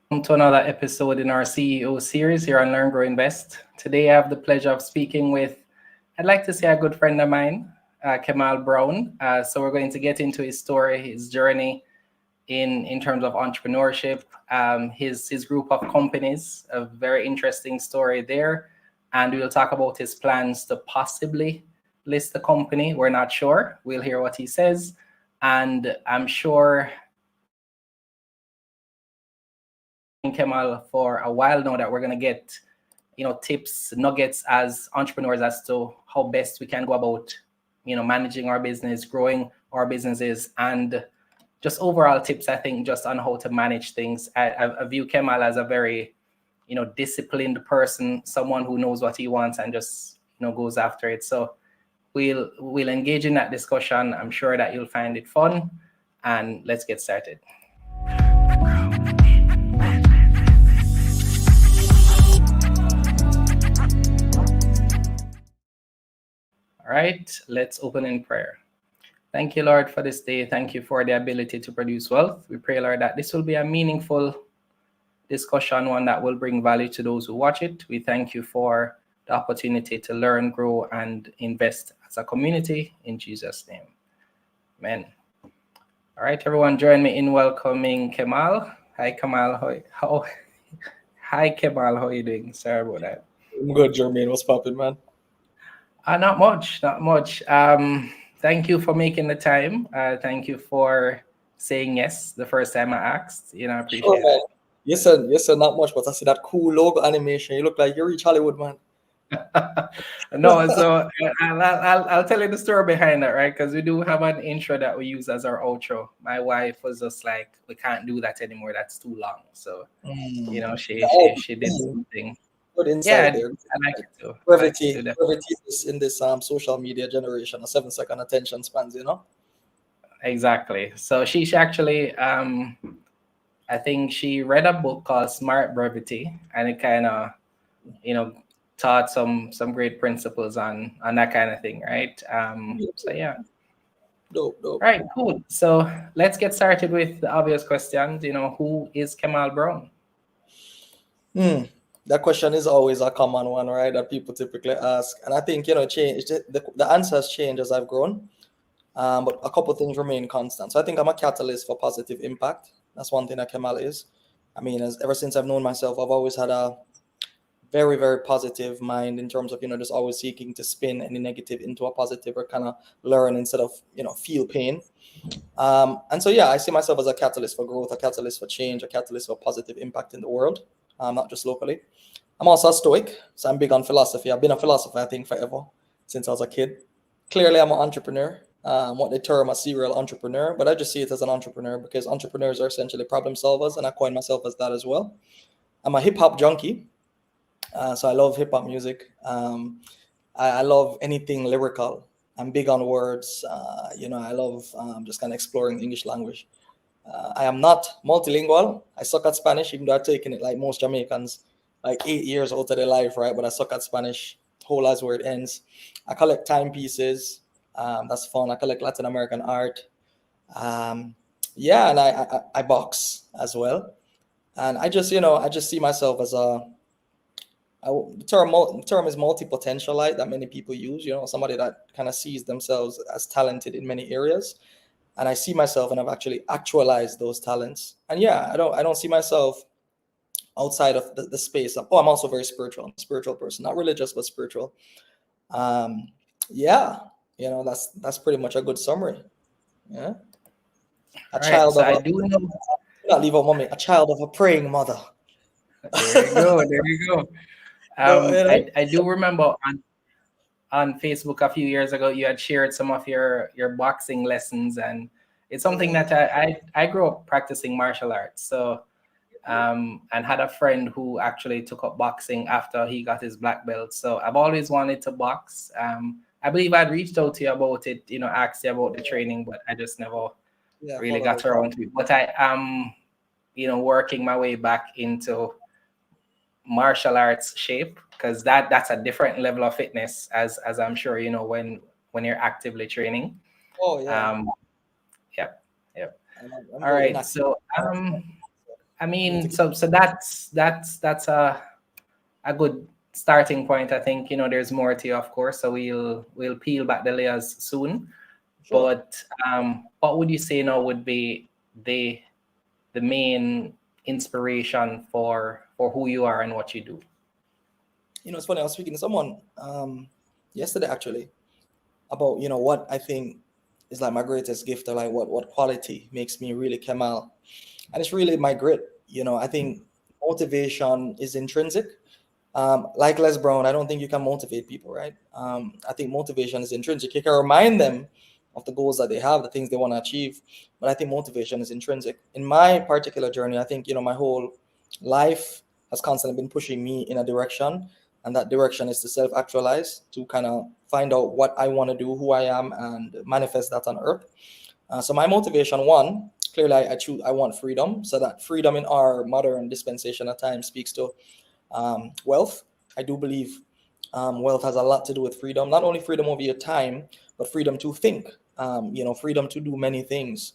Welcome to another episode in our CEO series here on Learn, Grow, Invest. Today, I have the pleasure of speaking with, I'd like to say, a good friend of mine, Kemal Brown. So we're going to get into his story, his journey in terms of entrepreneurship, his group of companies, a very interesting story there. And we'll talk about his plans to possibly list the company. We're not sure. We'll hear what he says. And I'm sure Kemal for a while now that we're going to get tips, nuggets as entrepreneurs as to how best we can go about managing our business, growing our businesses, and just overall tips, I think, just on how to manage things. I view Kemal as a very disciplined person, someone who knows what he wants and just goes after it. So we'll engage in that discussion. I'm sure that you'll find it fun, and let's get started. All right, let's open in prayer. Thank you, Lord, for this day. Thank you for the ability to produce wealth. We pray, Lord, that this will be a meaningful discussion, one that will bring value to those who watch it. We thank you for the opportunity to learn, grow, and invest as a community. In Jesus' name, amen. All right, everyone, join me in welcoming Kemal. Hi, Kemal. Hi, Kemal. How are you doing? Sorry about that. I'm good, Jermaine. What's poppin', man? Not much. Thank you for making the time. Thank you for saying yes the first time I asked. I appreciate Sure, man. Yes, sir, not much, but I see that cool logo animation. You look like you reach Hollywood, man. it. No, so I'll tell you the story behind that, right? Because we do have an intro that we use as our outro. My wife was just like, we can't do that anymore. That's too long. So, she did something. Good Yeah, insight there. I like it too. Brevity, Definitely. brevity is in this social media generation, a 7-second attention spans. Exactly. So she actually I think she read a book called Smart Brevity, and it kind of taught some great principles on that kind of thing, right? So yeah. Dope. All right, cool. So let's get started with the obvious questions. Who is Kemal Brown? That question is always a common one, right? That people typically ask, and I think change. The answer has changed as I've grown, but a couple of things remain constant. So I think I'm a catalyst for positive impact. That's one thing that Kemal is. I mean, ever since I've known myself, I've always had a very, very positive mind in terms of just always seeking to spin any negative into a positive or kind of learn instead of feel pain. And so yeah, I see myself as a catalyst for growth, a catalyst for change, a catalyst for positive impact in the world, not just locally. I'm also a stoic, so I'm big on philosophy. I've been a philosopher, I think, forever, since I was a kid. Clearly, I'm an entrepreneur, what they term a serial entrepreneur, but I just see it as an entrepreneur because entrepreneurs are essentially problem solvers, and I coin myself as that as well. I'm a hip hop junkie, so I love hip hop music. I love anything lyrical. I'm big on words. I love just kind of exploring the English language. I am not multilingual. I suck at Spanish, even though I've taken it like most Jamaicans, like 8 years out of their life, right? But I suck at Spanish. Whole lies where it ends. I collect timepieces. That's fun. I collect Latin American art. Yeah, and I box as well. And I just see myself as the term is multi-potentialite that many people use. Somebody that kind of sees themselves as talented in many areas, and I see myself, and I've actually actualized those talents. And yeah, I don't see myself outside of the space of, I'm also very spiritual. I'm a spiritual person, not religious but spiritual. Um, yeah, that's pretty much a good summary. Yeah, a All right, child so of I a do know. not leave out mommy, a child of a praying mother. There you go. There you go. No, I do remember on Facebook a few years ago, you had shared some of your boxing lessons, and it's something that I grew up practicing martial arts. So and had a friend who actually took up boxing after he got his black belt. So I've always wanted to box. I believe I'd reached out to you about it, asked you about the training, but I just never yeah, really follow got the around to it. But I am, working my way back into martial arts shape, because that's a different level of fitness, as I'm sure when you're actively training. Oh yeah, Um, yep, yep. I'm All very right, inactive. so I You need mean, to keep. so that's a good starting point. I think, there's more to you, of course. So we'll peel back the layers soon. Sure. But what would you say now would be the the main inspiration for who you are and what you do? It's funny. I was speaking to someone yesterday actually about what I think is like my greatest gift, or like what quality makes me really Kemal, and it's really my grit. I think motivation is intrinsic. Like Les Brown, I don't think you can motivate people, right? I think motivation is intrinsic. You can remind them of the goals that they have, the things they want to achieve, but I think motivation is intrinsic. In my particular journey, I think my whole life has constantly been pushing me in a direction, and that direction is to self-actualize, to kind of find out what I want to do, who I am, and manifest that on earth. So my motivation, one, clearly I want freedom. So that freedom in our modern dispensation at times speaks to wealth. I do believe wealth has a lot to do with freedom, not only freedom over your time, but freedom to think, freedom to do many things,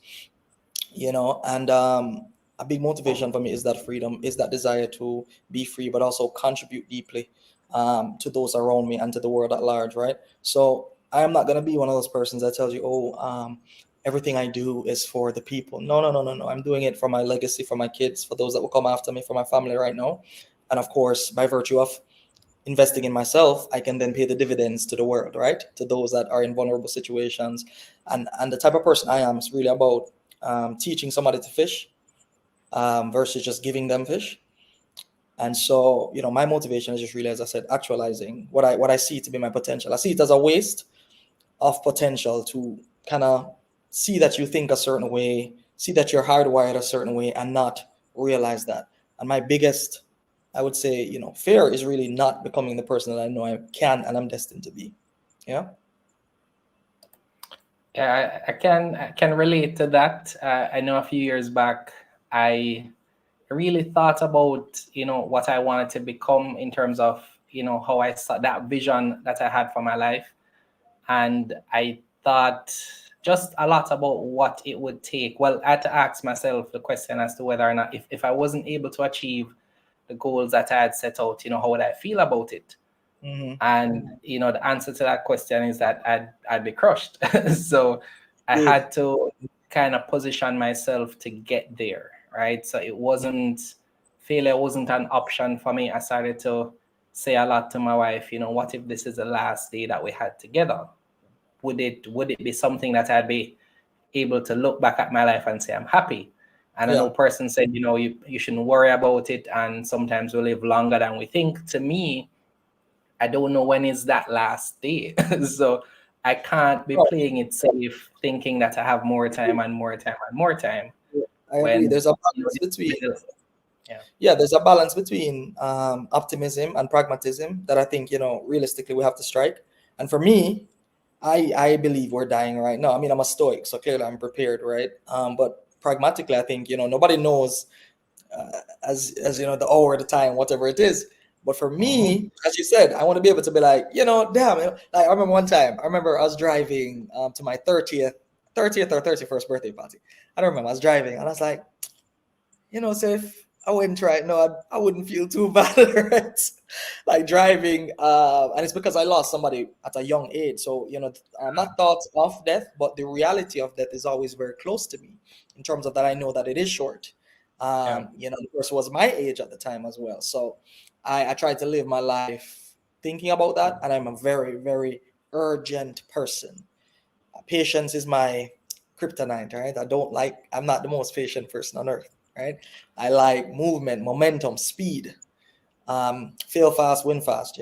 and a big motivation for me is that freedom, is that desire to be free, but also contribute deeply to those around me and to the world at large, right? So I am not going to be one of those persons that tells you, oh, everything I do is for the people. No, no, no, no, no. I'm doing it for my legacy, for my kids, for those that will come after me, for my family right now. And of course, by virtue of investing in myself, I can then pay the dividends to the world, right? To those that are in vulnerable situations. And the type of person I am is really about teaching somebody to fish versus just giving them fish. And so, my motivation is just really, as I said, actualizing what I see to be my potential. I see it as a waste of potential to kind of see that you think a certain way, see that you're hardwired a certain way, and not realize that. And my biggest, I would say, fear is really not becoming the person that I know I can and I'm destined to be. Yeah. Yeah, I can relate to that. I know a few years back, I really thought about what I wanted to become in terms of how I saw that vision that I had for my life, and I thought just a lot about what it would take. Well, I had to ask myself the question as to whether or not, if I wasn't able to achieve the goals that I had set out, how would I feel about it? Mm-hmm. And the answer to that question is that I'd be crushed. So I Good. had to kind of position myself to get there, right? So it wasn't failure wasn't an option for me. I started to say a lot to my wife, what if this is the last day that we had together? Would it be something that I'd be able to look back at my life and say I'm happy? And I know Yeah. person said, you shouldn't worry about it, and sometimes we live longer than we think. To me, I don't know when is that last day. So I can't be No, playing it safe thinking that I have more time and more time and more time I agree. when There's a balance it's between middle. Yeah. Yeah, there's a balance between optimism and pragmatism that I think realistically we have to strike. And for me, I believe we're dying right now. I mean, I'm a stoic, so clearly I'm prepared, right? But pragmatically, I think nobody knows as the hour, the time, whatever it is. But for Mhm. me, as you said, I want to be able to be like, damn. Like I remember one time, I remember I was driving to my 30th or 31st birthday party. I don't remember. I was driving and I was like, so if I went right now, I wouldn't feel too bad, right? Like driving, and it's because I lost somebody at a young age. So, not thoughts of death, but the reality of death is always very close to me in terms of that I know that it is short. Yeah. The person was my age at the time as well. So I tried to live my life thinking about that, and I'm a very, very urgent person. Patience is my kryptonite, right? I'm not the most patient person on earth, right? I like movement, momentum, speed, fail fast, win fast,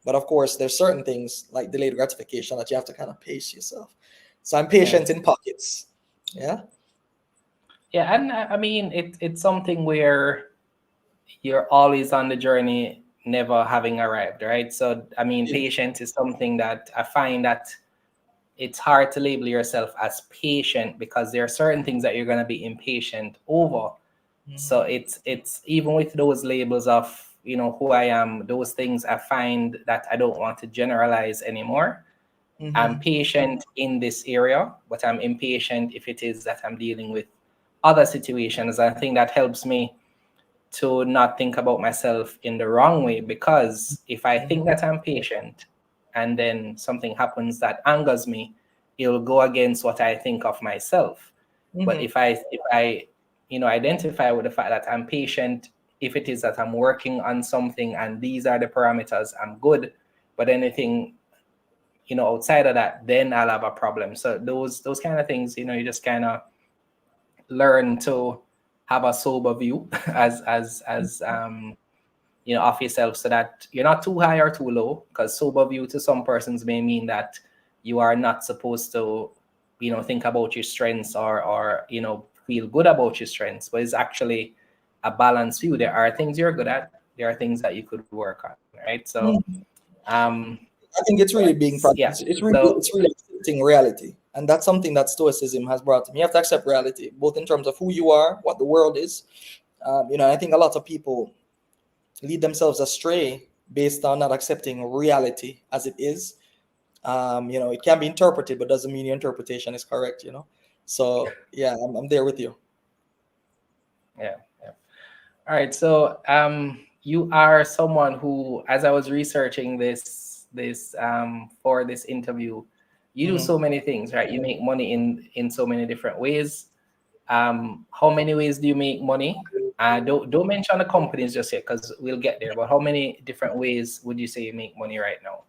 But of course, there's certain things like delayed gratification that you have to kind of pace yourself. So I'm Yeah. patient in pockets. Yeah. Yeah. And I mean, it's something where you're always on the journey, never having arrived, right? So, I mean, Yeah. patience is something that I find that it's hard to label yourself as patient because there are certain things that you're going to be impatient over. So Mhm. it's even with those labels of who I am, those things I find that I don't want to generalize anymore. I'm Mhm. patient in this area, but I'm impatient if it is that I'm dealing with other situations. I think that helps me to not think about myself in the wrong way, because if I think that I'm patient and then something happens that angers me, it'll go against what I think of myself. But if I identify with the fact that I'm patient, if it is that I'm working on something and these are the parameters, I'm good. But anything outside of that, then I'll have a problem. So those kind of things, you just kind of learn to have a sober view as of yourself, so that you're not too high or too low, because sober view to some persons may mean that you are not supposed to think about your strengths, or feel good about your strengths, but it's actually a balanced view. There are things you're good at, there are things that you could work on, right? So I think it's really being yeah, practiced. It's really accepting reality, and that's something that Stoicism has brought to me. You have to accept reality, both in terms of who you are, what the world is. I think a lot of people lead themselves astray based on not accepting reality as it is. It can be interpreted, but doesn't mean your interpretation is correct. So yeah, I'm there with you. yeah. All right, so you are someone who, as I was researching this for this interview, you do so many things, right? You make money in so many different ways. How many ways do you make money? Don't mention the companies just yet, because we'll get there. But how many different ways would you say you make money right now?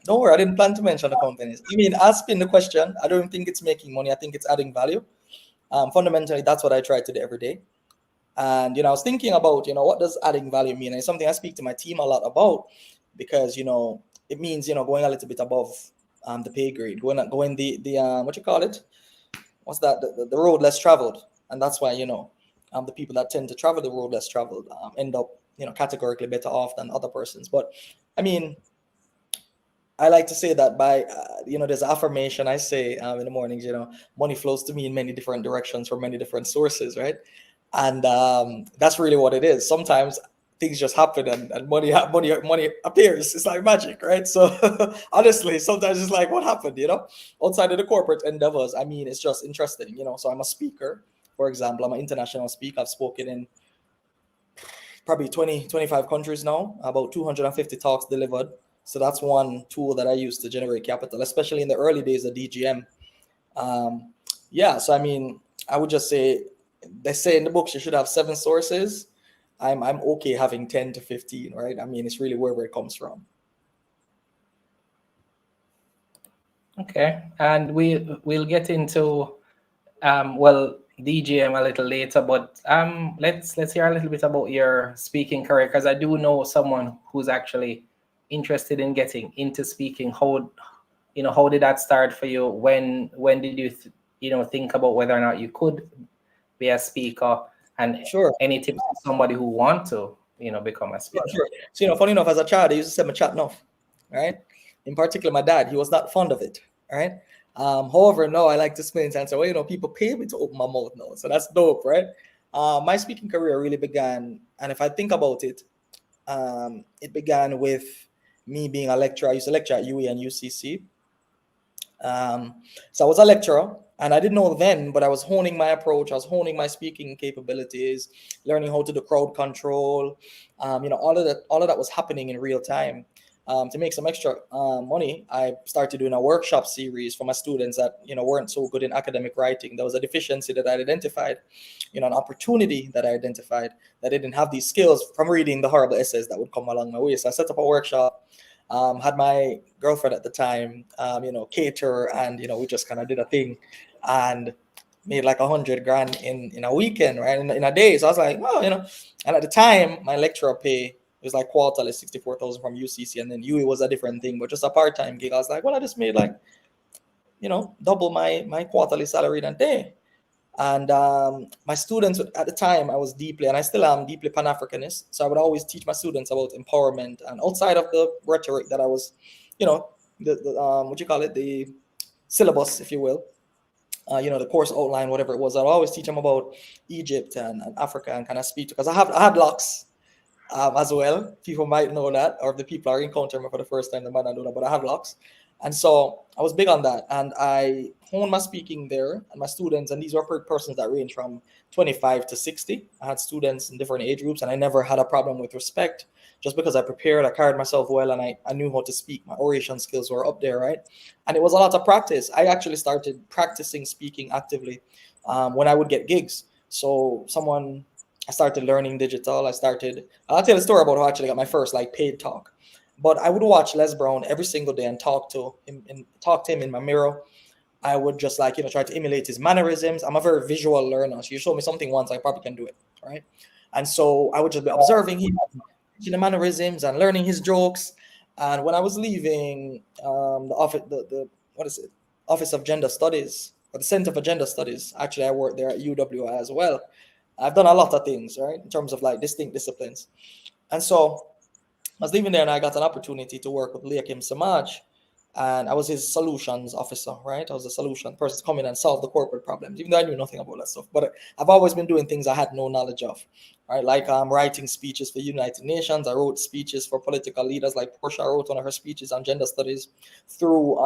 Don't worry, I didn't plan to mention the companies. I mean, asking the question, I don't think it's making money. I think it's adding value. Fundamentally, that's what I try to do every day. And I was thinking about what does adding value mean, and it's something I speak to my team a lot about, because it means going a little bit above the pay grade, going the what you call it, what's that, the road less traveled. And that's why the people that tend to travel the road less traveled end up categorically better off than other persons. But I mean, I like to say that by there's affirmation I say in the mornings. Money flows to me in many different directions from many different sources, right? And that's really what it is. Sometimes things just happen, and money appears. It's like magic, right? So honestly, sometimes it's like, what happened? Outside of the corporate endeavors, I mean, it's just interesting. So I'm a speaker, for example. I'm an international speaker. I've spoken in probably 25 countries now, about 250 talks delivered. So that's one tool that I use to generate capital, especially in the early days of DGM. So I mean, I would just say, they say in the books you should have 7 sources. I'm okay having 10 to 15, right? I mean, it's really wherever it comes from. Okay, and we'll get into DGM a little later, but let's hear a little bit about your speaking career, because I do know someone who's actually interested in getting into speaking. How did that start for you? When did you think about whether or not you could be a speaker, and Sure. any tips to somebody who want to become a speaker? Sure. So funny enough, as a child, I used to say my chat enough, right? In particular, my dad, he was not fond of it, right? However, no, I like to explain and say, well, people pay me to open my mouth now, so that's dope, right? My speaking career really began, and if I think about it, it began with me being a lecturer. I used to lecture at UE and UCC. So I was a lecturer, and I didn't know then, but I was honing my approach. I was honing my speaking capabilities, learning how to do crowd control. All of that was happening in real time. To make some extra money, I started doing a workshop series for my students that weren't so good in academic writing. There was a deficiency that I identified, an opportunity that I identified, that I didn't have these skills from reading the horrible essays that would come along my way. So I set up a workshop. Had my girlfriend at the time, cater, and we just kind of did a thing, and made like 100 grand in a weekend, right? In a day. So I was like, oh, and at the time my lecturer pay was like quarterly 64,000 from UCC, and then UE was a different thing, but just a part-time gig. I was like, well, I just made like double my quarterly salary in a day. And my students at the time, I was deeply, and I still am deeply Pan-Africanist. So I would always teach my students about empowerment, and outside of the rhetoric that I was, what you call it, the syllabus, if you will, the course outline, whatever it was, I'd always teach them about Egypt and Africa, and kind of speak, because I had locks as well. People might know that, or if the people are encountering me for the first time, they might not know that, but I have locks. And so I was big on that. And I honed my speaking there, and my students, and these were persons that range from 25 to 60. I had students in different age groups, and I never had a problem with respect, just because I prepared, I carried myself well, and I knew how to speak. My oration skills were up there, right? And it was a lot of practice. I actually started practicing speaking actively when I would get gigs. So I started learning digital. I'll tell a story about how I actually got my first like paid talk. But I would watch Les Brown every single day and talk to him in my mirror. I would just like, try to emulate his mannerisms. I'm a very visual learner. So you show me something once, I probably can do it. Right. And so I would just be observing him, teaching the mannerisms and learning his jokes. And when I was leaving the office, what is it? Office of Gender Studies, or the Center for Gender Studies. Actually, I worked there at UWI as well. I've done a lot of things, right, in terms of like distinct disciplines. And so I was leaving there and I got an opportunity to work with L.E.A.R.N Samaj, and I was his solutions officer, right? I was a solution person to come in and solve the corporate problems, even though I knew nothing about that stuff. But I've always been doing things I had no knowledge of, right? Like writing speeches for United Nations. I wrote speeches for political leaders, like Portia wrote one of her speeches on gender studies through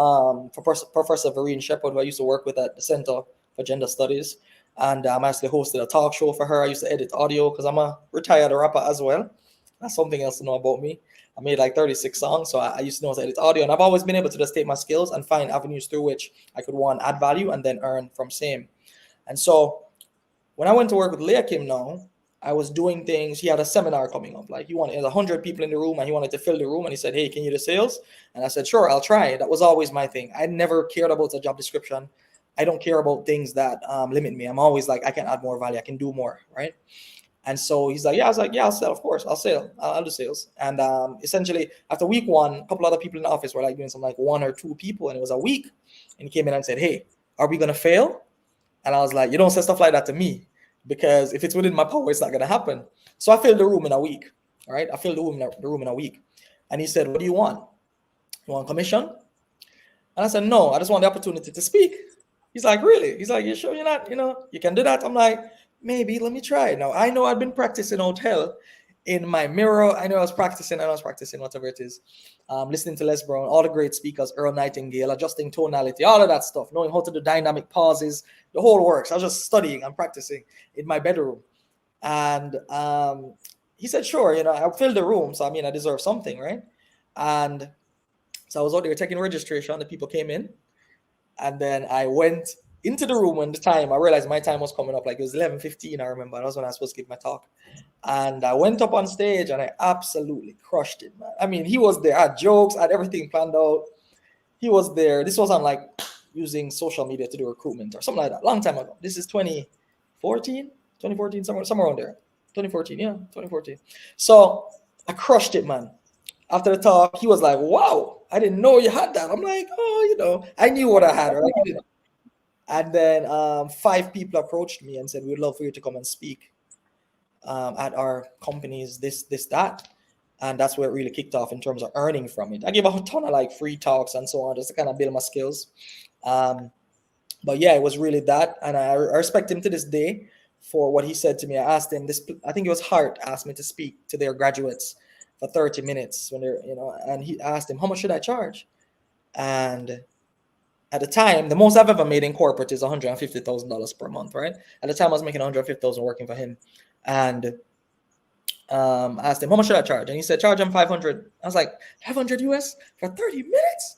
Professor Vereen Shepherd, who I used to work with at the Center for Gender Studies. And I actually hosted a talk show for her. I used to edit audio because I'm a retired rapper as well. That's something else to know about me. I made like 36 songs, so I used to know how to edit audio, and I've always been able to just take my skills and find avenues through which I could, one, add value and then earn from same. And so when I went to work with L.E.A.R.N now, I was doing things. He had a seminar coming up. Like he had 100 people in the room and he wanted to fill the room. And he said, "Hey, can you do sales?" And I said, "Sure, I'll try." That was always my thing. I never cared about a job description. I don't care about things that limit me. I'm always like, I can add more value. I can do more, right? And so he's like, "Yeah." I was like, "Yeah, I'll sell. Of course, I'll sell. I'll do sales." And essentially, after week one, a couple other people in the office were like doing some like one or two people, and it was a week. And he came in and said, "Hey, are we gonna fail?" And I was like, "You don't say stuff like that to me, because if it's within my power, it's not gonna happen." So I filled the room in a week. All right, I filled the room in a week. And he said, "What do you want? You want commission?" And I said, "No, I just want the opportunity to speak." He's like, "Really?" He's like, "You sure you're not, you can do that?" I'm like, "Maybe, let me try it." Now, I know I've been practicing hotel in my mirror. I was practicing whatever it is. Listening to Les Brown, all the great speakers, Earl Nightingale, adjusting tonality, all of that stuff, knowing how to do dynamic pauses, the whole works. I was just studying and practicing in my bedroom. And he said, "Sure, I filled the room. So, I deserve something, right?" And so I was out there taking registration. The people came in. And then I went into the room when I realized my time was coming up. Like it was 11:15, I remember. That was when I was supposed to give my talk. And I went up on stage and I absolutely crushed it, man. He was there. I had jokes, I had everything planned out. He was there. This was on like using social media to do recruitment or something like that. Long time ago. This is 2014, somewhere around there. 2014, yeah, 2014. So I crushed it, man. After the talk, he was like, "Wow, I didn't know you had that." I'm like, "Oh, I knew what I had, right?" And then 5 people approached me and said, "We'd love for you to come and speak at our companies, this, that." And that's where it really kicked off in terms of earning from it. I gave a ton of like free talks and so on, just to kind of build my skills. But yeah, it was really that. And I respect him to this day for what he said to me. I asked him this, I think it was Hart asked me to speak to their graduates for 30 minutes when they're, and he asked him, "How much should I charge?" And at the time, the most I've ever made in corporate is $150,000 per month, right? At the time, I was making $150,000 working for him. And I asked him, "How much should I charge?" And he said, "Charge him 500. I was like, 500 US for 30 minutes?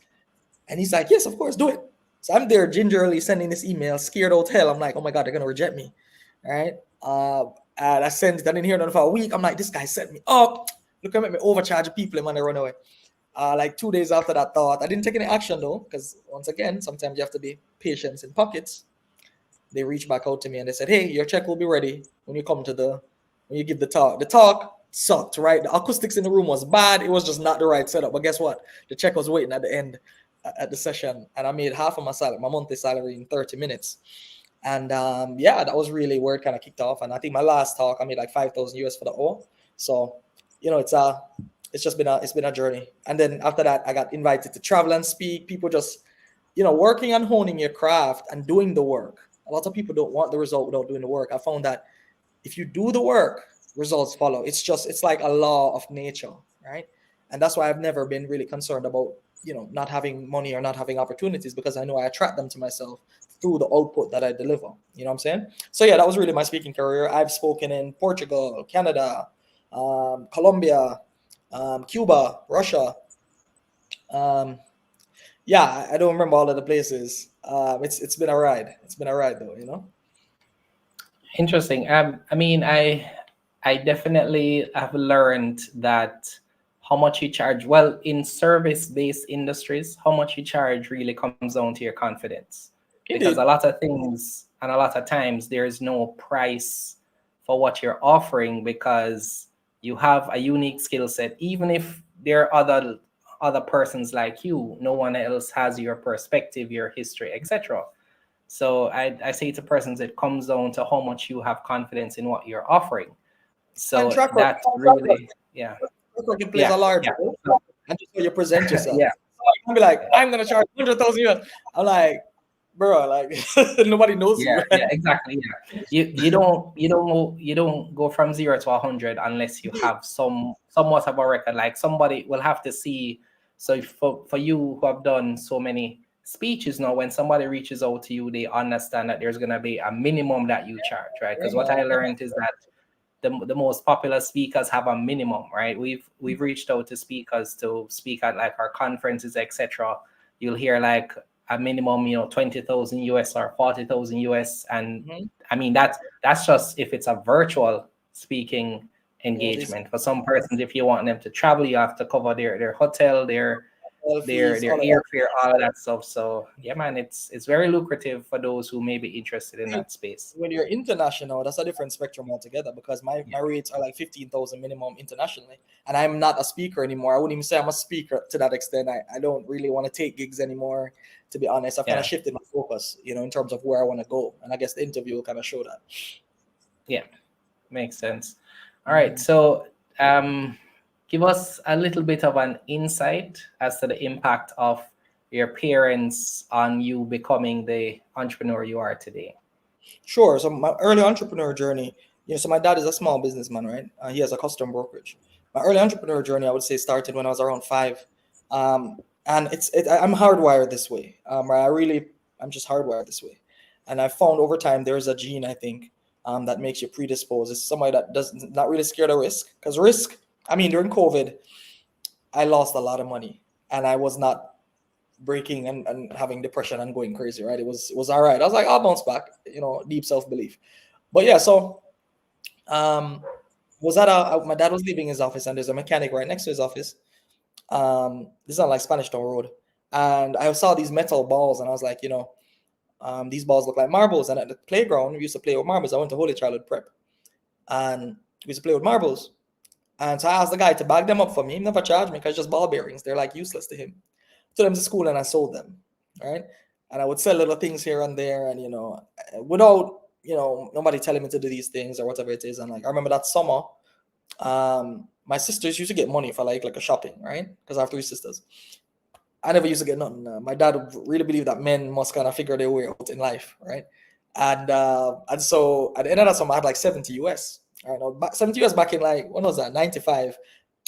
And he's like, "Yes, of course, do it." So I'm there gingerly sending this email, scared out hell. I'm like, "Oh my God, they're going to reject me." All right. And I sent it. I didn't hear nothing for a week. I'm like, "This guy set me up. Look at me overcharge people and they run away." Like 2 days after that thought, I didn't take any action though, because once again, sometimes you have to be patient in pockets. They reached back out to me and they said, "Hey, your check will be ready when you give the talk." The talk sucked, right? The acoustics in the room was bad. It was just not the right setup. But guess what? The check was waiting at the end at the session, and I made half of my monthly salary in 30 minutes. And yeah, that was really where it kind of kicked off. And I think my last talk, I made like 5,000 US for the hour. So, it's been a journey. And then after that, I got invited to travel and speak. People just, working and honing your craft and doing the work. A lot of people don't want the result without doing the work. I found that if you do the work, results follow. It's like a law of nature, right? And that's why I've never been really concerned about not having money or not having opportunities, because I know I attract them to myself through the output that I deliver. You know what I'm saying? So yeah, that was really my speaking career. I've spoken in Portugal, Canada, Colombia, Cuba, Russia. Um, yeah, I don't remember all of the places. It's been a ride. It's been a ride though, Interesting. I mean, I definitely have learned that how much you charge, well, in service-based industries, how much you charge really comes down to your confidence. Because a Indeed. lot of things and a lot of times there is no price for what you're offering because you have a unique skill set. Even if there are other persons like you, no one else has your perspective, your history, etc. So I say to persons, it comes down to how much you have confidence in what you're offering. And So that really, yeah, track record plays a yeah, large yeah, role, and just how you present yourself. yeah, I'll be like, I'm gonna charge 100,000 US. I'm like, bro, like nobody knows you. yeah, exactly. Yeah, you don't go from 0 to 100 unless you have somewhat of a record. Like somebody will have to see. So for you who have done so many speeches now, when somebody reaches out to you, they understand that there's gonna be a minimum that you charge, right? Because what I learned is that the most popular speakers have a minimum, right? We've reached out to speakers to speak at like our conferences, etc. You'll hear like a minimum, 20,000 US or 40,000 US, and I mean that's just if it's a virtual speaking engagement. For some persons, if you want them to travel, you have to cover their hotel, their airfare, all of that stuff. So yeah, man, it's very lucrative for those who may be interested in that space. When you're international, that's a different spectrum altogether, because my rates are like 15,000 minimum internationally, and I'm not a speaker anymore. I wouldn't even say I'm a speaker to that extent. I don't really want to take gigs anymore, to be honest. I've kind of shifted my focus, in terms of where I want to go, and I guess the interview will kind of show that. Yeah, makes sense. All right, so give us a little bit of an insight as to the impact of your parents on you becoming the entrepreneur you are today. Sure. So my early entrepreneur journey, so my dad is a small businessman, right? He has a custom brokerage. My early entrepreneur journey, I would say, started when I was around 5. And I'm hardwired this way. I'm just hardwired this way. And I found over time there's a gene, I think, that makes you predisposed. It's somebody that doesn't not really scared of risk. Because risk, I mean, during COVID, I lost a lot of money, and I was not breaking and having depression and going crazy, right? It was all right. I was like, I'll bounce back, deep self-belief. But yeah, so was that my dad was leaving his office, and there's a mechanic right next to his office. This is on like Spanish Town Road. And I saw these metal balls, and I was like, these balls look like marbles. And at the playground, we used to play with marbles. I went to Holy Childhood Prep, and we used to play with marbles. And so I asked the guy to bag them up for me. He never charged me, because it's just ball bearings. They're like useless to him. Took them to school, and I sold them, right? And I would sell little things here and there, and without nobody telling me to do these things or whatever it is. And like I remember that summer, my sisters used to get money for like a shopping, right? Because I have 3 sisters. I never used to get nothing. My dad really believed that men must kind of figure their way out in life, right? And so at the end of that summer, I had like 70 US. I know 70 US back in like, when was that? 95. It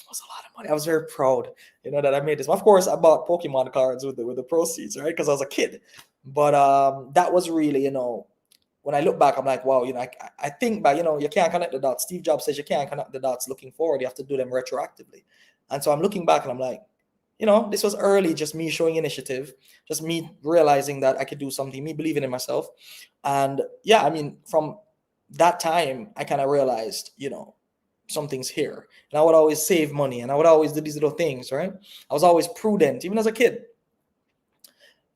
was a lot of money. I was very proud, that I made this. Of course, I bought Pokemon cards with the proceeds, right? Because I was a kid. But that was really, when I look back, I'm like, wow, I think back, you can't connect the dots. Steve Jobs says you can't connect the dots looking forward. You have to do them retroactively. And so I'm looking back, and I'm like, this was early, just me showing initiative, just me realizing that I could do something, me believing in myself. And yeah, I mean, from that time, I kind of realized, something's here. And I would always save money, and I would always do these little things, right? I was always prudent, even as a kid.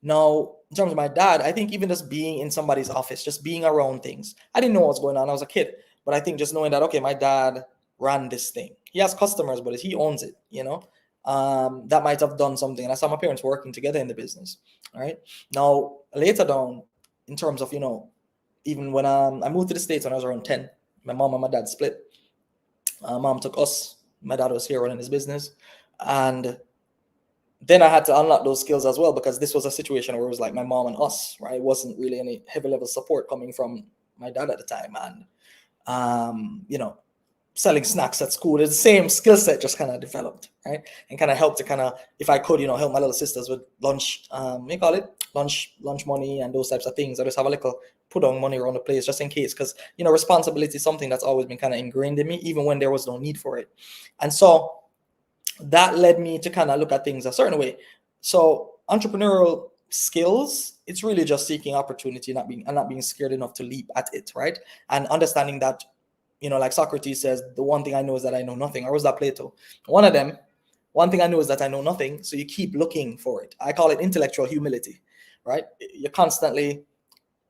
Now, in terms of my dad, I think even just being in somebody's office, just being around things, I didn't know what was going on. I was a kid, but I think just knowing that, okay, my dad ran this thing. He has customers, but he owns it, that might have done something. And I saw my parents working together in the business, right? Now, later down, in terms of, even when I moved to the States when I was around 10, my mom and my dad split. Mom took us. My dad was here running his business. And then I had to unlock those skills as well, because this was a situation where it was like my mom and us, right? It wasn't really any heavy level support coming from my dad at the time. And, selling snacks at school. It's the same skill set, just kind of developed, right? And kind of help to kind of, if I could, help my little sisters with lunch, you call it lunch money and those types of things. I just have a little put on money around the place just in case, because responsibility is something that's always been kind of ingrained in me, even when there was no need for it. And so that led me to kind of look at things a certain way. So entrepreneurial skills, it's really just seeking opportunity, not being scared enough to leap at it, right? And understanding that, like Socrates says, the one thing I know is that I know nothing. Or was that Plato? One of them. One thing I know is that I know nothing. So you keep looking for it. I call it intellectual humility, right? You're constantly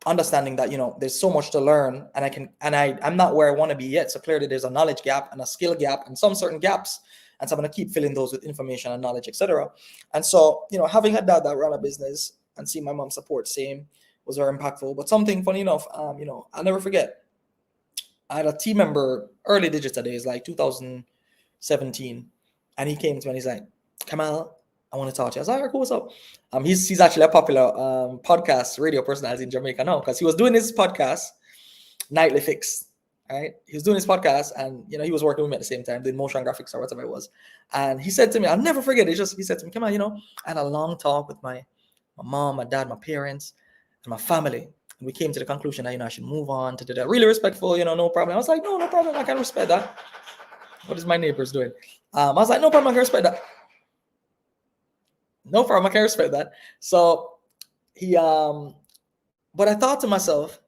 understanding that there's so much to learn, and I'm not where I want to be yet. So clearly there's a knowledge gap and a skill gap and some certain gaps. And so I'm going to keep filling those with information and knowledge, etc. And so, having a dad that ran a business and see my mom support same was very impactful. But something funny enough, I'll never forget. I had a team member early digital days, like 2017, and he came to me and he's like, Kemal, I want to talk to you. I was like, all right, cool, what's up? He's actually a popular podcast radio personality in Jamaica now, because he was doing his podcast, Nightly Fix. Right? He was doing his podcast, and he was working with me at the same time, doing motion graphics or whatever it was. And he said to me, I'll never forget it. He said to me, Come on, I had a long talk with my mom, my dad, my parents, and my family. And we came to the conclusion that I should move on to the really respectful, no problem. I was like, no problem, I can respect that. What is my neighbors doing? I was like, no problem, I can respect that. No problem, I can respect that. So he but I thought to myself,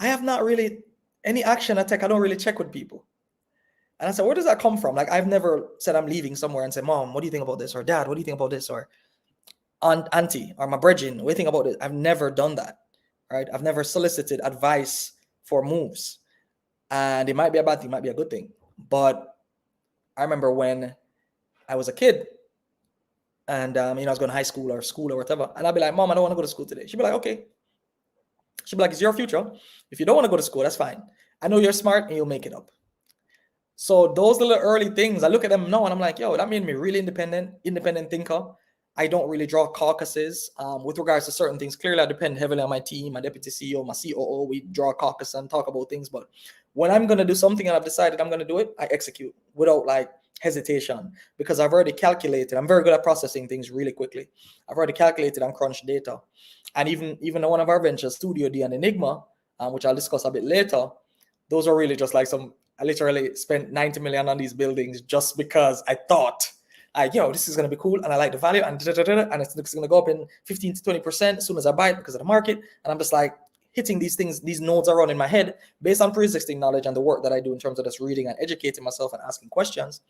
I have not really any action I take, I don't really check with people. And I said, where does that come from? Like, I've never said I'm leaving somewhere and say, Mom, what do you think about this? Or Dad, what do you think about this? Or Auntie, or my brethren, what do you think about this? I've never done that, right? I've never solicited advice for moves. And it might be a bad thing, it might be a good thing. But I remember when I was a kid and, I was going to high school or whatever. And I'd be like, Mom, I don't want to go to school today. She'd be like, okay. She'd be like, it's your future. If you don't want to go to school, that's fine. I know you're smart and you'll make it up. So those little early things, I look at them now and I'm like, yo, that made me really independent thinker. I don't really draw caucuses with regards to certain things. Clearly, I depend heavily on my team, my deputy CEO, my COO. We draw a caucus and talk about things. But when I'm going to do something and I've decided I'm going to do it, I execute without hesitation, because I've already calculated. I'm very good at processing things really quickly. I've already calculated and crunched data. And even one of our ventures, Studio D and Enigma, which I'll discuss a bit later, those are really just I literally spent 90 million on these buildings just because I thought, this is going to be cool and I like the value and it's going to go up in 15 to 20% as soon as I buy it because of the market. And I'm just hitting these things, these nodes around in my head based on pre-existing knowledge and the work that I do in terms of just reading and educating myself and asking questions.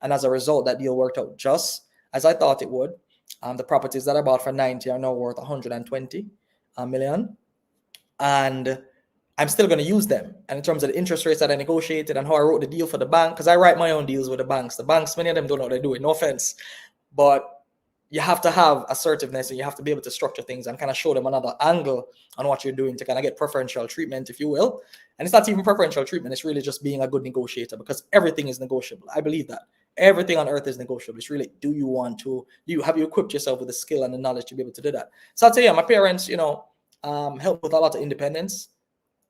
And as a result, that deal worked out just as I thought it would. The properties that I bought for 90 are now worth 120 million. And I'm still going to use them. And in terms of the interest rates that I negotiated and how I wrote the deal for the bank, because I write my own deals with the banks. The banks, many of them don't know what they're doing, no offense. But you have to have assertiveness and you have to be able to structure things and kind of show them another angle on what you're doing to kind of get preferential treatment, if you will. And it's not even preferential treatment. It's really just being a good negotiator, because everything is negotiable. I believe that. Everything on earth is negotiable. It's really, have you equipped yourself with the skill and the knowledge to be able to do that? So I'd say, my parents, helped with a lot of independence.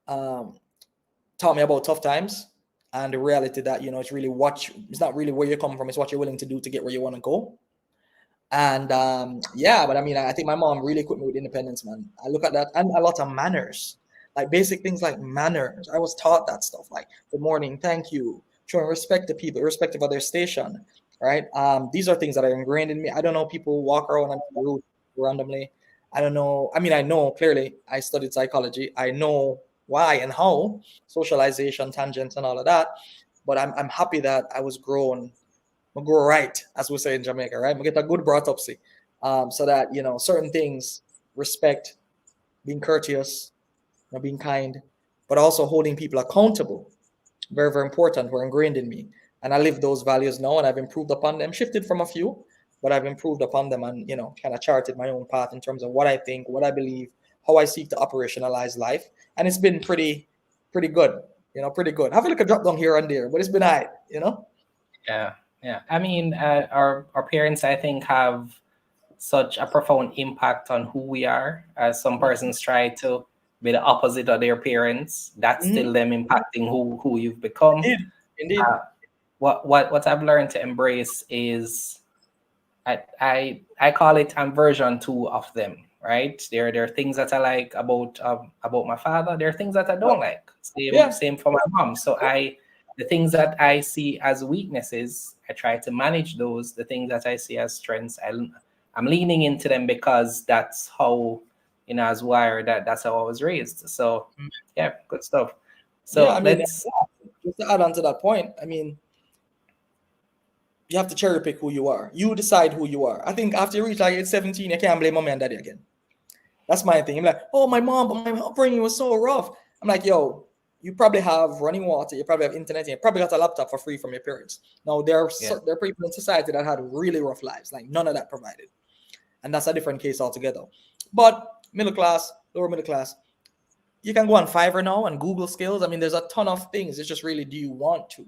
Taught me about tough times and the reality that it's not really where you come from, it's what you're willing to do to get where you want to go. And but I think my mom really equipped me with independence, man. I look at that, and a lot of manners, basic things like manners. I was taught that stuff, like good morning, thank you, showing respect to people irrespective of their station, right? These are things that are ingrained in me. I don't know, people walk around and rude randomly. I don't know. I know clearly I studied psychology. I know why and how, socialization, tangents, and all of that. But I'm happy that I was grown, grow right, as we say in Jamaica, right? We get a good brought up, so that certain things, respect, being courteous, being kind, but also holding people accountable, very, very important, were ingrained in me, and I live those values now, and I've improved upon them. Shifted from a few, but I've improved upon them, and kind of charted my own path in terms of what I think, what I believe, how I seek to operationalize life, and it's been pretty good, pretty good. Have a drop down here and there, but it's been alright, Yeah. Our parents, I think, have such a profound impact on who we are. As some persons try to be the opposite of their parents, that's still them impacting who you've become. Indeed. what I've learned to embrace is I call it I'm version 2 of them, right? There are things that I like about my father. There are things that I don't like. Yeah. Same for my mom. So the things that I see as weaknesses, I try to manage those. The things that I see as strengths, I'm leaning into them because that's how, as wired, that's how I was raised. So yeah, good stuff. Yeah, So I mean, let's just to add on to that point, I mean, you have to cherry pick who you are. You decide who you are. I think after you reach like age 17, you can't blame mommy and daddy again. That's my thing. I'm like, oh, my upbringing was so rough. I'm like, yo, you probably have running water, you probably have internet, and you probably got a laptop for free from your parents. Now, there are people in society that had really rough lives, like none of that provided. And that's a different case altogether. But middle class, lower middle class, you can go on Fiverr now and Google skills. I mean, there's a ton of things. It's just really, do you want to?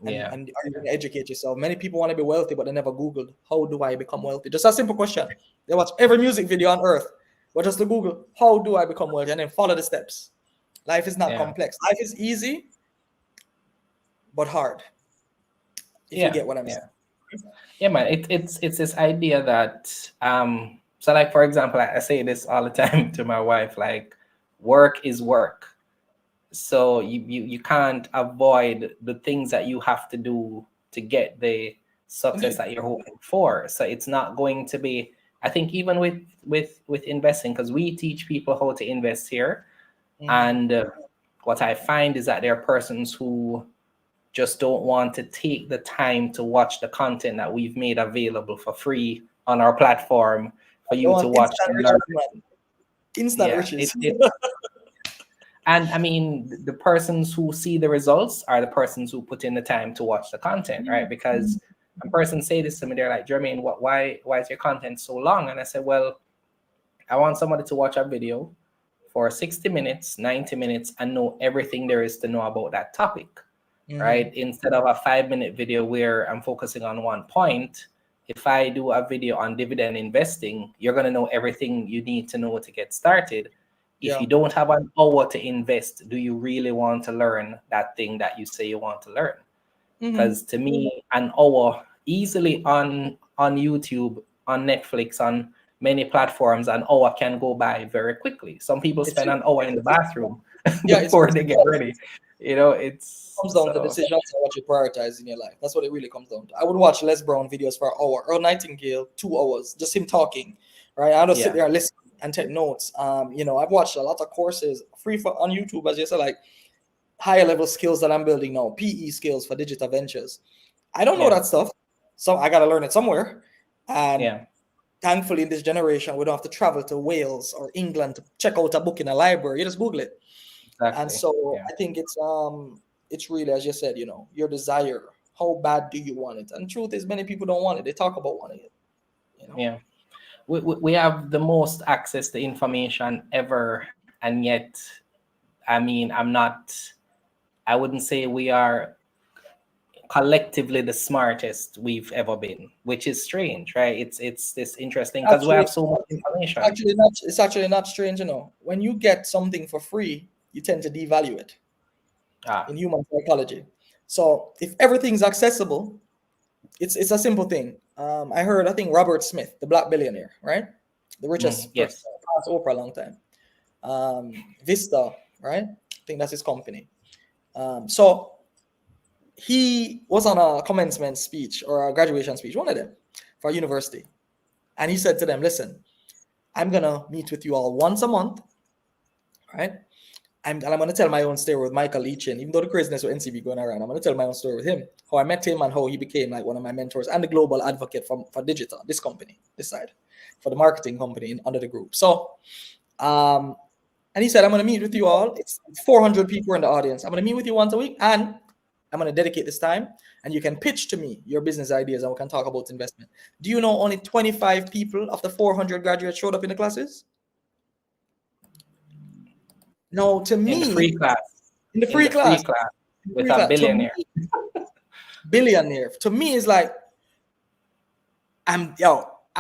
And are you going to educate yourself? Many people want to be wealthy, but they never Googled, how do I become wealthy? Just a simple question. They watch every music video on earth, but just to Google, how do I become wealthy? And then follow the steps. Life is not complex. Life is easy, but hard. If you get what I'm saying. Yeah, man. It's this idea that so like, for example, I say this all the time to my wife, like, work is work. So you can't avoid the things that you have to do to get the success that you're hoping for. So it's not going to be, I think, even with investing, because we teach people how to invest here. And what I find is that there are persons who just don't want to take the time to watch the content that we've made available for free on our platform for you to watch and learn. Instant riches. And I mean, the persons who see the results are the persons who put in the time to watch the content, right? Because a person say this to me, they're like, Jermaine, why is your content so long? And I said, well, I want somebody to watch a video for 60 minutes, 90 minutes, and know everything there is to know about that topic, right? Instead of a 5-minute video where I'm focusing on one point. If I do a video on dividend investing, you're going to know everything you need to know to get started. If you don't have an hour to invest, do you really want to learn that thing that you say you want to learn? Because to me, an hour easily on YouTube, on Netflix, on many platforms, an hour can go by very quickly. Some people spend an hour in the bathroom before they get ready. It comes down to decisions and what you prioritize in your life. That's what it really comes down to. I would watch Les Brown videos for an hour, Earl Nightingale 2 hours, just him talking, right? I don't sit there and listen and take notes. I've watched a lot of courses free on YouTube, as you said, like higher level skills that I'm building now, PE skills for digital ventures. I don't know that stuff, so I got to learn it somewhere. And thankfully, in this generation, we don't have to travel to Wales or England to check out a book in a library. You just Google it. Exactly. And so I think it's really, as you said, your desire. How bad do you want it? And the truth is, many people don't want it. They talk about wanting it. Yeah. We have the most access to information ever, and yet, I mean, I wouldn't say we are collectively the smartest we've ever been, which is strange, right? It's this interesting because we have so much information. It's actually not strange, When you get something for free, you tend to devalue it in human psychology. So if everything's accessible, it's a simple thing. I think Robert Smith, the black billionaire, right? The richest person, past Oprah a long time. Vista, right? I think that's his company. So he was on a commencement speech or a graduation speech, one of them, for a university. And he said to them, listen, I'm going to meet with you all once a month, right? And I'm going to tell my own story with Michael Leachin. Even though the craziness with NCB going around, I'm going to tell my own story with him, how I met him and how he became like one of my mentors and the global advocate for digital, this company, this side, for the marketing company under the group. So, and he said, I'm going to meet with you all. It's 400 people in the audience. I'm going to meet with you once a week, and I'm going to dedicate this time, and you can pitch to me your business ideas, and we can talk about investment. Do you know only 25 people of the 400 graduates showed up in the classes? No, to me, in the free class, with a billionaire. Billionaire. To me, is like, I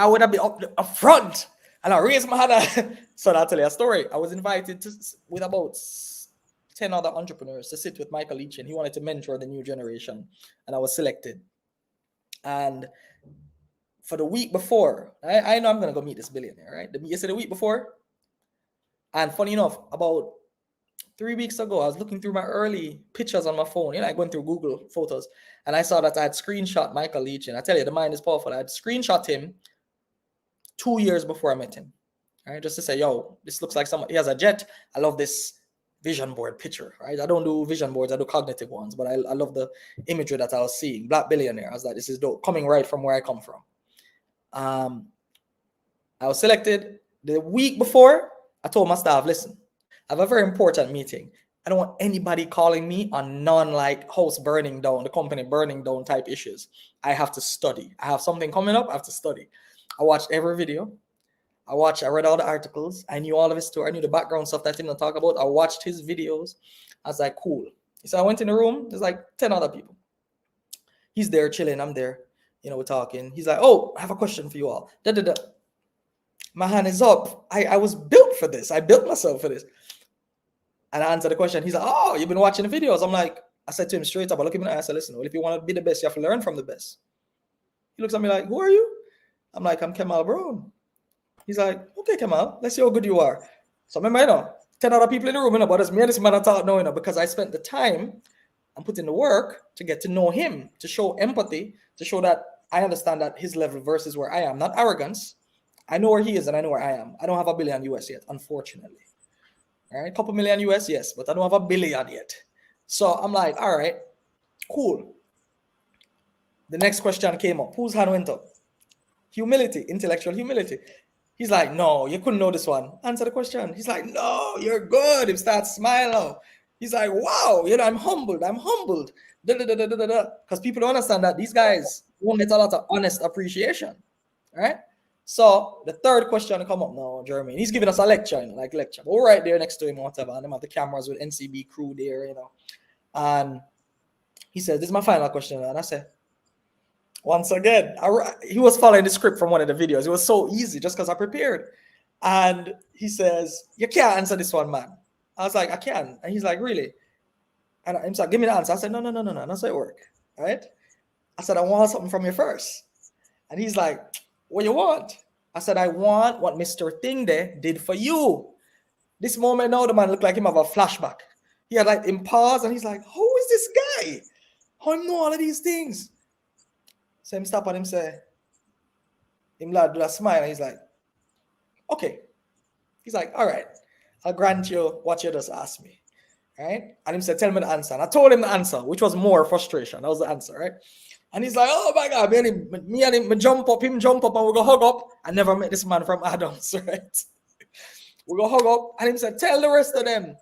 would have been up front, and I raised my hand. So I'll tell you a story. I was invited with about 10 other entrepreneurs to sit with Michael L.E.A.R.N. He wanted to mentor the new generation, and I was selected. And for the week before, I know I'm going to go meet this billionaire, right? The week before. And funny enough, about 3 weeks ago, I was looking through my early pictures on my phone, I went through Google Photos, and I saw that I had screenshot Michael L.E.A.R.N. I tell you, the mind is powerful. I had screenshot him 2 years before I met him, right? Just to say, yo, this looks like someone, he has a jet. I love this vision board picture, right? I don't do vision boards, I do cognitive ones, but I love the imagery that I was seeing. Black billionaire. I was like, this is dope, coming right from where I come from. I was selected. The week before, I told my staff, listen, I have a very important meeting. I don't want anybody calling me on non-like house burning down, the company burning down type issues. I have to study. I have something coming up. I have to study. I watched every video. I read all the articles. I knew all of his story. I knew the background stuff that he didn't talk about. I watched his videos. I was like, cool. So I went in the room. There's like 10 other people. He's there chilling. I'm there. We're talking. He's like, oh, I have a question for you all. My hand is up. I was built for this. I built myself for this. And I answered the question. He's like, oh, you've been watching the videos. I'm like, I said to him straight up, I look him in the eye, I said, listen, well, if you want to be the best, you have to learn from the best. He looks at me like, who are you? I'm like, I'm Kemal Brown. He's like, okay, Kemal, let's see how good you are. So remember, 10 other people in the room, but it's me and this man I talk now, because I spent the time and put in the work to get to know him, to show empathy, to show that I understand that his level versus where I am, not arrogance. I know where he is and I know where I am. I don't have $1 billion US yet, unfortunately. All right, couple million US, yes, but I don't have $1 billion yet. So I'm like, all right, cool. The next question came up. Whose hand went up? Humility, intellectual humility. He's like, no, you couldn't know this one. Answer the question. He's like, no, you're good. He starts smiling. He's like, wow, I'm humbled. Because people don't understand that these guys won't get a lot of honest appreciation, right? So the third question come up now, Jeremy. He's giving us a lecture, lecture. But we're right there next to him, whatever. And them have the cameras with NCB crew there, And he said, this is my final question. And I said, once again, he was following the script from one of the videos. It was so easy just because I prepared. And he says, you can't answer this one, man. I was like, I can. And he's like, really? And he's like, give me the answer. I said, no, that's how it work. All right? I said, I want something from you first. And he's like, what you want? I said, I want what Mr. Thing there did for you. This moment now, the man looked like him have a flashback. He had him pause and he's like, who is this guy? How I know all of these things? So him stop and him say, him lad do a smile and he's like, okay. He's like, all right, I'll grant you what you just asked me. Right? And him said, tell me the answer. And I told him the answer, which was more frustration. That was the answer, right? And he's like, oh my God, me and him jump up, and we go hug up. I never met this man from Adams, right? We go hug up, and he said, tell the rest of them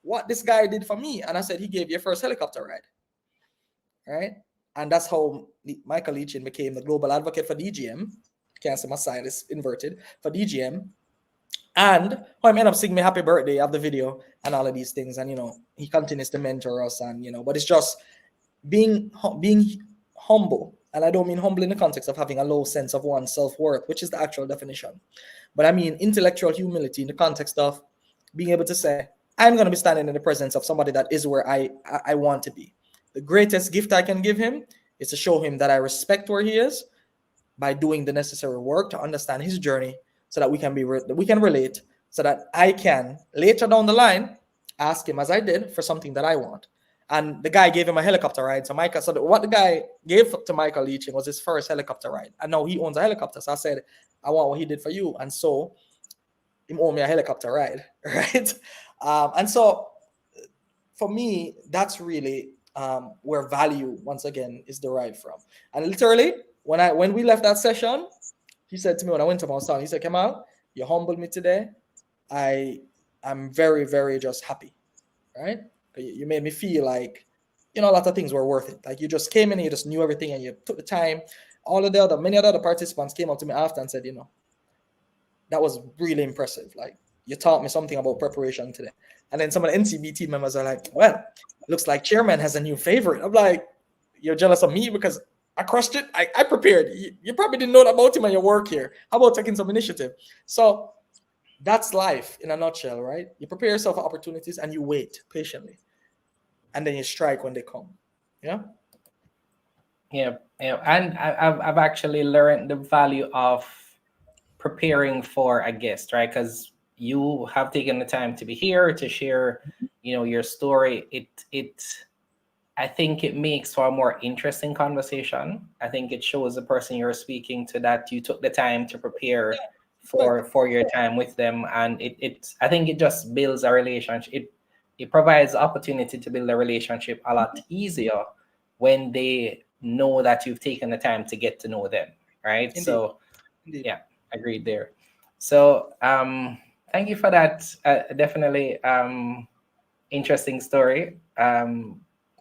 what this guy did for me. And I said, he gave you your first helicopter ride, right? And that's how Michael L.E.A.R.N. became the global advocate for DGM. Can't see my side is inverted, for DGM. And how I ended up singing me happy birthday of the video and all of these things. And, he continues to mentor us and, but it's just being humble. And I don't mean humble in the context of having a low sense of one's self-worth, which is the actual definition. But I mean intellectual humility in the context of being able to say, I'm going to be standing in the presence of somebody that is where I want to be. The greatest gift I can give him is to show him that I respect where he is by doing the necessary work to understand his journey so that we can relate, so that I can later down the line ask him, as I did, for something that I want. And the guy gave him a helicopter ride. So what the guy gave to Michael L.E.A.R.N. was his first helicopter ride. And now he owns a helicopter. So I said, I want what he did for you. And so he owed me a helicopter ride, right? And so for me, that's really where value, once again, is derived from. And literally, when we left that session, he said to me when I went to my son, he said, Kemal, you humbled me today. I'm very, very just happy, right? You made me feel like, a lot of things were worth it. Like you just came in and you just knew everything and you took the time. Many other participants came up to me after and said, that was really impressive. Like you taught me something about preparation today. And then some of the NCB team members are like, well, looks like chairman has a new favorite. I'm like, you're jealous of me because I crushed it. I prepared. You probably didn't know about him and your work here. How about taking some initiative? So That's life in a nutshell, right? You prepare yourself for opportunities and you wait patiently, and then you strike when they come. Yeah. Yeah, yeah. And I've actually learned the value of preparing for a guest, right? Because you have taken the time to be here to share, your story. It I think it makes for a more interesting conversation. I think it shows the person you're speaking to that you took the time to prepare Correct. for your time with them, and it I think it just builds a relationship. It provides opportunity to build a relationship a lot easier when they know that you've taken the time to get to know them, right? Indeed. So Indeed. yeah, agreed there. So thank you for that. Definitely interesting story.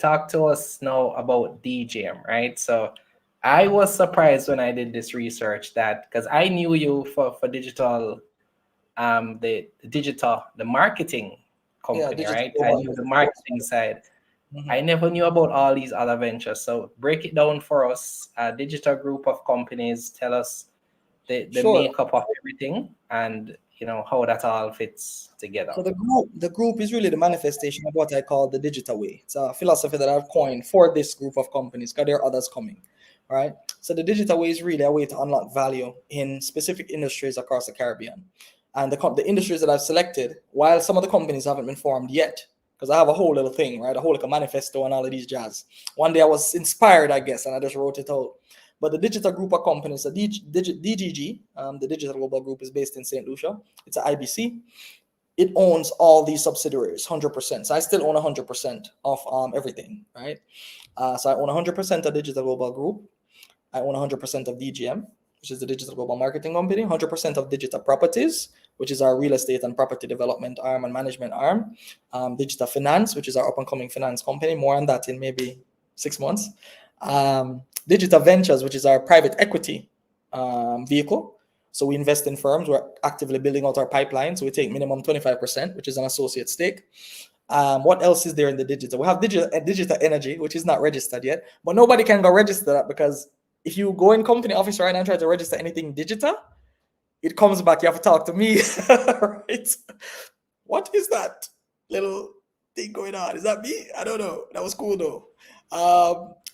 Talk to us now about DGM, right? So I was surprised when I did this research that because I knew you for digital, the marketing Yeah, company, digital right? I global. knew the marketing side. I Mhm. never knew about all these other ventures. So break it down for us. A digital group of companies. Tell us the Sure. makeup of everything and how that all fits together. So the group is really the manifestation of what I call the digital way. It's a philosophy that I've coined for this group of companies because there are others coming. All right. So the digital way is really a way to unlock value in specific industries across the Caribbean. And the industries that I've selected, while some of the companies haven't been formed yet, because I have a whole little thing, right? A whole like a manifesto and all of these jazz. One day I was inspired, I guess, and I just wrote it out. But the digital group of companies, the DGG, the Digital Global Group, is based in St. Lucia. It's an IBC. It owns all these subsidiaries 100%. So I still own 100% of everything, right? So I own 100% of Digital Global Group. I own 100% of DGM, which is the Digital Global Marketing Company, 100% of Digital Properties, which is our real estate and property development arm and management arm, Digital Finance, which is our up and coming finance company. More on that in maybe 6 months. Digital Ventures, which is our private equity vehicle. So we invest in firms. We're actively building out our pipeline. So we take minimum 25%, which is an associate stake. What else is there in the digital? We have digital energy, which is not registered yet, but nobody can go register that because if you go in company office right now and try to register anything digital, it comes back. You have to talk to me, right? What is that little thing going on? Is that me? I don't know. That was cool though.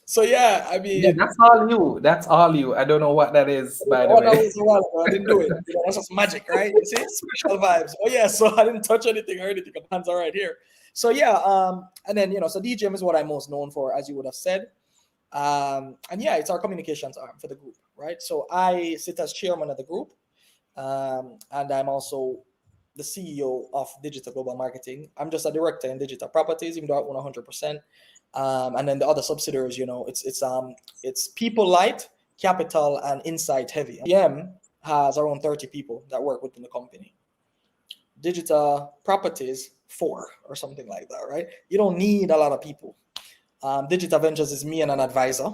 So yeah, I Yeah, mean, that's all you. That's all you. I don't know what that is, by the what that way. was a while ago. I didn't do it. That's just magic, right? You see, special vibes. Oh yeah, so I didn't touch anything or anything. My hands are right here. So yeah, and then so DGM is what I'm most known for, as you would have said. And yeah, it's our communications arm for the group, right? So I sit as chairman of the group, and I'm also the CEO of Digital Global Marketing. I'm just a director in digital properties, even though I own 100%. And then the other subsidiaries, it's people light, capital, and insight heavy. GM has around 30 people that work within the company. Digital properties, 4 or something like that, right? You don't need a lot of people. Digital Ventures is me and an advisor,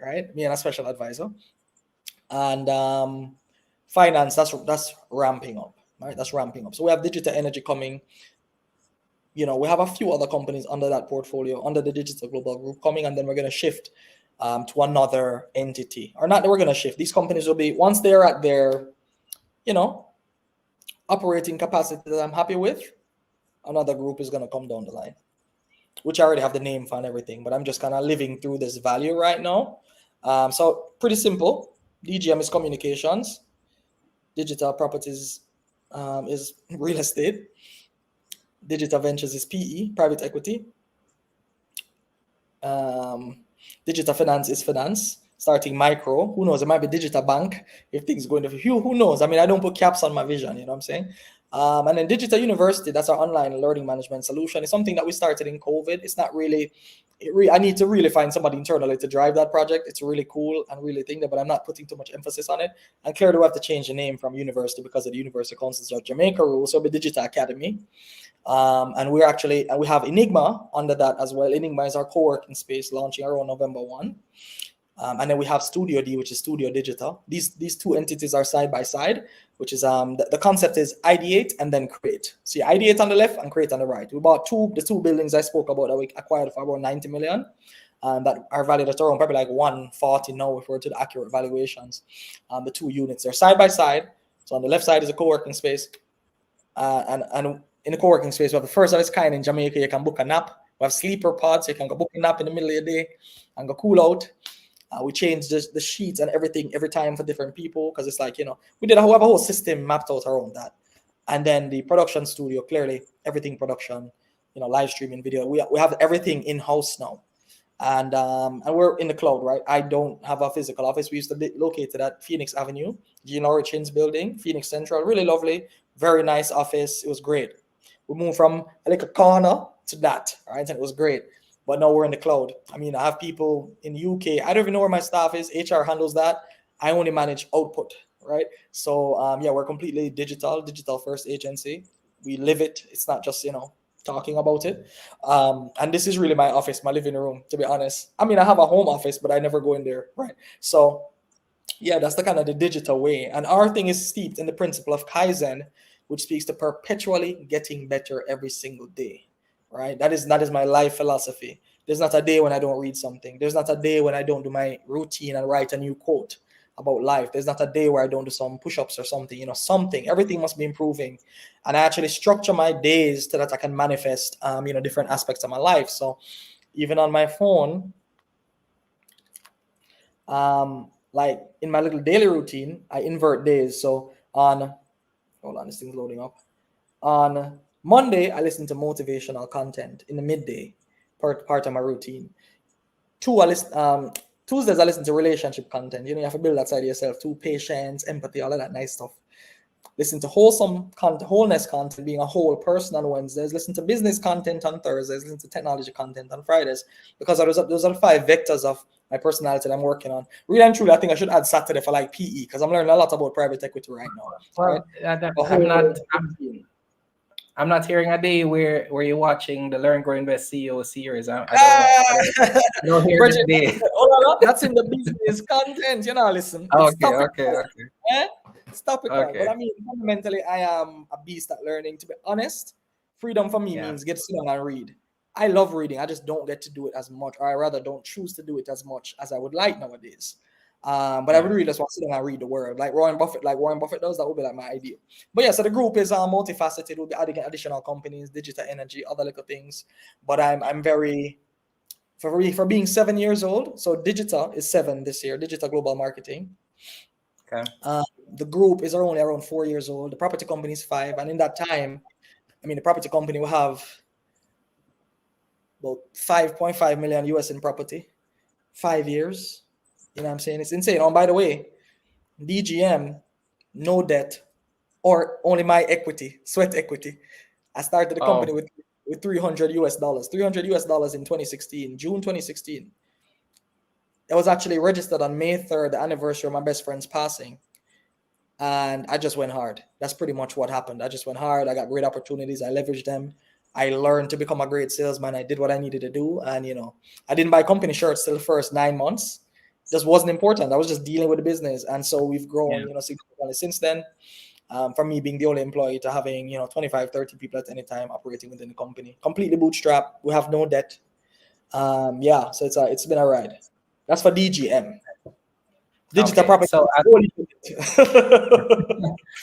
right? Me and a special advisor. And finance, that's ramping up, right? That's ramping up. So we have digital energy coming. We have a few other companies under that portfolio, under the Digital Global Group coming, and then we're going to shift to another entity. Or not, we're going to shift. These companies will be, once they're at their, operating capacity that I'm happy with, another group is going to come down the line, which I already have the name for and everything, but I'm just kind of living through this value right now. So pretty simple. DGM is communications. Digital properties is real estate. Digital ventures is PE, private equity. Digital finance is finance, starting micro. Who knows? It might be digital bank if things go into who knows? I mean, I don't put caps on my vision, you know what I'm saying? And then digital university, that's our online learning management solution. It's something that we started in COVID. It's not really, I need to really find somebody internally to drive that project. It's really cool and really thing that, but I'm not putting too much emphasis on it. And clearly we have to change the name from university because of the University Council of Jamaica rules. So it'll be Digital Academy. And we have Enigma under that as well. Enigma is our co-working space launching around November 1. And then we have Studio D, which is Studio Digital. These two entities are side by side, which is the concept is ideate and then create. So you ideate on the left and create on the right. We bought the two buildings I spoke about that we acquired for about 90 million. That are valued at around probably like 140 now if we're to the accurate valuations. The two units are side by side. So on the left side is a co-working space. And in the co-working space, we have the first of its kind in Jamaica. You can book a nap. We have sleeper pods, so you can go book a nap in the middle of the day and go cool out. We change the sheets and everything every time for different people, because it's like, we have a whole system mapped out around that. And then the production studio, clearly everything production, live streaming video. We have everything in-house now. And we're in the cloud, right? I don't have a physical office. We used to be located at Phoenix Avenue, Gene Origins building, Phoenix Central. Really lovely, very nice office. It was great. We moved from a little corner to that, right? And it was great. But now we're in the cloud. I mean, I have people in the UK. I don't even know where my staff is. HR handles that. I only manage output, right? So we're completely digital first agency. We live it. It's not just talking about it. And this is really my office, my living room, to be honest. I mean, I have a home office, but I never go in there, right? So yeah, that's the kind of the digital way. And our thing is steeped in the principle of Kaizen, which speaks to perpetually getting better every single day, right? That is my life philosophy. There's not a day when I don't read something. There's not a day when I don't do my routine and write a new quote about life. There's not a day where I don't do some push-ups or something, something. Everything must be improving. And I actually structure my days so that I can manifest, different aspects of my life. So even on my phone, like in my little daily routine, I invert days. So hold on, this thing's loading up. On Monday, I listen to motivational content in the midday, part of my routine. Tuesdays, I listen to relationship content. You have to build that side of yourself too, patience, empathy, all of that nice stuff. Listen to wholesome content, wholeness content, being a whole person on Wednesdays. Listen to business content on Thursdays. Listen to technology content on Fridays, because those are 5 vectors of my personality that I'm working on. Really and truly, I think I should add Saturday for like PE, because I'm learning a lot about private equity right now. Well, right? I'm not hearing a day where you're watching the Learn, Grow, Invest CEO series. I don't hear this day. That's in the business content, listen. Okay. Stop it. But I mean, fundamentally, I am a beast at learning. To be honest, freedom for me means get sit down and read. I love reading. I just don't get to do it as much, or I rather don't choose to do it as much as I would like nowadays. But I would really just want to sit down and read the word, like Warren Buffett does. That would be like my idea. But yeah, so the group is multifaceted. We'll be adding additional companies, digital energy, other little things. But I'm very, for being 7 years old. So digital is 7 this year. Digital global marketing. Okay. The group is only around 4 years old. The property company is 5, and in that time, I mean, the property company will have about 5.5 million US in property. 5 years. You know what I'm saying? It's insane. Oh, by the way, DGM, no debt, or only my equity, sweat equity. I started the company with $300 US, $300 US in 2016, June 2016. It was actually registered on May 3rd, the anniversary of my best friend's passing. And I just went hard. That's pretty much what happened. I just went hard. I got great opportunities. I leveraged them. I learned to become a great salesman. I did what I needed to do. And, I didn't buy company shirts till the first 9 months. Just wasn't important. I was just dealing with the business. And so we've grown, significantly since then. From me being the only employee to having, 25, 30 people at any time operating within the company. Completely bootstrapped. We have no debt. So it's been a ride. That's for DGM. Digital property. So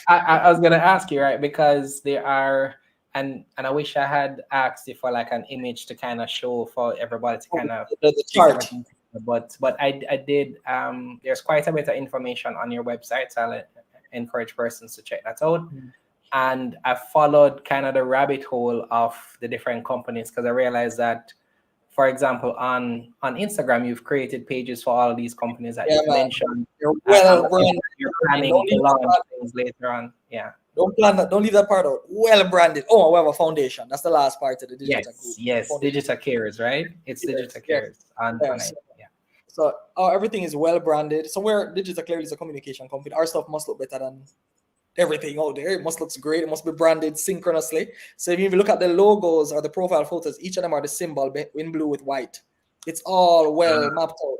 I was gonna ask you, right, because there are, and I wish I had asked you for like an image to kind of show for everybody to kind of the chart. But I did. There's quite a bit of information on your website, so I'll encourage persons to check that out. And I followed kind of the rabbit hole of the different companies, because I realized that, for example, on Instagram, you've created pages for all of these companies that you mentioned. You're planning to launch things later on. Yeah. Don't leave that part out. Well branded. Oh, we have a foundation. That's the last part of the digital group. Yes, Digital Cares, right? It's Digital Cares. So everything is well branded. So where Digital Clearly is a communication company, our stuff must look better than everything out there. It must look great. It must be branded synchronously. So if you look at the logos or the profile photos, each of them are the symbol in blue with white. It's all well mapped out,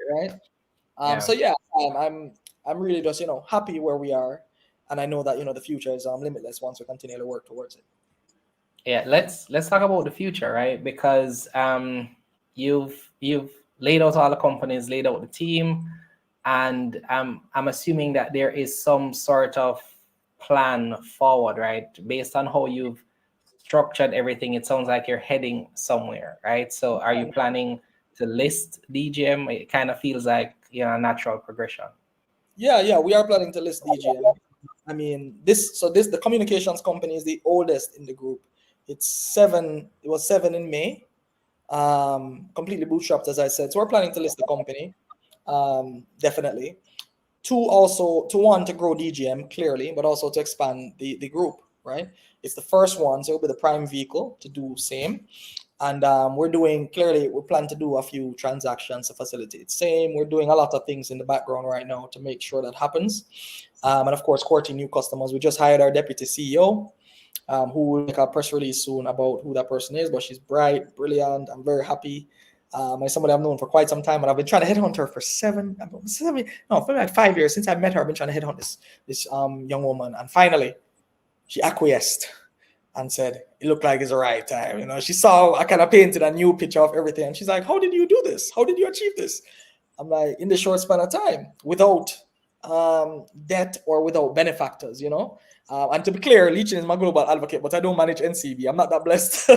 right? So yeah, I'm really just happy where we are, and I know that the future is limitless once we continue to work towards it. Yeah, let's talk about the future, right? Because you've laid out all the companies, laid out the team, and I'm assuming that there is some sort of plan forward, right? Based on how you've structured everything, it sounds like you're heading somewhere, right? So are you planning to list DGM? It kind of feels like, you know, a natural progression. Yeah, we are planning to list DGM. I mean, the communications company is the oldest in the group. It's 7. It was 7 in May. Completely bootstrapped, as I said. So we're planning to list the company. Definitely. Two, also to one, to grow DGM clearly, but also to expand the group, right? It's the first one, so it'll be the prime vehicle to do same. And we plan to do a few transactions to facilitate same. We're doing a lot of things in the background right now to make sure that happens. And of course, courting new customers. We just hired our deputy CEO, who will make a press release soon about who that person is. But she's bright, brilliant. I'm very happy. And somebody I've known for quite some time, and I've been trying to headhunt her for for like 5 years since I met her. I've been trying to headhunt this young woman, and finally, she acquiesced and said it looked like it's the right time. You know, she saw I kind of painted a new picture of everything, and she's like, "How did you do this? How did you achieve this?" I'm like, in the short span of time, without debt or without benefactors, you know. And to be clear, Leachin is my global advocate, but I don't manage NCB. I'm not that blessed.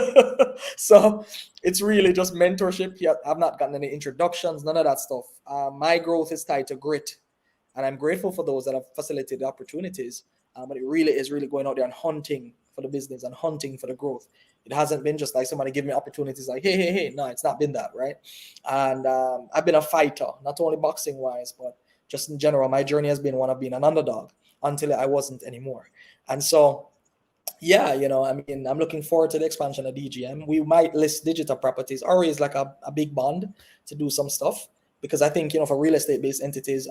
So it's really just mentorship. I've not gotten any introductions, none of that stuff. My growth is tied to grit, and I'm grateful for those that have facilitated opportunities. But it really is really going out there and hunting for the business and hunting for the growth. It hasn't been just like somebody give me opportunities like, hey. No, it's not been that, right? And I've been a fighter, not only boxing wise, but just in general. My journey has been one of being an underdog until I wasn't anymore. And so, yeah, you know, I mean, I'm looking forward to the expansion of DGM. We might list digital properties or raise like a big bond to do some stuff, because I think, you know, for real estate based entities,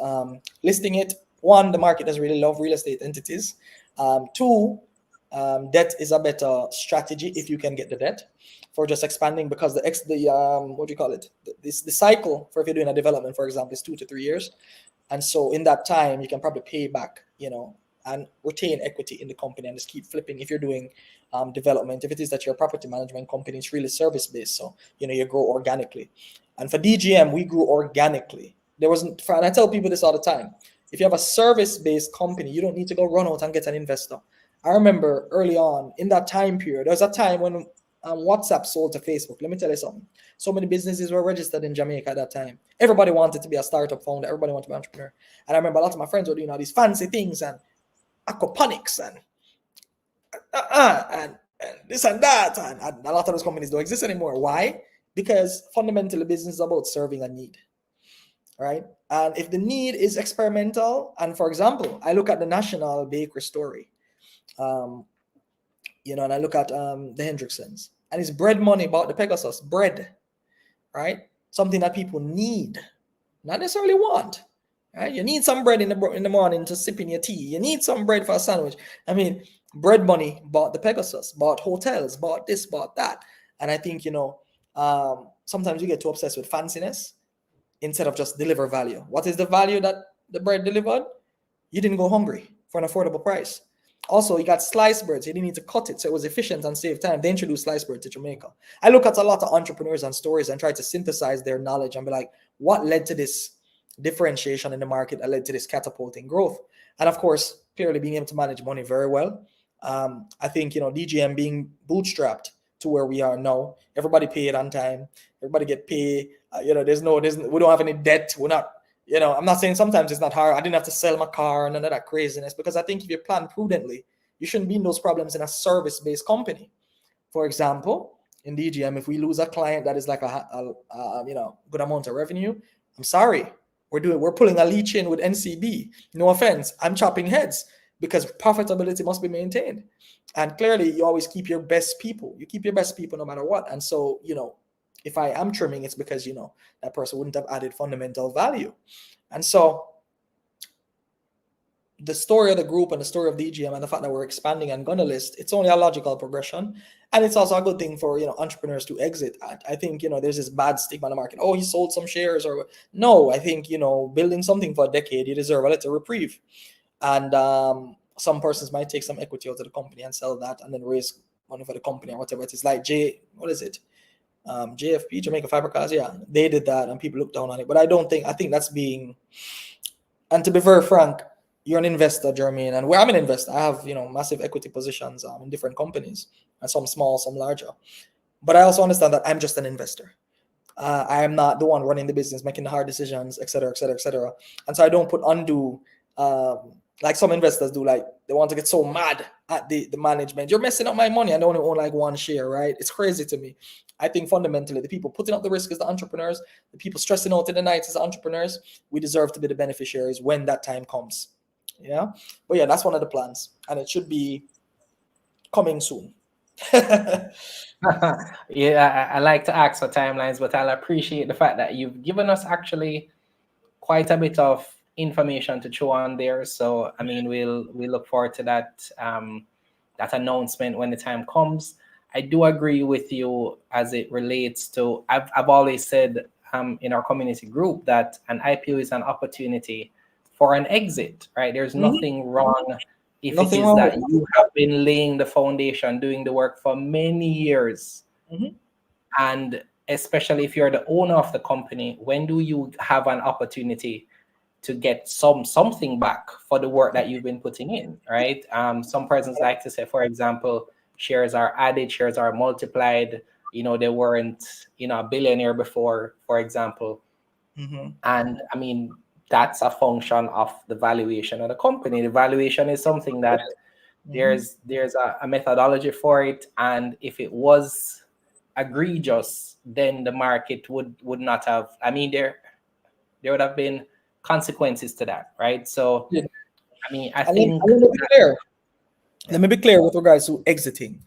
listing it, one, the market doesn't really love real estate entities. Two, debt is a better strategy if you can get the debt for just expanding, because what do you call it? The cycle for if you're doing a development, for example, is 2 to 3 years. And so in that time, you can probably pay back, you know, and retain equity in the company and just keep flipping. If you're doing development, if it is that you're a property management company, it's really service based. So, you know, you grow organically. And for DGM, we grew organically. And I tell people this all the time. If you have a service based company, you don't need to go run out and get an investor. I remember early on in that time period, there was a time when WhatsApp sold to Facebook. Let me tell you something. So many businesses were registered in Jamaica at that time. Everybody wanted to be a startup founder. Everybody wanted to be an entrepreneur. And I remember a lot of my friends were doing all these fancy things and aquaponics and this and that. And a lot of those companies don't exist anymore. Why? Because fundamentally, business is about serving a need. Right? And if the need is experimental, and for example, I look at the National Bakery story, you know, and I look at the Hendricksons, and it's bread money bought the Pegasus, bread, right? Something that people need, not necessarily want, right? You need some bread in the morning to sip in your tea. You need some bread for a sandwich. I mean, bread money bought the Pegasus, bought hotels, bought this, bought that. And I think, you know, sometimes you get too obsessed with fanciness instead of just deliver value. What is the value that the bread delivered? You didn't go hungry for an affordable price. Also, you got sliced breads. You didn't need to cut it, so it was efficient and save time. They introduced sliced bread to Jamaica. I look at a lot of entrepreneurs and stories and try to synthesize their knowledge and be like, what led to this differentiation in the market that led to this catapulting growth? And of course, clearly being able to manage money very well. I think, you know, DGM being bootstrapped to where we are now, everybody paid on time, everybody get paid. You know, we don't have any debt. We're not, you know, I'm not saying sometimes it's not hard. I didn't have to sell my car and none of that craziness, because I think if you plan prudently, you shouldn't be in those problems in a service-based company. For example, in DGM, if we lose a client that is like a you know, good amount of revenue, I'm sorry, we're pulling a leech in with NCB. No offense, I'm chopping heads, because profitability must be maintained. And clearly, you always keep your best people. You keep your best people no matter what. And so, you know, if I am trimming, it's because, you know, that person wouldn't have added fundamental value. And so the story of the group and the story of DGM and the fact that we're expanding and gonna list, it's only a logical progression. And it's also a good thing for, you know, entrepreneurs to exit at. I think, you know, there's this bad stigma in the market. Oh, he sold some shares, or no, I think, you know, building something for a decade, you deserve a little reprieve. And some persons might take some equity out of the company and sell that and then raise money for the company or whatever. It's like JFP, Jamaica Fibercars, yeah, they did that and people look down on it. But I think that's being, and to be very frank, you're an investor, Jermaine, and where I'm an investor, I have massive equity positions in different companies, and some small, some larger. But I also understand that I'm just an investor. I am not the one running the business, making the hard decisions, et cetera, et cetera, et cetera. And so I don't put undue, like some investors do, like they want to get so mad at the management. You're messing up my money. I don't own like one share, right? It's crazy to me. I think fundamentally the people putting up the risk is the entrepreneurs, the people stressing out in the night is the entrepreneurs. We deserve to be the beneficiaries when that time comes. Yeah. But yeah, that's one of the plans. And it should be coming soon. Yeah, I like to ask for timelines, but I'll appreciate the fact that you've given us actually quite a bit of information to chew on there. So I mean, we'll look forward to that announcement when the time comes. I do agree with you as it relates to. I've always said in our community group that an IPO is an opportunity for an exit. Right? There's nothing wrong if it Nothing is wrong that with you have been laying the foundation, doing the work for many years, and especially if you're the owner of the company, when do you have an opportunity to get something back for the work that you've been putting in, right? Some persons like to say, for example, shares are added, shares are multiplied. They weren't, a billionaire before, for example. And I mean, that's a function of the valuation of the company. The valuation is something that there's a methodology for it, and if it was egregious, then the market would not have. I mean, there would have been consequences to that, right? So, Yeah. I mean, I And let think me be clear. yeah. Let me be clear with regards to exiting.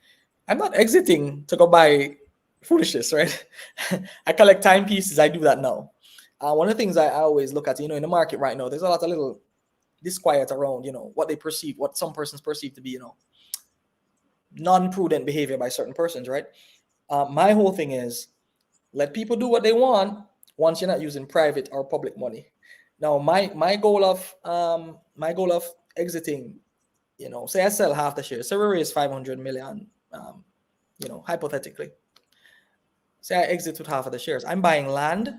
I'm not exiting to go buy foolishness, right? I collect timepieces. I do that now. One of the things I always look at, in the market right now, there's a lot of little disquiet around, what they perceive, what some persons perceive to be, non-prudent behavior by certain persons, right? My whole thing is let people do what they want once you're not using private or public money. Now, my goal of exiting, say I sell half the shares, say we raise 500 million, hypothetically. Say I exit with half of the shares. I'm buying land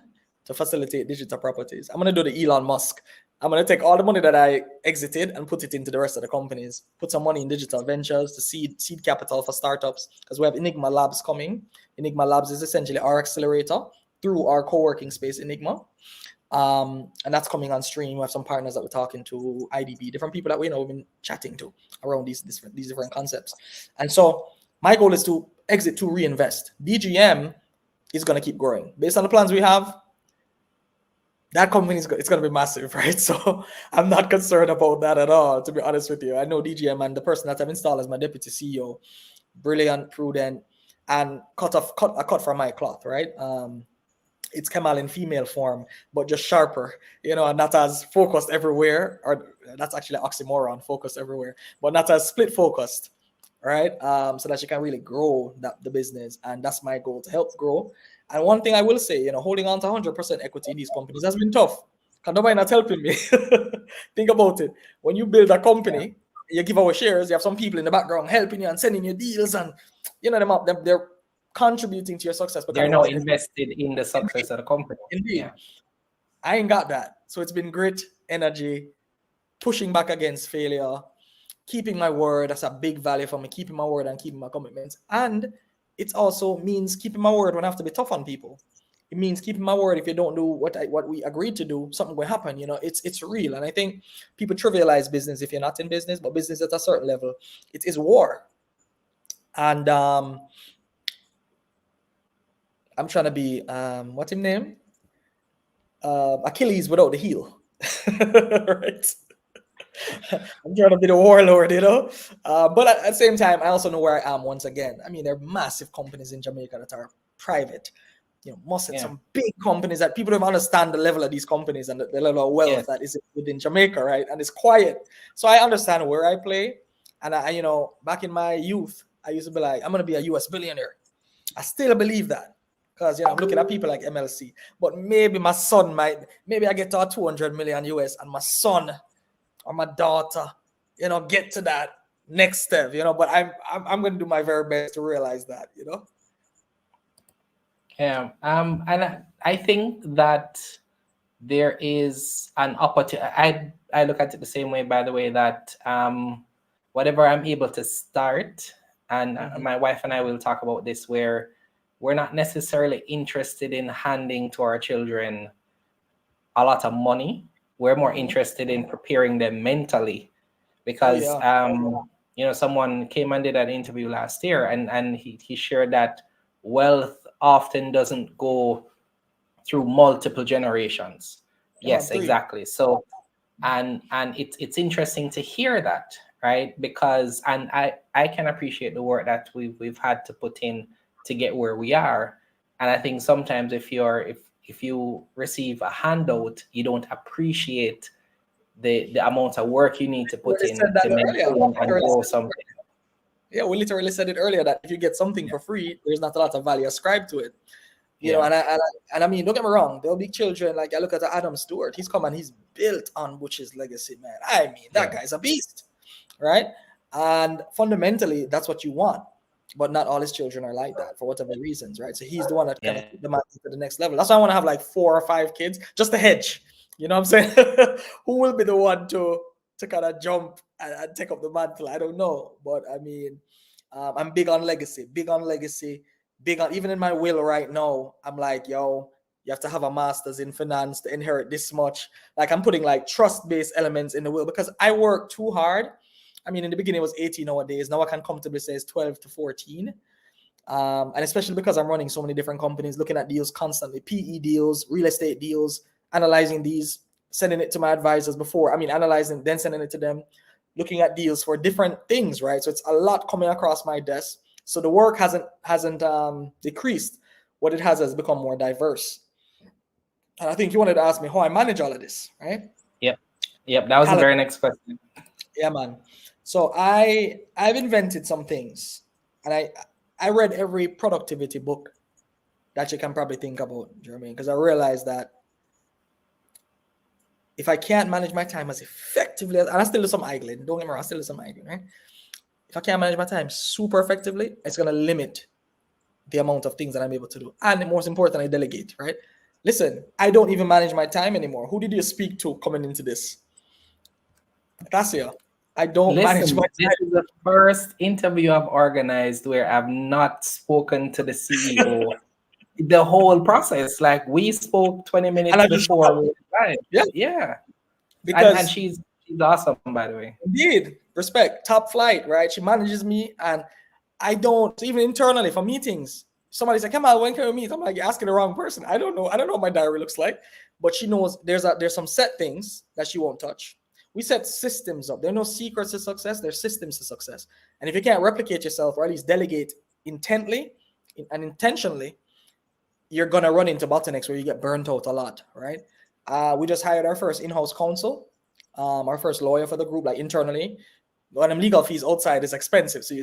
to facilitate digital properties. I'm gonna do the Elon Musk. I'm gonna take all the money that I exited and put it into the rest of the companies. Put some money in digital ventures to seed capital for startups, because we have Enigma Labs coming. Enigma Labs is essentially our accelerator through our co-working space, Enigma. And that's coming on stream. We have some partners that we're talking to, IDB, different people that we've been chatting to around these different concepts. And so my goal is to exit to reinvest. DGM is going to keep growing based on the plans we have. That company it's going to be massive, right? So I'm not concerned about that at all, to be honest with you. I know DGM and the person that I've installed as my deputy CEO, brilliant, prudent, and cut from my cloth, right? It's Kemal in female form, but just sharper, and not as focused everywhere, or that's actually oxymoron, focused everywhere, but not as split focused, right? So that you can really grow the business. And that's my goal, to help grow. And one thing I will say, holding on to 100% equity in these companies has been tough, because nobody not helping me. Think about it. When you build a company, you give away shares, you have some people in the background helping you and sending you deals, and they're contributing to your success. They're now invested in the success of the company. Indeed. Yeah. I ain't got that. So it's been grit, energy, pushing back against failure, keeping my word. That's a big value for me, keeping my word and keeping my commitments. And it also means keeping my word when I have to be tough on people. It means keeping my word. If you don't do what we agreed to do, something will happen. It's real. And I think people trivialize business if you're not in business, but business at a certain level, it is war. And I'm trying to be what's his name? Achilles without the heel. Right? I'm trying to be the warlord, but at the same time, I also know where I am once again. I mean, there are massive companies in Jamaica that are private. Some big companies that people don't understand the level of these companies and the level of wealth that is within Jamaica, right? And it's quiet. So I understand where I play. And I back in my youth, I used to be like, I'm going to be a US billionaire. I still believe that. Because I'm looking at people like MLC. But maybe my son maybe I get to 200 million US and my son or my daughter, get to that next step, but I'm going to do my very best to realize that, Yeah. And I think that there is an opportunity. I look at it the same way, by the way, that whatever I'm able to start, and my wife and I will talk about this, where we're not necessarily interested in handing to our children a lot of money. We're more interested in preparing them mentally, because someone came and did an interview last year, and he shared that wealth often doesn't go through multiple generations. Yes, exactly. So and it's interesting to hear that, right? Because and I can appreciate the work that we've had to put in to get where we are. And I think sometimes if you receive a handout, you don't appreciate the amount of work you need to put in to maintain and grow something. Yeah, we literally said it earlier that if you get something for free, there's not a lot of value ascribed to it. You know, and I mean, don't get me wrong, there'll be children, like I look at Adam Stewart, he's come and he's built on Butch's legacy, man. I mean, that guy's a beast, right? And fundamentally, that's what you want. But not all his children are like that for whatever reasons, right? So he's the one that kind of took the man to the next level. That's why I want to have like 4 or 5 kids, just to hedge. You know what I'm saying? Who will be the one to kind of jump and take up the mantle? I don't know. But I mean, I'm big on legacy, big on even in my will right now. I'm like, yo, you have to have a master's in finance to inherit this much. Like I'm putting like trust-based elements in the will because I work too hard. I mean, in the beginning it was 18 nowadays. Now I can comfortably say it's 12 to 14. And especially because I'm running so many different companies, looking at deals constantly, PE deals, real estate deals, analyzing these, sending it to my advisors before. I mean, analyzing, then sending it to them, looking at deals for different things, right? So it's a lot coming across my desk. So the work hasn't decreased. What it has become more diverse. And I think you wanted to ask me how I manage all of this, right? Yep. That was the very next question. Yeah, man. So I've invented some things, and I read every productivity book that you can probably think about, Jeremy, because I realized that if I can't manage my time as effectively as, and I still do some idling, don't get me wrong, I still do some idling, right? If I can't manage my time super effectively, it's going to limit the amount of things that I'm able to do. And most importantly, delegate, right? Listen, I don't even manage my time anymore. Who did you speak to coming into this? Tassia. I don't manage my time. This is the first interview I've organized where I've not spoken to the CEO the whole process. Like we spoke 20 minutes before. Yeah. Because and she's awesome, by the way. Indeed. Respect. Top flight, right? She manages me, and I don't, even internally for meetings, somebody's like, Kemal, when can we meet? I'm like, you're asking the wrong person. I don't know what my diary looks like. But she knows there's some set things that she won't touch. We set systems up. There are no secrets to success. There's systems to success. And if you can't replicate yourself or at least delegate intently and intentionally, you're going to run into bottlenecks where you get burnt out a lot, right? We just hired our first in-house counsel, our first lawyer for the group, like internally. When legal fees outside is expensive. So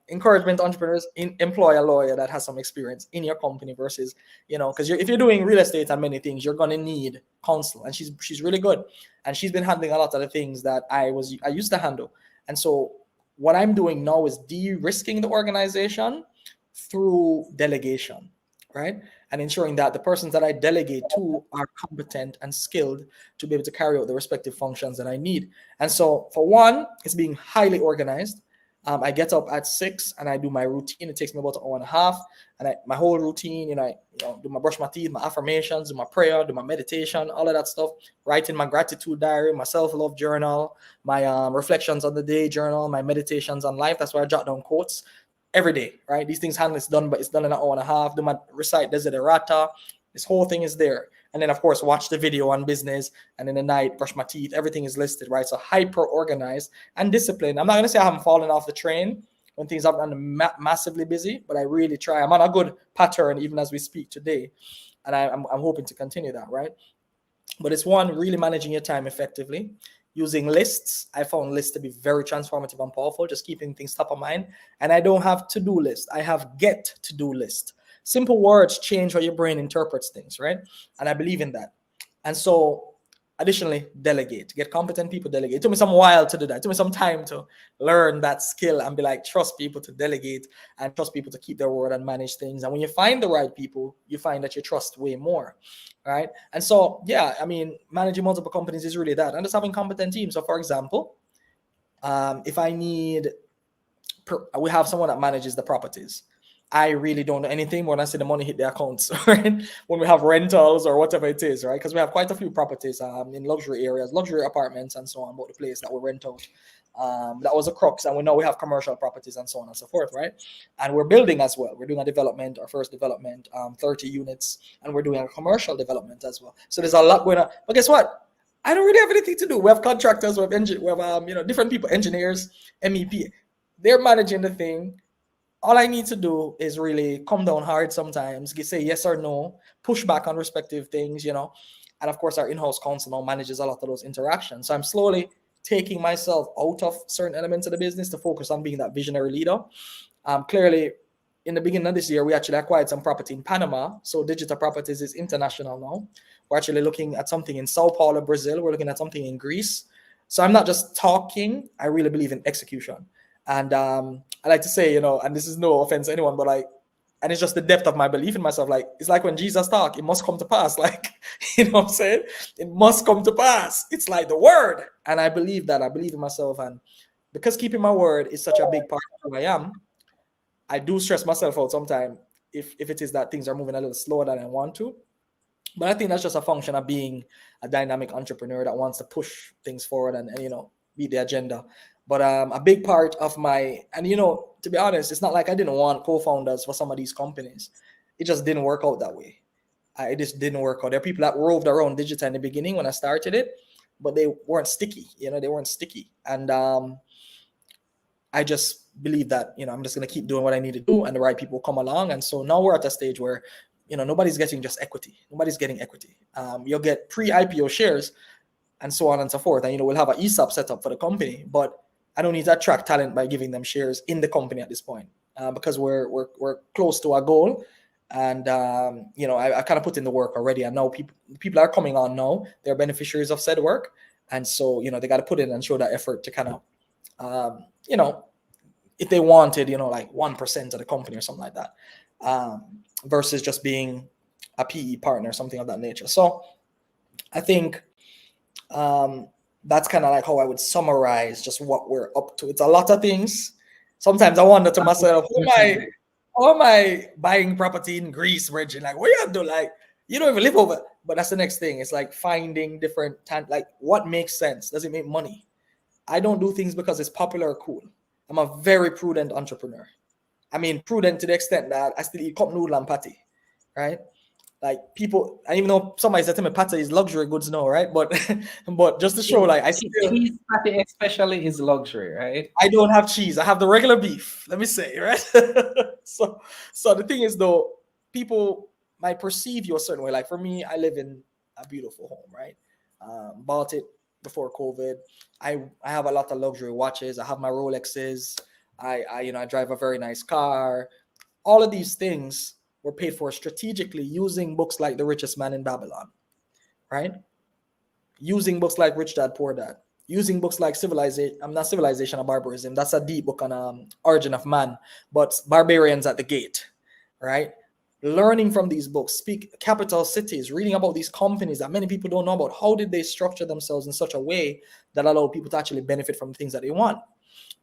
encouragement entrepreneurs employ a lawyer that has some experience in your company versus, because if you're doing real estate and many things, you're going to need counsel. And she's really good. And she's been handling a lot of the things that I used to handle. And so what I'm doing now is de-risking the organization through delegation, right? And ensuring that the persons that I delegate to are competent and skilled to be able to carry out the respective functions that I need. And so for one, it's being highly organized. I get up at 6 and I do my routine. It takes me about an hour and a half. And my whole routine, I do my brush my teeth, my affirmations, do my prayer, do my meditation, all of that stuff. Writing my gratitude diary, my self-love journal, my reflections on the day journal, my meditations on life. That's where I jot down quotes every day, right? These things it's done in an hour and a half. Do my recite Desiderata. This whole thing is there. And then, of course, watch the video on business. And in the night, brush my teeth. Everything is listed, right? So hyper organized and disciplined. I'm not going to say I haven't fallen off the train when things have been massively busy, but I really try. I'm on a good pattern even as we speak today. And I'm hoping to continue that, right? But it's one, really managing your time effectively. Using lists. I found lists to be very transformative and powerful, just keeping things top of mind. And I don't have to-do list. I have get-to-do list. Simple words change how your brain interprets things, right? And I believe in that. And so Additionally, delegate. Get competent people, delegate. It took me some while to do that. It took me some time to learn that skill and be like, trust people to delegate and trust people to keep their word and manage things. And when you find the right people, you find that you trust way more, right? And so, yeah, I mean, managing multiple companies is really that. And just having competent teams. So, for example, if I need, we have someone that manages the properties. I really don't know anything when I see the money hit the accounts, right? When we have rentals or whatever it is, right? Because we have quite a few properties in luxury areas, luxury apartments and so on, about the place that we rent out. That was a crux. And we know we have commercial properties and so on and so forth, right? And we're building as well. We're doing a development, our first development, 30 units, and we're doing a commercial development as well. So there's a lot going on. But guess what? I don't really have anything to do. We have contractors, we have different people, engineers, MEP. They're managing the thing. All I need to do is really come down hard sometimes, say yes or no, push back on respective things, And of course, our in-house counsel now manages a lot of those interactions. So I'm slowly taking myself out of certain elements of the business to focus on being that visionary leader. Clearly, in the beginning of this year, we actually acquired some property in Panama. So Digital Properties is international now. We're actually looking at something in Sao Paulo, Brazil. We're looking at something in Greece. So I'm not just talking. I really believe in execution. And I like to say, and this is no offense to anyone, but and it's just the depth of my belief in myself. Like, it's like when Jesus talked, it must come to pass. Like, you know what I'm saying? It must come to pass. It's like the word. And I believe that. I believe in myself. And because keeping my word is such a big part of who I am, I do stress myself out sometimes if it is that things are moving a little slower than I want to. But I think that's just a function of being a dynamic entrepreneur that wants to push things forward and beat the agenda. But a big part of to be honest, it's not like I didn't want co-founders for some of these companies. It just didn't work out that way. It just didn't work out. There are people that roved around digital in the beginning when I started it, but they weren't sticky. They weren't sticky. And I just believe that, I'm just going to keep doing what I need to do and the right people come along. And so now we're at a stage where, nobody's getting just equity. Nobody's getting equity. You'll get pre-IPO shares and so on and so forth. And, we'll have an ESOP set up for the company, but I don't need to attract talent by giving them shares in the company at this point because we're close to our goal. And, I kind of put in the work already. And now people are coming on now. They're beneficiaries of said work. And so, they got to put in and show that effort to kind of, if they wanted, like 1% of the company or something like that, versus just being a PE partner or something of that nature. So I think that's kind of like how I would summarize just what we're up to. It's a lot of things. Sometimes I wonder to myself, how am I buying property in Greece, Virgin? Like, what you do? Like, you don't even live over. But that's the next thing. It's like finding different like what makes sense. Does it make money? I don't do things because it's popular or cool. I'm a very prudent entrepreneur. I mean, prudent to the extent that I still eat cup noodle and patty, right? Like people, I even know somebody said to me, patty is luxury goods now, right? But just to show, like I still cheese patty especially is luxury, right? I don't have cheese. I have the regular beef. Let me say, right? so the thing is, though, people might perceive you a certain way. Like for me, I live in a beautiful home, right? Bought it before COVID. I have a lot of luxury watches. I have my Rolexes. I drive a very nice car. All of these things were paid for strategically using books like The Richest Man in Babylon, right? Using books like Rich Dad, Poor Dad. Using books like Civilization, not Civilization of Barbarism. That's a deep book on origin of man, but Barbarians at the Gate, right? Learning from these books, speak capital cities, reading about these companies that many people don't know about. How did they structure themselves in such a way that allow people to actually benefit from the things that they want,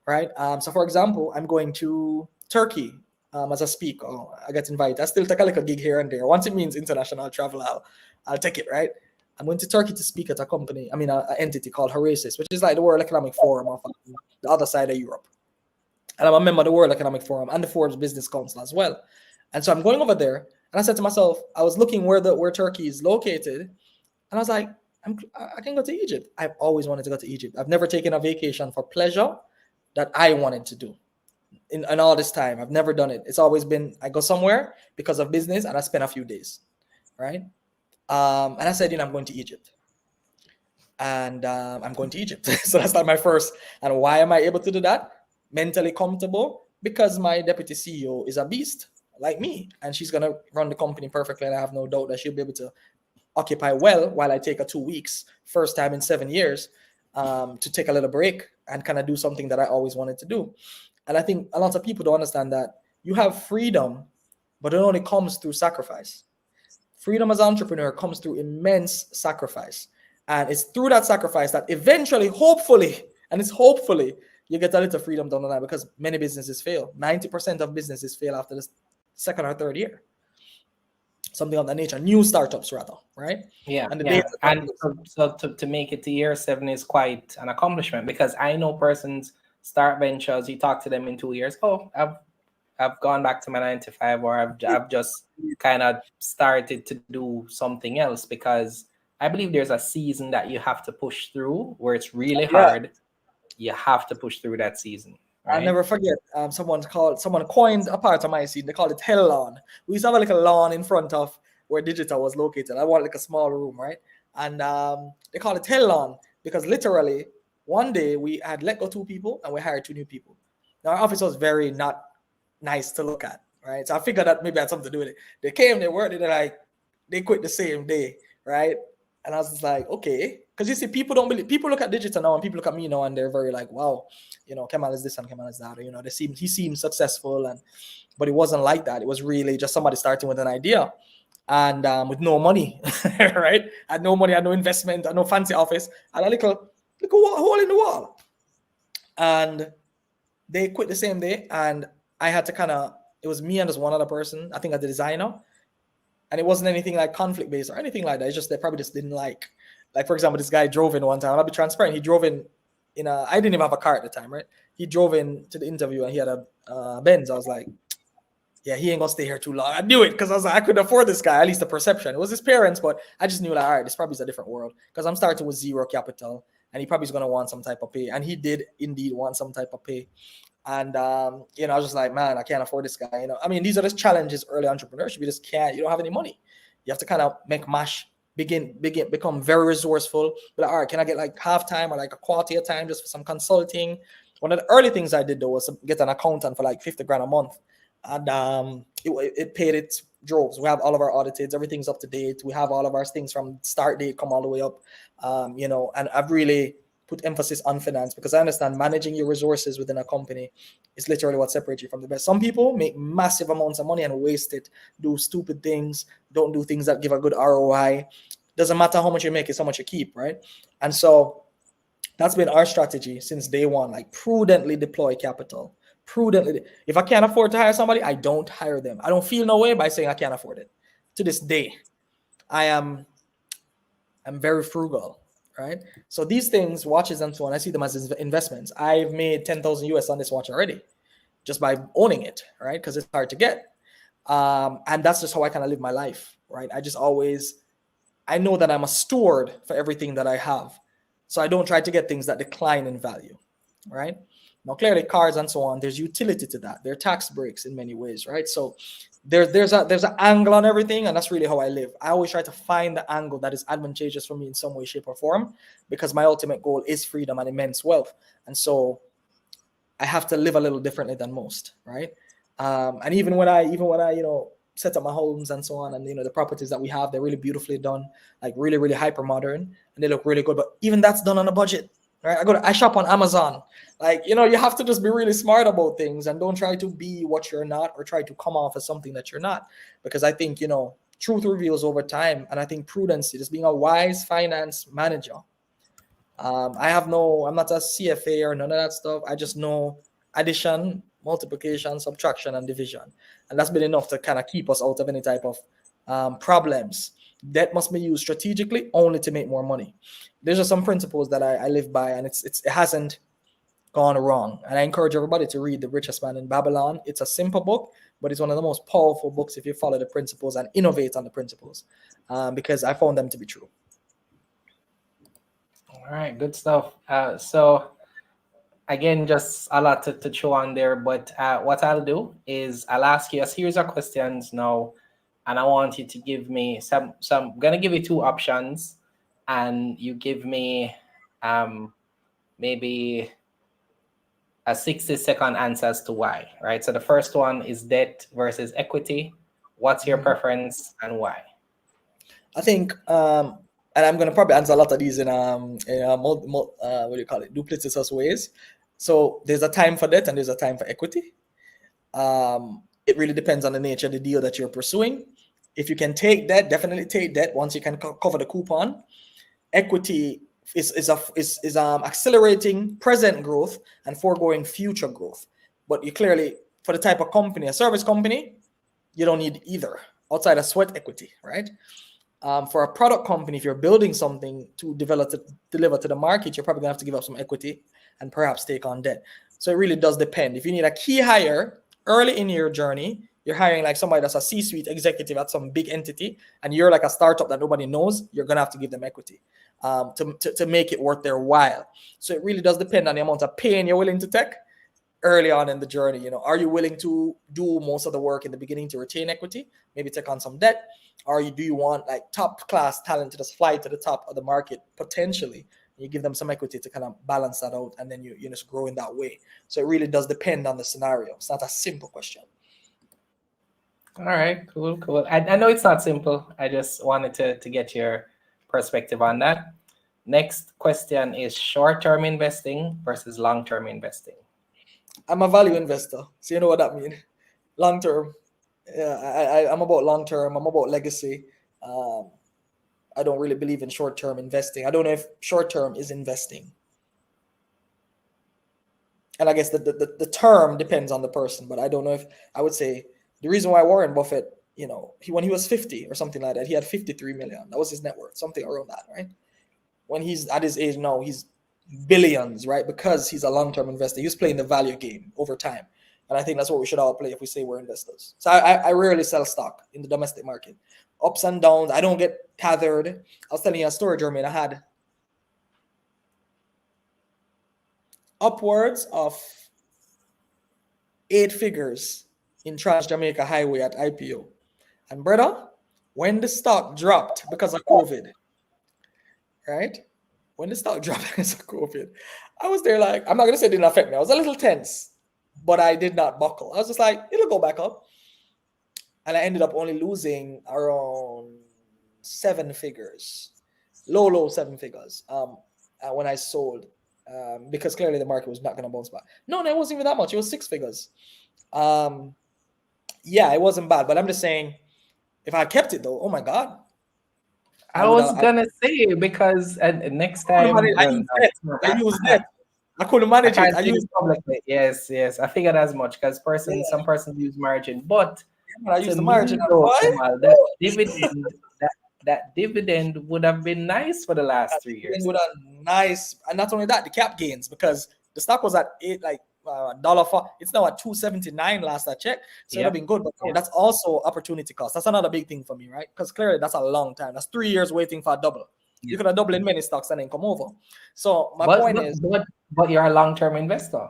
right? So for example, I'm going to Turkey as a speaker. I get invited. I still take a little gig here and there. Once it means international travel, I'll take it, right? I'm going to Turkey to speak at a company, an entity called Horasis, which is like the World Economic Forum of the other side of Europe. And I'm a member of the World Economic Forum and the Forbes Business Council as well. And so I'm going over there, and I said to myself, I was looking where Turkey is located, and I was like, I can go to Egypt. I've always wanted to go to Egypt. I've never taken a vacation for pleasure that I wanted to do in all this time. I've never done it. It's always been I go somewhere because of business, and I spend a few days, right? And I said, I'm going to Egypt. And I'm going to Egypt. So that's not my first. And why am I able to do that? Mentally comfortable, because my deputy CEO is a beast like me. And she's going to run the company perfectly. And I have no doubt that she'll be able to occupy well while I take a 2 weeks, first time in 7 years, to take a little break and kind of do something that I always wanted to do. And I think a lot of people don't understand that you have freedom, but it only comes through sacrifice. Freedom as an entrepreneur comes through immense sacrifice. And it's through that sacrifice that eventually, hopefully, and it's hopefully, you get a little freedom down the line, because many businesses fail. 90% of businesses fail after the second or third year. Something of that nature. New startups, rather, right? Yeah, And the yeah. days And so to make it to year 7 is quite an accomplishment, because I know persons start ventures, you talk to them in 2 years, oh, I've gone back to my 9 to 5, or I've just kind of started to do something else, because I believe there's a season that you have to push through where it's really hard. You have to push through that season. Right? I'll never forget. Someone coined a part of my scene. They called it L.E.A.R.N. We used to have like a lawn in front of where digital was located. I want like a small room, right? And they call it L.E.A.R.N. because literally one day we had let go 2 people and we hired 2 new people. Now our office was very not nice to look at, right? So I figured that maybe I had something to do with it. They came, they worked, they quit the same day, right? And I was just like, okay, because you see, people don't believe. People look at digital now, and people look at me now, and they're very like, wow, Kemal is this and Kemal is that. Or, he seems successful, but it wasn't like that. It was really just somebody starting with an idea, and with no money, right? I had no money, I had no investment, I had no fancy office, and a little hole in the wall, and they quit the same day, and I had to it was me and just one other person, I think, as the designer. And it wasn't anything like conflict based or anything like that. It's just they probably just didn't like, for example, this guy drove in one time. I'll be transparent. He drove in I didn't even have a car at the time, right? He drove in to the interview and he had a Benz. I was like, yeah, he ain't gonna stay here too long. I knew it, because I was like, I couldn't afford this guy. At least the perception. It was his parents, but I just knew, like, all right, this probably is a different world, because I'm starting with zero capital, and he probably is gonna want some type of pay, and he did indeed want some type of pay. And I was just like, man, I can't afford this guy. I mean, these are just challenges early entrepreneurship. You just can't. You don't have any money. You have to kind of make mash, become very resourceful. But all right, can I get like half time or like a quarter of time just for some consulting? One of the early things I did though was to get an accountant for like 50 grand a month, and it paid its droves. We have all of our audits, everything's up to date. We have all of our things from start date come all the way up, and I've really put emphasis on finance, because I understand managing your resources within a company is literally what separates you from the best. Some people make massive amounts of money and waste it, do stupid things, don't do things that give a good ROI. Doesn't matter how much you make, it's how much you keep, right? And so that's been our strategy since day one, like prudently deploy capital. Prudently. If I can't afford to hire somebody, I don't hire them. I don't feel no way by saying I can't afford it. To this day, I'm very frugal. Right. So these things, watches and so on, I see them as investments. I've made 10,000 US on this watch already just by owning it, right? Because it's hard to get. And that's just how I kind of live my life, right? I know that I'm a steward for everything that I have. So I don't try to get things that decline in value, right? Now, clearly, cars and so on, there's utility to that. There are tax breaks in many ways, right? So there's an angle on everything, and that's really how I live. I always try to find the angle that is advantageous for me in some way, shape, or form, because my ultimate goal is freedom and immense wealth. And so I have to live a little differently than most, right? And even when I set up my homes and so on, and the properties that we have, they're really beautifully done, like really, really hyper modern, and they look really good. But even that's done on a budget. Right, I shop on Amazon. Like, you have to just be really smart about things and don't try to be what you're not, or try to come off as something that you're not. Because I think, truth reveals over time. And I think prudence, just being a wise finance manager. I'm not a CFA or none of that stuff. I just know addition, multiplication, subtraction, and division. And that's been enough to kind of keep us out of any type of problems. Debt must be used strategically only to make more money. There's just some principles that I live by, and it hasn't gone wrong. And I encourage everybody to read The Richest Man in Babylon. It's a simple book, but it's one of the most powerful books if you follow the principles and innovate on the principles, because I found them to be true. All right, good stuff. So again, just a lot to chew on there, but what I'll do is I'll ask you a series of questions now, and I want you to give me some. I'm gonna give you 2 options, and you give me maybe a 60-second answer as to why. Right. So the first one is debt versus equity. What's your preference and why? I think, and I'm gonna probably answer a lot of these in what do you call it, duplicitous ways. So there's a time for debt and there's a time for equity. It really depends on the nature of the deal that you're pursuing. If you can take debt, definitely take debt once you can cover the coupon. Equity is accelerating present growth and foregoing future growth. But you clearly, for the type of company, a service company, you don't need either outside of sweat equity, right? For a product company, if you're building something to deliver to the market, you're probably gonna have to give up some equity and perhaps take on debt. So it really does depend. If you need a key hire early in your journey, you're hiring like somebody that's a C-suite executive at some big entity, and you're like a startup that nobody knows, you're gonna have to give them equity to make it worth their while. So it really does depend on the amount of pain you're willing to take early on in the journey. You know, are you willing to do most of the work in the beginning to retain equity, maybe take on some debt, or do you want like top class talent to just fly to the top of the market potentially? You give them some equity to kind of balance that out, and then you just grow in that way. So it really does depend on the scenario. It's not a simple question. All right, cool. I know it's not simple. I just wanted to get your perspective on that. Next question is short-term investing versus long-term investing. I'm a value investor, so you know what that means. Long term. Yeah, I'm about long term. I'm about legacy. I don't really believe in short term investing. I don't know if short term is investing. And I guess the term depends on the person, but I don't know if I would say the reason why Warren Buffett, you know, when he was 50 or something like that, he had 53 million. That was his net worth, something around that, right? When he's at his age now, he's billions, right? Because he's a long term investor. He's playing the value game over time. And I think that's what we should all play if we say we're investors. So I rarely sell stock in the domestic market. Ups and downs. I don't get tethered. I was telling you a story, Jermaine. I had upwards of 8 figures in Trans Jamaica Highway at IPO. And brother, when the stock dropped because of COVID, right? When the stock dropped because of COVID, I was there like, I'm not going to say it didn't affect me. I was a little tense, but I did not buckle. I was just like, it'll go back up. And I ended up only losing around 7 figures, low 7 figures when I sold because clearly the market was not going to bounce back. No, it wasn't even that much. It was 6 figures. Yeah, it wasn't bad, but I'm just saying if I kept it though, oh my God. I was gonna say because next time I used that. I couldn't manage it. I used publicly. Yes. I figured as much because some persons use margin, but I used the margin. Kemal, that dividend would have been nice for the last 3 years. Would have nice, and not only that, the cap gains because the stock was at $8 it's now at 279 last I checked, so it'd have been good. But that's also opportunity cost. That's another big thing for me, right? Because clearly that's a long time. That's 3 years waiting for a double. You could have doubled in many stocks and then come over. So my point is, but you're a long-term investor.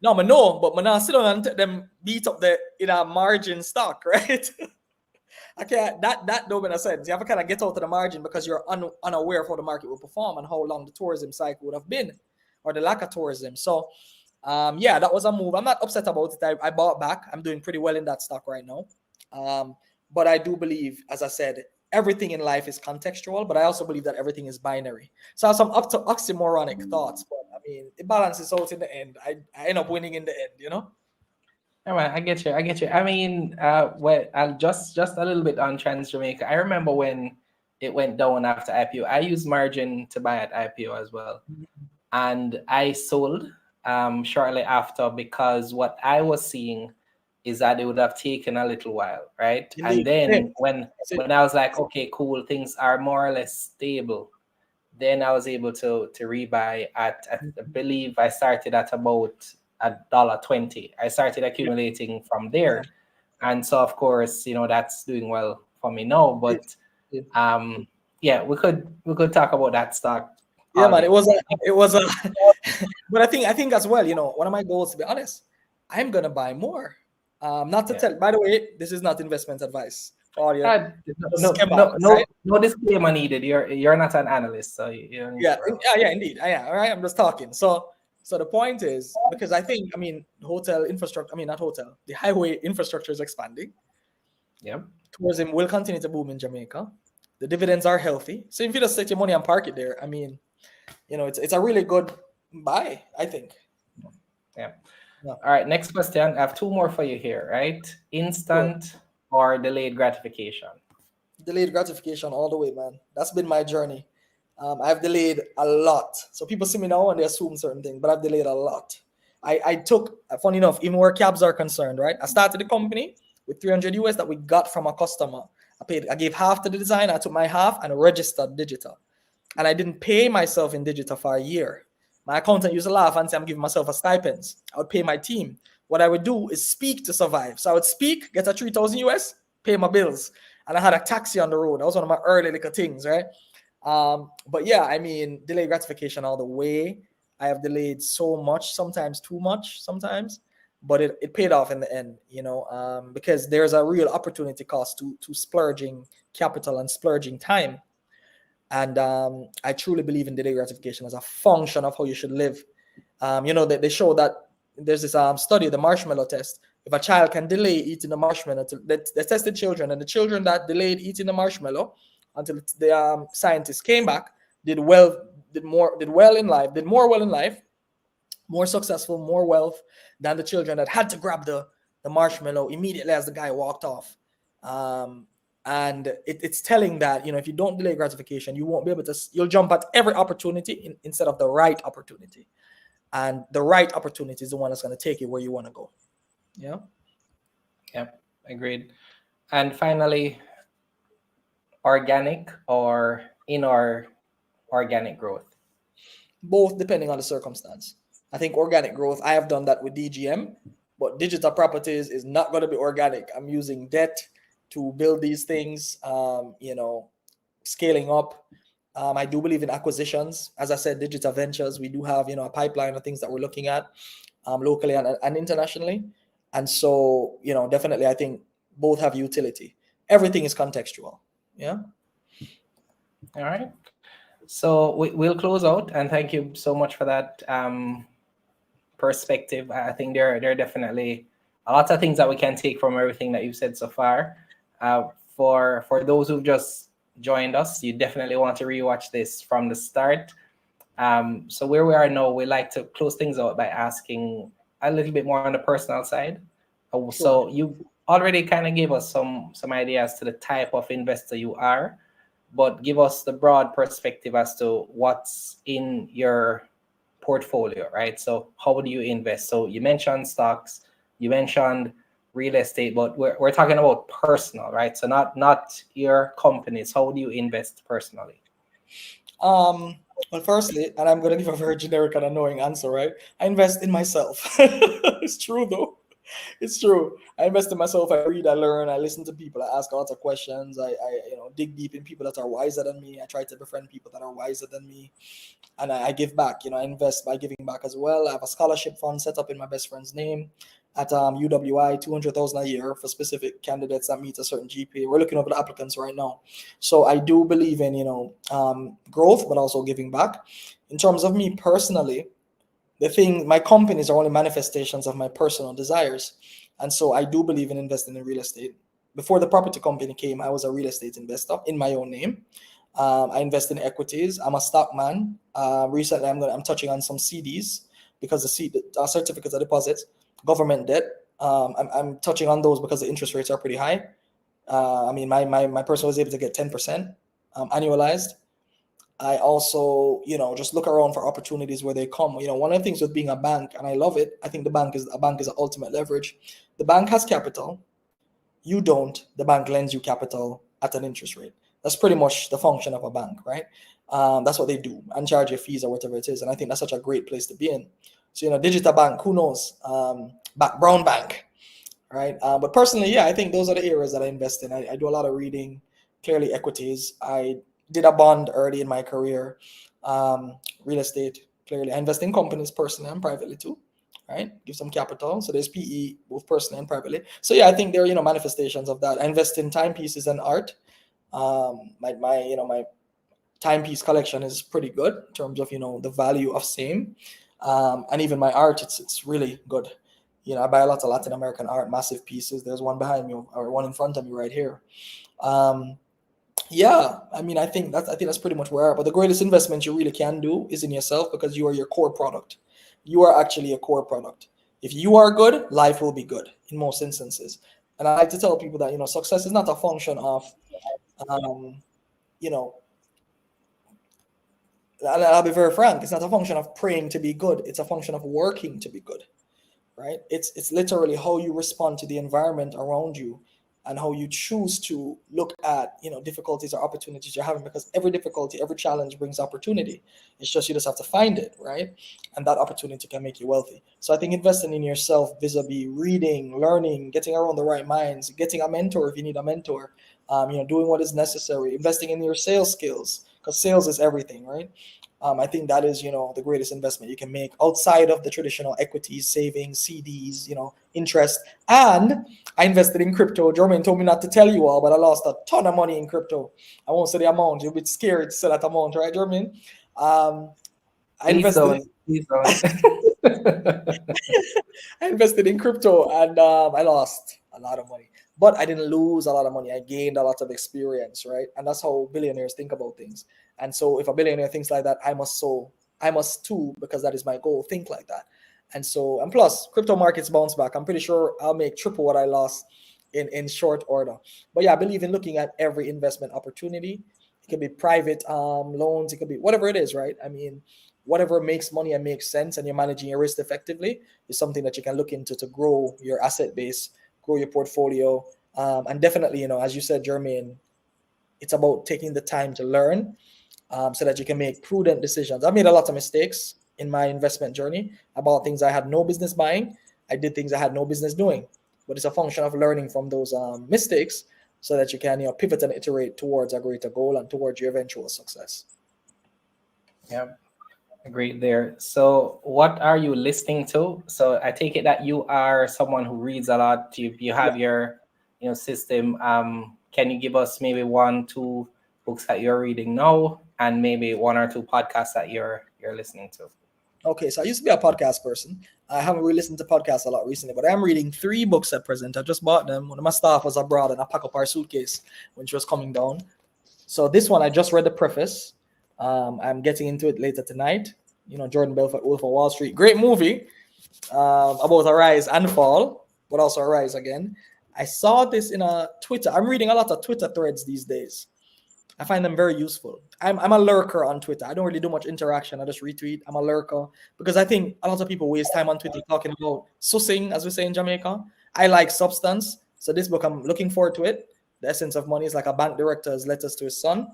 No, but no, but I'm not still on them beat up the margin stock, right? I can't. That don't make sense. You have to kind of get out of the margin because you're unaware of how the market will perform and how long the tourism cycle would have been, or the lack of tourism. So, yeah, that was a move. I'm not upset about it. I bought back. I'm doing pretty well in that stock right now. But I do believe, as I said, everything in life is contextual, but I also believe that everything is binary. So I have some oxymoronic thoughts, but I mean, it balances out in the end. I end up winning in the end, you know? All right, I get you. I mean, well, I'll just a little bit on Trans Jamaica. I remember when it went down after IPO. I used margin to buy at IPO as well, and I sold shortly after because what I was seeing is that it would have taken a little while, right? Indeed. And then when I was like, okay, cool, things are more or less stable, then I was able to rebuy at I believe I started at about $1.20. I started accumulating from there, and so of course, you know, that's doing well for me now. But yeah, we could talk about that stock. Yeah, man, it was a but I think as well, you know, one of my goals, to be honest, I'm gonna buy more. Not to tell. By the way, this is not investment advice. No disclaimer needed. You're not an analyst, so yeah, indeed. All right, I'm just talking. So the point is, because I think, I mean, hotel infrastructure. I mean, not hotel. The highway infrastructure is expanding. Yep. Tourism will continue to boom in Jamaica. The dividends are healthy. So if you just set your money and park it there, I mean, it's a really good buy, I think. Yeah. Yeah. All right, next question. I have two more for you here, right? Sure. Instant or delayed gratification? Delayed gratification all the way, man. That's been my journey. I've delayed a lot. So people see me now and they assume certain things, but I've delayed a lot. I took, funny enough, even where cabs are concerned, right? I started the company with 300 US that we got from a customer. I gave half to the design, I took my half and registered digital. And I didn't pay myself in digital for a year. My accountant used to laugh and say I'm giving myself a stipend. I would pay my team. What I would do is speak to survive. So I would speak, get a 3,000 US, pay my bills. And I had a taxi on the road. That was one of my early little things, right? But yeah, I mean, delayed gratification all the way. I have delayed so much, sometimes too much, sometimes, but it paid off in the end, because there's a real opportunity cost to splurging capital and splurging time. And I truly believe in delayed gratification as a function of how you should live. They show that there's this study, the marshmallow test. If a child can delay eating the marshmallow, they tested children, and the children that delayed eating the marshmallow until the scientists came back did well in life, did more well in life, more successful, more wealth than the children that had to grab the marshmallow immediately as the guy walked off. And it's telling that, if you don't delay gratification, you won't be able to, you'll jump at every opportunity instead of the right opportunity. And the right opportunity is the one that's going to take you where you want to go. Yeah. Yep, agreed. And finally, organic or inorganic growth? Both depending on the circumstance. I think organic growth, I have done that with DGM, but digital properties is not going to be organic. I'm using debt to build these things, scaling up. I do believe in acquisitions. As I said, digital ventures, we do have, a pipeline of things that we're looking at locally and internationally. And so, definitely, I think both have utility. Everything is contextual. Yeah. All right. So we'll close out, and thank you so much for that perspective. I think there are definitely a lot of things that we can take from everything that you've said so far. For those who've just joined us, you definitely want to rewatch this from the start. So where we are now, we like to close things out by asking a little bit more on the personal side. So you already kind of gave us some ideas to the type of investor you are, but give us the broad perspective as to what's in your portfolio, right? So how do you invest? So you mentioned stocks, you mentioned real estate, but we're talking about personal, right? So not your companies. How do you invest personally? Well, firstly, and I'm going to give a very generic and annoying answer, right? I invest in myself. It's true, though. It's true. I invest in myself. I read, I learn, I listen to people, I ask lots of questions. I dig deep in people that are wiser than me. I try to befriend people that are wiser than me. And I give back. I invest by giving back as well. I have a scholarship fund set up in my best friend's name at UWI, 200,000 a year for specific candidates that meet a certain GPA. We're looking over the applicants right now. So I do believe in, growth, but also giving back. In terms of me personally, my companies are only manifestations of my personal desires. And so I do believe in investing in real estate. Before the property company came, I was a real estate investor in my own name. I invest in equities. I'm a stock man. Recently, I'm touching on some CDs because the certificates of deposit, government debt. I'm touching on those because the interest rates are pretty high. My person was able to get 10% annualized. I also, just look around for opportunities where they come. One of the things with being a bank, and I love it, I think a bank is the ultimate leverage. The bank has capital. You don't. The bank lends you capital at an interest rate. That's pretty much the function of a bank, right? That's what they do, and charge your fees or whatever it is. And I think that's such a great place to be in. So, digital bank, who knows? Brown bank, right? But personally, yeah, I think those are the areas that I invest in. I do a lot of reading, clearly equities. I did a bond early in my career. Real estate, clearly. I invest in companies personally and privately too, right? Give some capital. So there's PE, both personally and privately. So yeah, I think there are, manifestations of that. I invest in timepieces and art. My timepiece collection is pretty good in terms of, the value of same. And even my art, it's really good. I buy a lot of Latin American art, massive pieces. There's one behind me or one in front of me right here. Yeah, I mean, I think that's pretty much where. But the greatest investment you really can do is in yourself, because you are your core product. You are actually a core product. If you are good, life will be good in most instances. And I like to tell people that success is not a function of, um, you know, I'll be very frank. It's not a function of praying to be good. It's a function of working to be good, right? It's literally how you respond to the environment around you, and how you choose to look at difficulties or opportunities you're having, because every difficulty, every challenge brings opportunity. It's just you just have to find it, right? And that opportunity can make you wealthy. So I think investing in yourself, vis-a-vis reading, learning, getting around the right minds, getting a mentor if you need a mentor, doing what is necessary, investing in your sales skills, because sales is everything, right? I think that is, the greatest investment you can make outside of the traditional equities, savings, CDs, interest. And I invested in crypto. Jermaine told me not to tell you all, but I lost a ton of money in crypto. I won't say the amount. You're a bit scared to say that amount, right, Jermaine? I Please invested. don't. Please don't. I invested in crypto, and I lost a lot of money. But I didn't lose a lot of money. I gained a lot of experience, right? And that's how billionaires think about things. And so if a billionaire thinks like that, I must too, because that is my goal, think like that. And so, and plus, crypto markets bounce back. I'm pretty sure I'll make triple what I lost in short order. But yeah, I believe in looking at every investment opportunity. It could be private loans, it could be whatever it is, right? I mean, whatever makes money and makes sense, and you're managing your risk effectively, is something that you can look into to grow your asset base, grow your portfolio. And definitely, as you said, Jermaine, it's about taking the time to learn, so that you can make prudent decisions. I made a lot of mistakes in my investment journey about things I had no business buying. I did things I had no business doing, but it's a function of learning from those mistakes, so that you can pivot and iterate towards a greater goal and towards your eventual success. Yeah. Great there. So, what are you listening to? So, I take it that you are someone who reads a lot. You Yeah. have your system. Can you give us maybe one, two books that you're reading now, and maybe one or two podcasts that you're listening to? Okay, so I used to be a podcast person. I haven't really listened to podcasts a lot recently, but I'm reading 3 books at present. I just bought them. One of my staff was abroad, and I packed up our suitcase when she was coming down. So this one, I just read the preface. I'm getting into it later tonight. Jordan Belfort, Wolf of Wall Street, great movie, about a rise and fall, but also a rise again. I saw this in a Twitter. I'm reading a lot of Twitter threads these days. I find them very useful. I'm a lurker on Twitter. I don't really do much interaction. I just retweet. I'm a lurker because I think a lot of people waste time on Twitter talking about sussing, as we say in Jamaica. I like substance. So this book, I'm looking forward to it. The Essence of Money is like a bank director's letters to his son.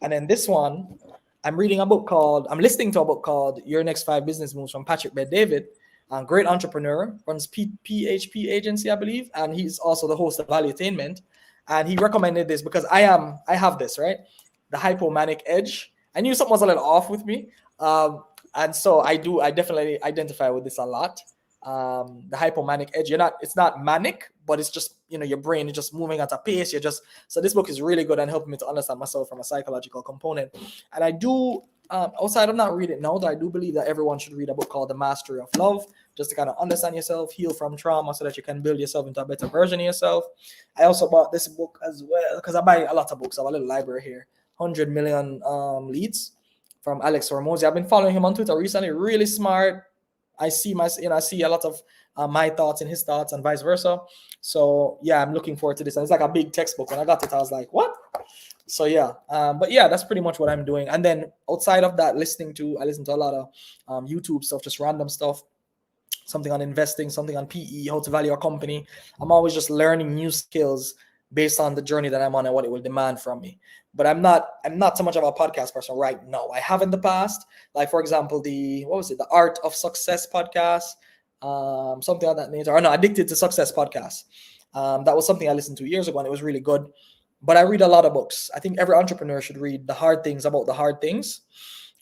And then this one, I'm listening to a book called Your Next 5 Business Moves from Patrick Bet-David, a great entrepreneur, runs PHP agency, I believe. And he's also the host of Valuetainment. And he recommended this because I have this, right, the hypomanic edge. I knew something was a little off with me, and so I definitely identify with this a lot. The hypomanic edge, it's not manic, but it's just your brain is just moving at a pace. So this book is really good and helping me to understand myself from a psychological component. And I do, outside of not reading now, that I do believe that everyone should read a book called The Mastery of Love, just to kind of understand yourself, heal from trauma, so that you can build yourself into a better version of yourself. I also bought this book as well because I buy a lot of books. I have a little library here. 100 Million Leads from Alex Hormozy. I've been following him on Twitter recently. Really smart. I see I see a lot of my thoughts and his thoughts and vice versa. So yeah, I'm looking forward to this. And it's like a big textbook. When I got it, I was like, what? So yeah, but yeah, that's pretty much what I'm doing. And then outside of that, I listen to a lot of YouTube stuff, just random stuff. Something on investing, something on PE, how to value a company. I'm always just learning new skills based on the journey that I'm on and what it will demand from me. But I'm not so much of a podcast person right now. I have in the past, like for example, the Art of Success podcast, something of that nature. Or no, Addicted to Success podcast. That was something I listened to years ago, and it was really good. But I read a lot of books. I think every entrepreneur should read The Hard Things About the Hard Things.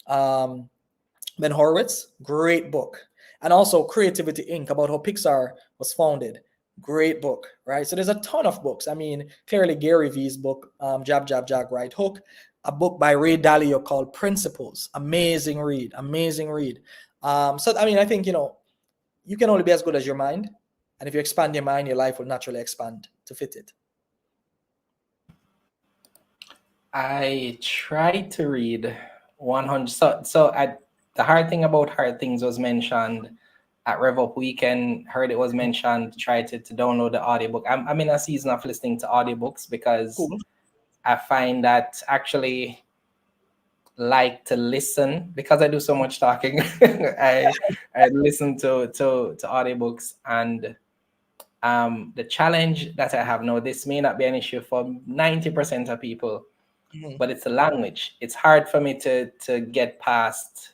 Ben Horowitz, great book. And also Creativity Inc. about how Pixar was founded. Great book, right? So there's a ton of books. I mean, clearly Gary Vee's book, Jab, Jab, Jag, Right Hook. A book by Ray Dalio called Principles. Amazing read, amazing read. So, I mean, I think, you can only be as good as your mind. And if you expand your mind, your life will naturally expand to fit it. I tried to read 100. The hard thing about hard things was mentioned at RevUp Weekend. Heard it was mentioned. Tried to download the audiobook. I'm in a season of listening to audiobooks because Cool. I find that actually like to listen because I do so much talking. I listen to audiobooks, and the challenge that I have now, this may not be an issue for 90% of people, but it's a language. It's hard for me to get past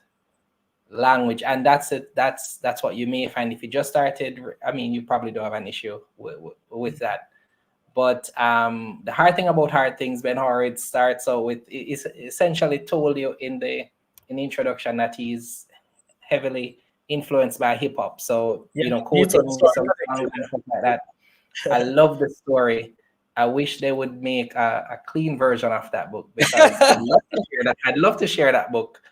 language, and that's it. That's what you may find if you just started. I mean, you probably don't have an issue with that. But the hard thing about hard things, Ben Horowitz starts out with is essentially told you in the introduction that he's heavily influenced by hip hop. So Yeah, quoting some songs correct. and stuff like that. I love the story. I wish they would make a clean version of that book because I'd love to share that. I'd love to share that book,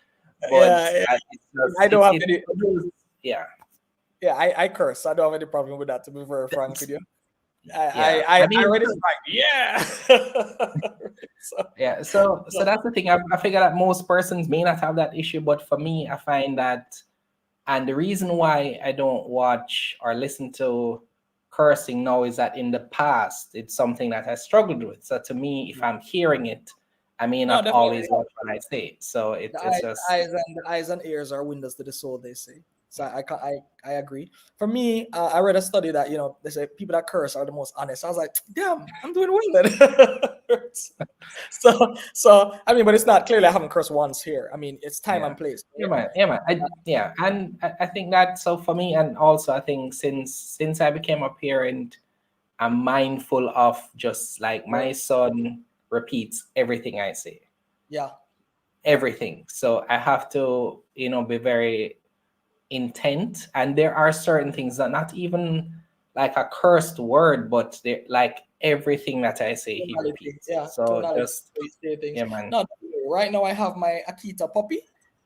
but Yeah, it's just, I don't have any. yeah. Yeah, I curse. I don't have any problem with that. To be very frank with you, Yeah, I read it like yeah. So, yeah. So that's the thing. I figure that most persons may not have that issue, but for me, I find that, and the reason why I don't watch or listen to cursing now is that in the past it's something that I struggled with. So to me, if I'm hearing it, I may no, not definitely. always watch what I say. So it's just The eyes and ears are windows to the soul. They say. So I agree. For me, I read a study that they say people that curse are the most honest. I was like, damn, I'm doing well then. So I mean, but it's not clearly I haven't cursed once here. I mean, it's time yeah. and place. Yeah, man. Yeah, man. Yeah, and I think that so for me, and also I think since I became a parent, I'm mindful of just like my son repeats everything I say. Yeah. Everything. So I have to, be very intent. And there are certain things that not even like a cursed word, but they're like everything that I say, he Tonality, repeats. yeah, So tonality. just, So you say things. yeah, man. No, right now I have my Akita puppy.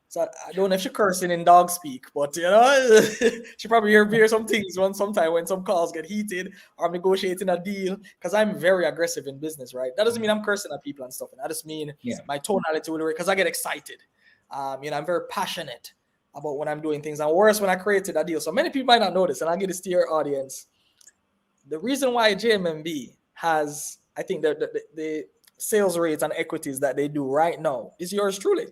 So I don't know if she's cursing in dog speak, but she probably hear some things sometime when some calls get heated or I'm negotiating a deal because I'm very aggressive in business, right? That doesn't mean I'm cursing at people and stuff. And I just mean Yeah. my tonality will because I get excited. I'm very passionate about when I'm doing things. And worse when I created a deal. So many people might not know this, and I'll get this to your audience. The reason why JMMB has, I think, the sales rates and equities that they do right now is yours truly.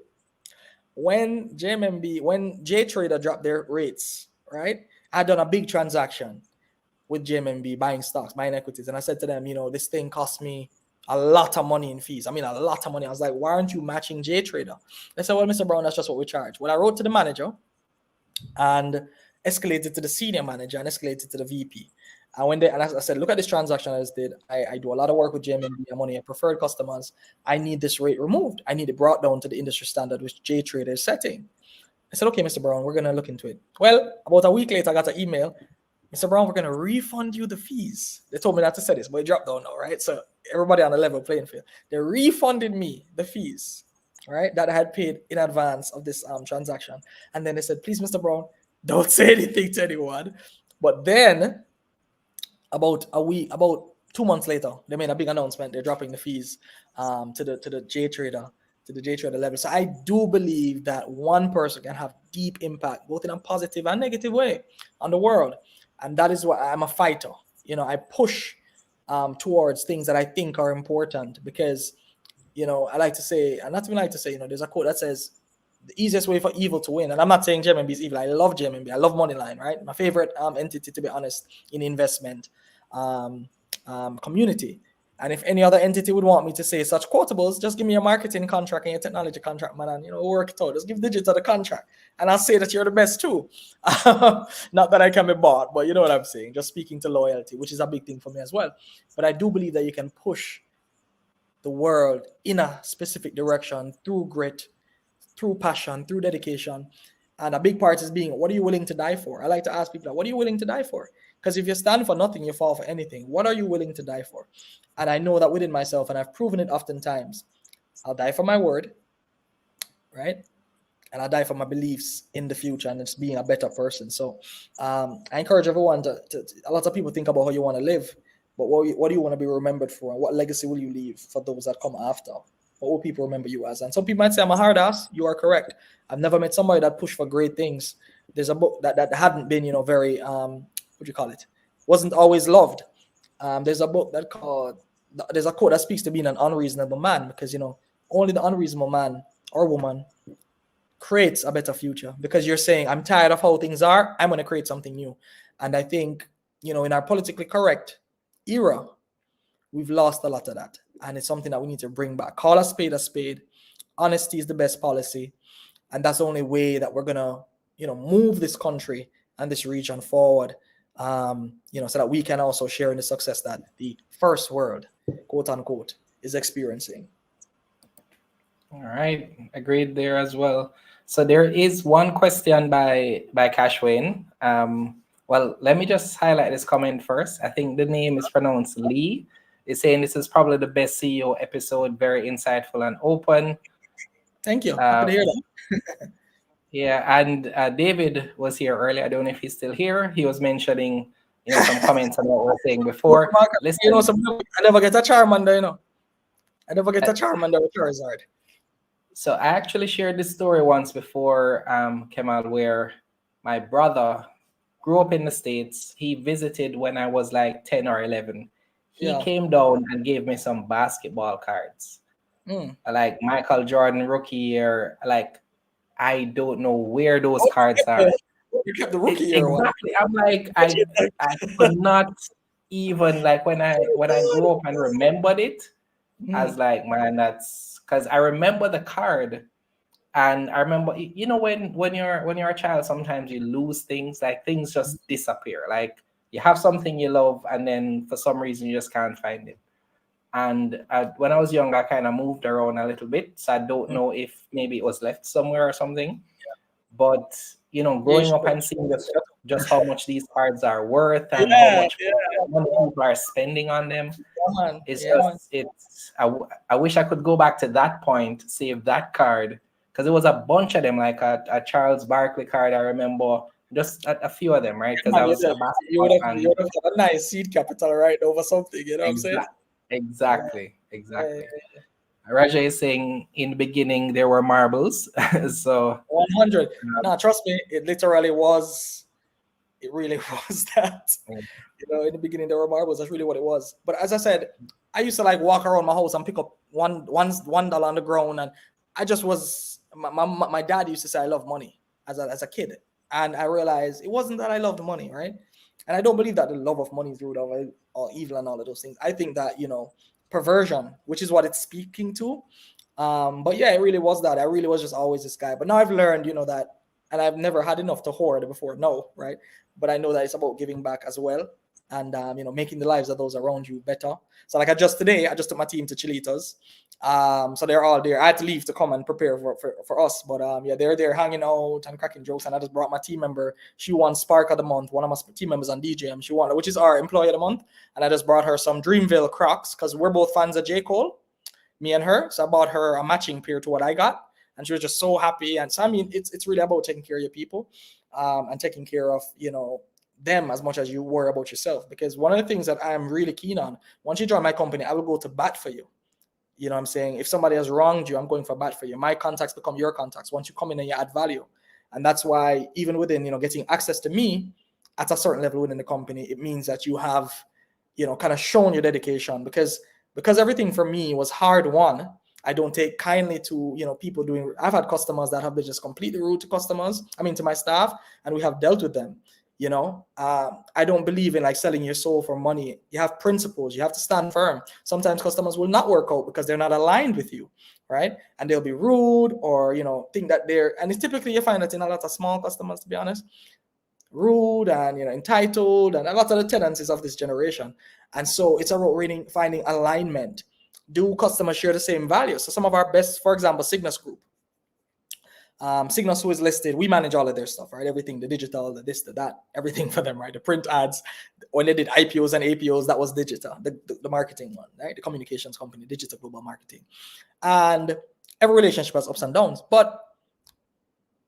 When J Trader dropped their rates, right? I done a big transaction with JMMB buying stocks, buying equities. And I said to them, this thing cost me a lot of money in fees. I mean, a lot of money. I was like, why aren't you matching J Trader? They said, well, Mr. Brown, that's just what we charge. Well, I wrote to the manager and escalated to the senior manager and escalated to the VP. And I said, look at this transaction I just did. I do a lot of work with JMB. I'm one of your preferred customers. I need this rate removed. I need it brought down to the industry standard, which J Trader is setting. I said, okay, Mr. Brown, we're going to look into it. Well, about a week later, I got an email. Mr. Brown, we're going to refund you the fees. They told me not to say this, but it dropped down now, right? So everybody on the level playing field. They refunded me the fees, right, that I had paid in advance of this transaction. And then they said, please, Mr. Brown, don't say anything to anyone. But then about 2 months later, they made a big announcement. They're dropping the fees to the J Trader level. So I do believe that one person can have deep impact, both in a positive and negative way, on the world. And that is why I'm a fighter. I push towards things that I think are important because, I like to say, and not even like to say, there's a quote that says, the easiest way for evil to win. And I'm not saying JMB is evil. I love JMB. I love Moneyline, right? My favorite entity, to be honest, in investment community. And if any other entity would want me to say such quotables, just give me a marketing contract and your technology contract, man, and work it out. Just give digits of the contract, and I'll say that you're the best too. Not that I can be bought, but you know what I'm saying. Just speaking to loyalty, which is a big thing for me as well. But I do believe that you can push the world in a specific direction through grit, through passion, through dedication. And a big part is being, what are you willing to die for? I like to ask people, what are you willing to die for? Because if you stand for nothing, you fall for anything. What are you willing to die for? And I know that within myself, and I've proven it oftentimes. I'll die for my word, right? And I'll die for my beliefs in the future and just being a better person. So I encourage everyone a lot of people think about how you want to live, but what do you want to be remembered for? And what legacy will you leave for those that come after? what will people remember you as? And some people might say I'm a hard ass. You are correct. I've never met somebody that pushed for great things. There's a book that hadn't been, very what do you call it? Wasn't always loved. There's a book that called there's a quote that speaks to being an unreasonable man, because only the unreasonable man or woman creates a better future, because you're saying, I'm tired of how things are, I'm going to create something new. And I think, in our politically correct era, we've lost a lot of that. And it's something that we need to bring back. Call a spade a spade. Honesty is the best policy. And that's the only way that we're going to, move this country and this region forward, so that we can also share in the success that the first world, quote unquote, is experiencing. All right, agreed there as well. So there is one question by Cashwayne. Well, let me just highlight this comment first. I think the name is pronounced Lee. It's saying this is probably the best CEO episode, very insightful and open. Thank you. Happy to hear that. Yeah, and David was here earlier. I don't know if he's still here. He was mentioning, some comments on what we were saying before. Listen, I never get a Charmander, I never get a Charmander with Charizard. So I actually shared this story once before, Kemal, where my brother grew up in the States. He visited when I was like 10 or 11. He came down and gave me some basketball cards. Like Michael Jordan rookie year. Like, I don't know where those cards are. You kept the rookie year one. Exactly. I'm like, I could not even, like, when I grew up and remembered it, I was like, man, that's because I remember the card. And I remember, when you're a child, sometimes you lose things, like things just disappear. Like you have something you love, and then for some reason you just can't find it. And when I was young, I kind of moved around a little bit, so I don't know if maybe it was left somewhere or something. But growing up and seeing just how much these cards are worth and how much money people are spending on them, I wish I could go back to that point, save that card, because it was a bunch of them, like a Charles Barkley card. I remember just a few of them, right? Because I was you would have a nice seed capital right over something, what I'm saying? Exactly. Raja is saying in the beginning there were marbles. So 100. No, trust me, it literally was. It really was that. In the beginning there were marbles. That's really what it was. But as I said, I used to like walk around my house and pick up $1 on the ground, and I just was. My dad used to say I love money as a kid, and I realized it wasn't that I loved money, right? And I don't believe that the love of money is root of or evil and all of those things. I think that perversion, which is what it's speaking to. But yeah, it really was that. I really was just always this guy. But now I've learned, that, and I've never had enough to hoard before. No, right? But I know that it's about giving back as well, and making the lives of those around you better. So like I just took my team to Chilitos. So they're all there. I had to leave to come and prepare for us, but they're there hanging out and cracking jokes. And I just brought my team member. She won Spark of the Month. One of my team members on DJM. She won, which is our Employee of the Month. And I just brought her some Dreamville Crocs because we're both fans of J. Cole, me and her. So I bought her a matching pair to what I got, and she was just so happy. And so it's really about taking care of your people, and taking care of them as much as you worry about yourself. Because one of the things that I am really keen on, once you join my company, I will go to bat for you. You know what I'm saying? If somebody has wronged you, I'm going for bat for you. My contacts become your contacts once you come in and you add value. And that's why even within, getting access to me at a certain level within the company, it means that you have, kind of shown your dedication, because everything for me was hard won. I don't take kindly to, people doing, I've had customers that have been just completely rude to my staff, and we have dealt with them. I don't believe in like selling your soul for money. You have principles. You have to stand firm. Sometimes customers will not work out because they're not aligned with you, right? And they'll be rude or, think that and it's typically, you find that in a lot of small customers, to be honest, rude and, entitled, and a lot of the tendencies of this generation. And so it's about really finding alignment. Do customers share the same values? So some of our best, for example, Cygnus Group. Cygnus, who is listed, we manage all of their stuff, right? Everything, the digital, the this, the that, everything for them, right? The print ads, when they did IPOs and APOs, that was digital, the marketing one, right? The communications company, digital global marketing. And every relationship has ups and downs, but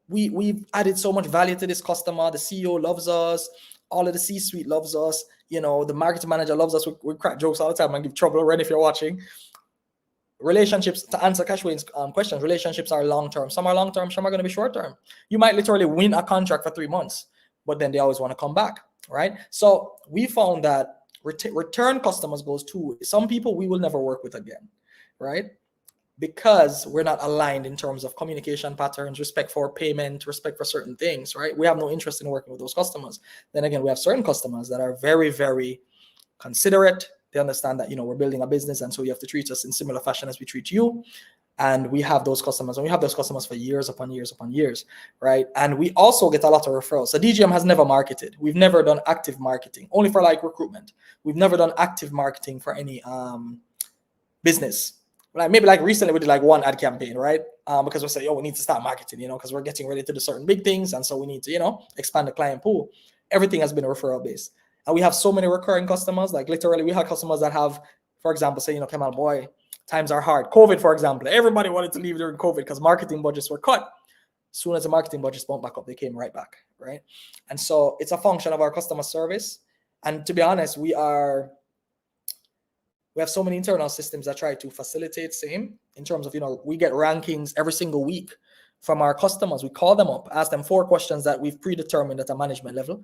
we've added so much value to this customer. The CEO loves us. All of the C-suite loves us. The marketing manager loves us. We crack jokes all the time and give trouble, Ren, if you're watching. relationships, to answer Cashwayne's questions, relationships are long-term. Some are long-term, some are going to be short-term. You might literally win a contract for 3 months, but then they always want to come back, right? So we found that return customers goes two ways. Some people we will never work with again, right? Because we're not aligned in terms of communication patterns, respect for payment, respect for certain things, right? We have no interest in working with those customers. Then again, we have certain customers that are very, very considerate. They understand that, we're building a business, and so you have to treat us in similar fashion as we treat you. And we have those customers, and we have those customers for years upon years upon years, right? And we also get a lot of referrals. So DGM has never marketed. We've never done active marketing, only for like recruitment. We've never done active marketing for any business. Like maybe like recently we did like one ad campaign, right? Because we said, we need to start marketing, because we're getting ready to do certain big things, and so we need to, expand the client pool. Everything has been referral based, and we have so many recurring customers. Like literally, we have customers that have, for example, say, Kemal, boy, times are hard. COVID, for example, everybody wanted to leave during COVID because marketing budgets were cut. As soon as the marketing budgets bumped back up, they came right back, right? And so it's a function of our customer service. And to be honest, we have so many internal systems that try to facilitate same in terms of, we get rankings every single week from our customers. We call them up, ask them 4 questions that we've predetermined at a management level,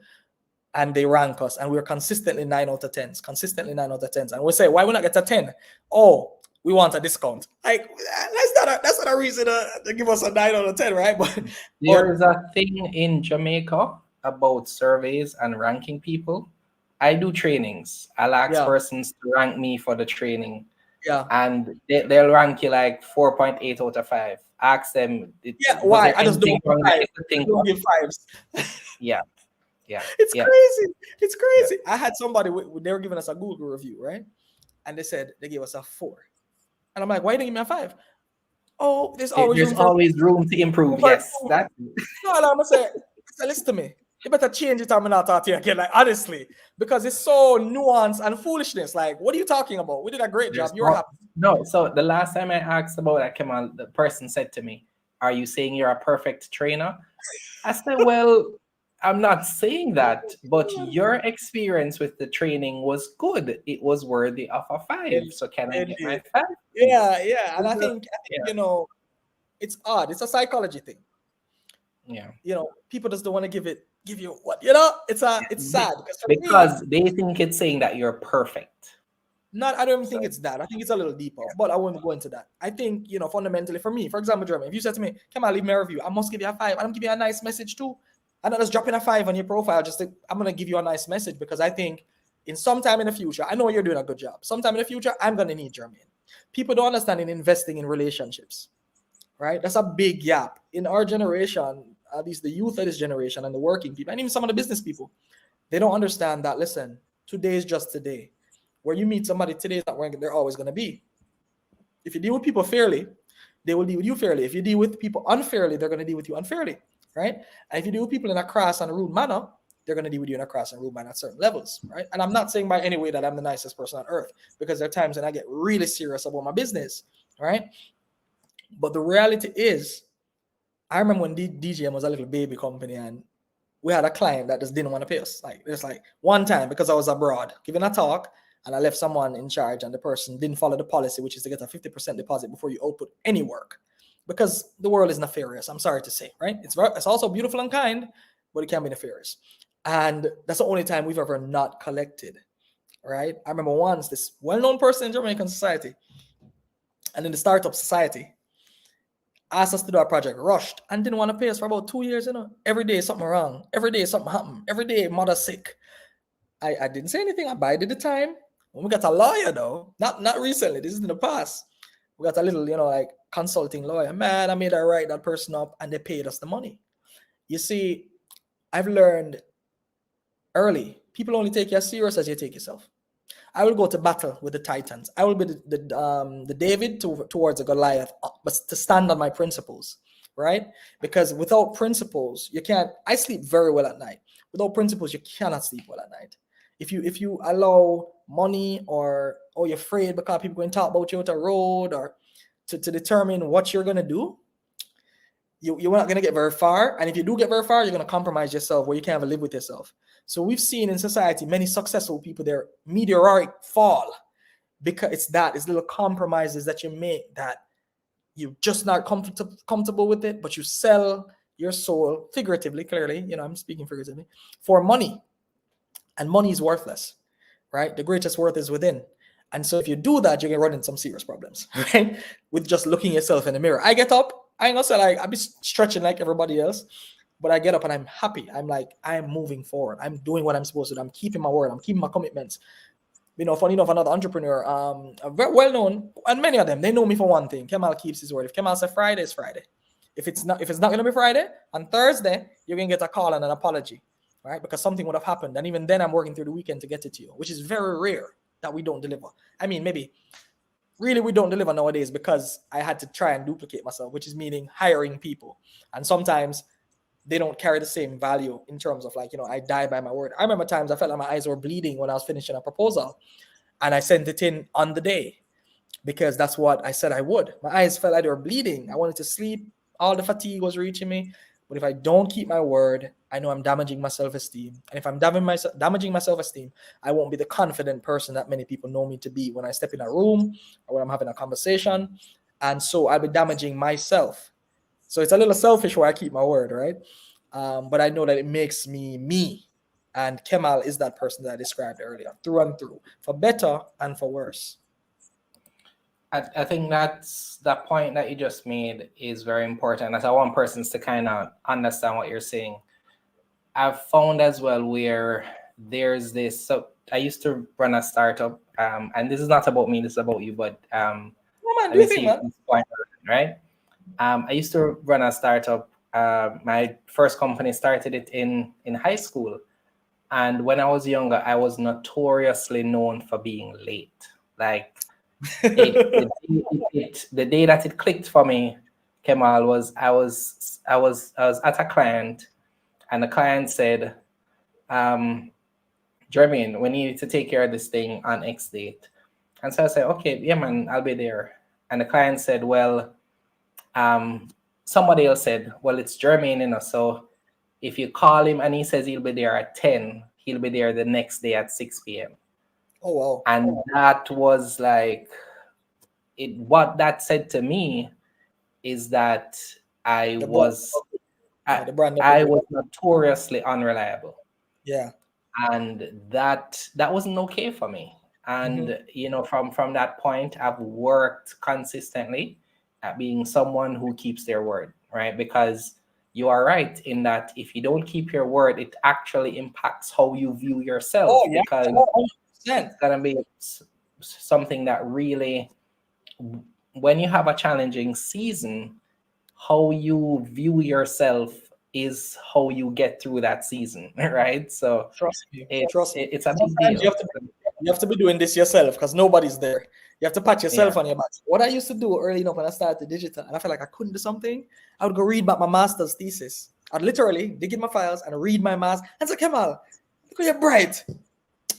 and they rank us. And we're consistently 9 out of 10s, And we say, why we not get a 10? Oh, we want a discount. Like, that's not a reason to give us a 9 out of 10, right? But there's a thing in Jamaica about surveys and ranking people. I do trainings. I'll ask persons to rank me for the training. Yeah. And they'll rank you like 4.8 out of 5. Ask them. Why? I just don't give 5s. Yeah. It's crazy. It's crazy. Yeah. I had somebody, they were giving us a Google review, right? And they said they gave us a 4. And I'm like, why didn't you give me a 5? Oh, there's always room to improve. Yes. No, I'm gonna say, listen to me. You better change it. I'm not talking again. Like, honestly, because it's so nuanced and foolishness. Like, what are you talking about? We did a great job. You're happy. No, so the last time I asked about that, Kemal, the person said to me, "Are you saying you're a perfect trainer?" I said, "Well, I'm not saying that, but your experience with the training was good. It was worthy of a 5. So can I get my 5?" Yeah. And I think it's odd. It's a psychology thing. Yeah. People just don't want to give you what, it's sad because they think it's saying that you're perfect. I don't even think it's that. I think it's a little deeper, but I won't go into that. I think, fundamentally for me, for example, Jeremy, if you said to me, Kemal, leave me a review, I must give you a 5. I'm give you a nice message too. I'm not just dropping a 5 on your profile. I'm going to give you a nice message because I think in some time in the future, I know you're doing a good job. Sometime in the future, I'm going to need Jeremy. People don't understand in investing in relationships, right? That's a big gap in our generation. At least the youth of this generation and the working people, and even some of the business people, they don't understand that, listen, today is just today. Where you meet somebody today is not where they're always going to be. If you deal with people fairly, they will deal with you fairly. If you deal with people unfairly, they're going to deal with you unfairly, right? And if you deal with people in a crass and rude manner, they're going to deal with you in a crass and rude manner at certain levels, right? And I'm not saying by any way that I'm the nicest person on earth, because there are times when I get really serious about my business, right? But the reality is, I remember when DGM was a little baby company and we had a client that just didn't want to pay us. Like, it's like one time because I was abroad giving a talk and I left someone in charge and the person didn't follow the policy, which is to get a 50% deposit before you output any work, because the world is nefarious. I'm sorry to say, right? It's also beautiful and kind, but it can be nefarious. And that's the only time we've ever not collected, right? I remember once this well-known person in Jamaican society and in the startup society asked us to do a project, rushed, and didn't want to pay us for about 2 years. Every day something wrong. Every day something happened. Every day mother sick. I didn't say anything. I bided the time. When we got a lawyer though, not recently, this is in the past. We got a little, like consulting lawyer. Man, I made her write that person up and they paid us the money. You see, I've learned early, people only take you as serious as you take yourself. I will go to battle with the Titans. I will be the David towards the Goliath, but to stand on my principles, right? Because without principles, you can't. I sleep very well at night. Without principles, you cannot sleep well at night. If you allow money or you're afraid because people going to talk about you at the road or to determine what you're going to do, you're not going to get very far. And if you do get very far, you're going to compromise yourself where you can't even live with yourself. So we've seen in society many successful people, their meteoric fall because it's little compromises that you make that you're just not comfortable with it, but you sell your soul figuratively, clearly, I'm speaking figuratively, for money. And money is worthless, right? The greatest worth is within. And so if you do that, you're gonna run into some serious problems, right? With just looking yourself in the mirror. I get up, I ain't gonna say like I be stretching like everybody else, but I get up and I'm happy. I'm like, I'm moving forward. I'm doing what I'm supposed to do. I'm keeping my word. I'm keeping my commitments. Funny enough, another entrepreneur, very well known, and many of them, they know me for one thing. Kemal keeps his word. If Kemal says Friday, it's Friday. If it's not gonna be Friday, on Thursday, you're gonna get a call and an apology, right? Because something would have happened. And even then I'm working through the weekend to get it to you, which is very rare that we don't deliver. I mean, maybe really we don't deliver nowadays because I had to try and duplicate myself, which is meaning hiring people. And sometimes they don't carry the same value in terms of like, I die by my word. I remember times I felt like my eyes were bleeding when I was finishing a proposal and I sent it in on the day because that's what I said I would. My eyes felt like they were bleeding. I wanted to sleep. All the fatigue was reaching me. But if I don't keep my word, I know I'm damaging my self-esteem. And if I'm damaging my self-esteem, I won't be the confident person that many people know me to be when I step in a room or when I'm having a conversation. And so I'll be damaging myself. So it's a little selfish where I keep my word, right? But I know that it makes me me. And Kemal is that person that I described earlier, through and through, for better and for worse. I think that point that you just made is very important. As I want persons to kind of understand what you're saying. I've found as well where there's this. So I used to run a startup, and this is not about me. This is about you. But Oh man, let do me you think, see man? this point, right? I used to run a startup. My first company started it in high school, and when I was younger, I was notoriously known for being late. Like the day that it clicked for me, Kemal, was I was at a client, and the client said, Jermaine, we need to take care of this thing on X date. And so I said, okay, yeah, man, I'll be there. And the client said, well, somebody else said, well, it's Jermaine, so if you call him and he says he'll be there at 10, he'll be there the next day at 6 p.m. Oh, wow. And that was like, what that said to me is that I was notoriously unreliable. Yeah. And that wasn't okay for me. And from that point, I've worked consistently at being someone who keeps their word, right? Because you are right in that if you don't keep your word, it actually impacts how you view yourself. Oh, yeah. Because 100%. it's gonna be something that really, when you have a challenging season, how you view yourself is how you get through that season, right? So Trust me. it's a big deal. You have to be doing this yourself because nobody's there. You have to pat yourself on your back. What I used to do early enough when I started digital and I felt like I couldn't do something, I would go read about my master's thesis. I'd literally dig in my files and read my master's and say, Kemal, look at you're bright.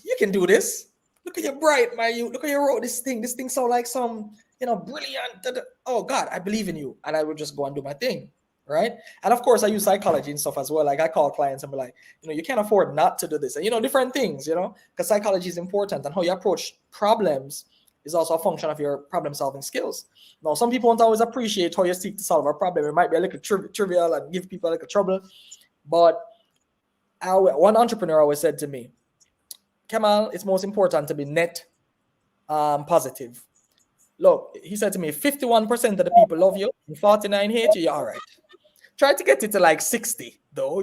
You can do this. Look at you're bright, my you. Look at you wrote this thing. This thing sound like some, brilliant. Oh God, I believe in you. And I would just go and do my thing. Right. And of course, I use psychology and stuff as well. Like I call clients and be like, you can't afford not to do this. And, different things, because psychology is important and how you approach problems is also a function of your problem solving skills. Now, some people won't always appreciate how you seek to solve a problem. It might be a little trivial and give people a little trouble. But one entrepreneur always said to me, Kemal, it's most important to be net positive. Look, he said to me, 51% of the people love you and 49 hate you. You're all right. Try to get it to like 60 though,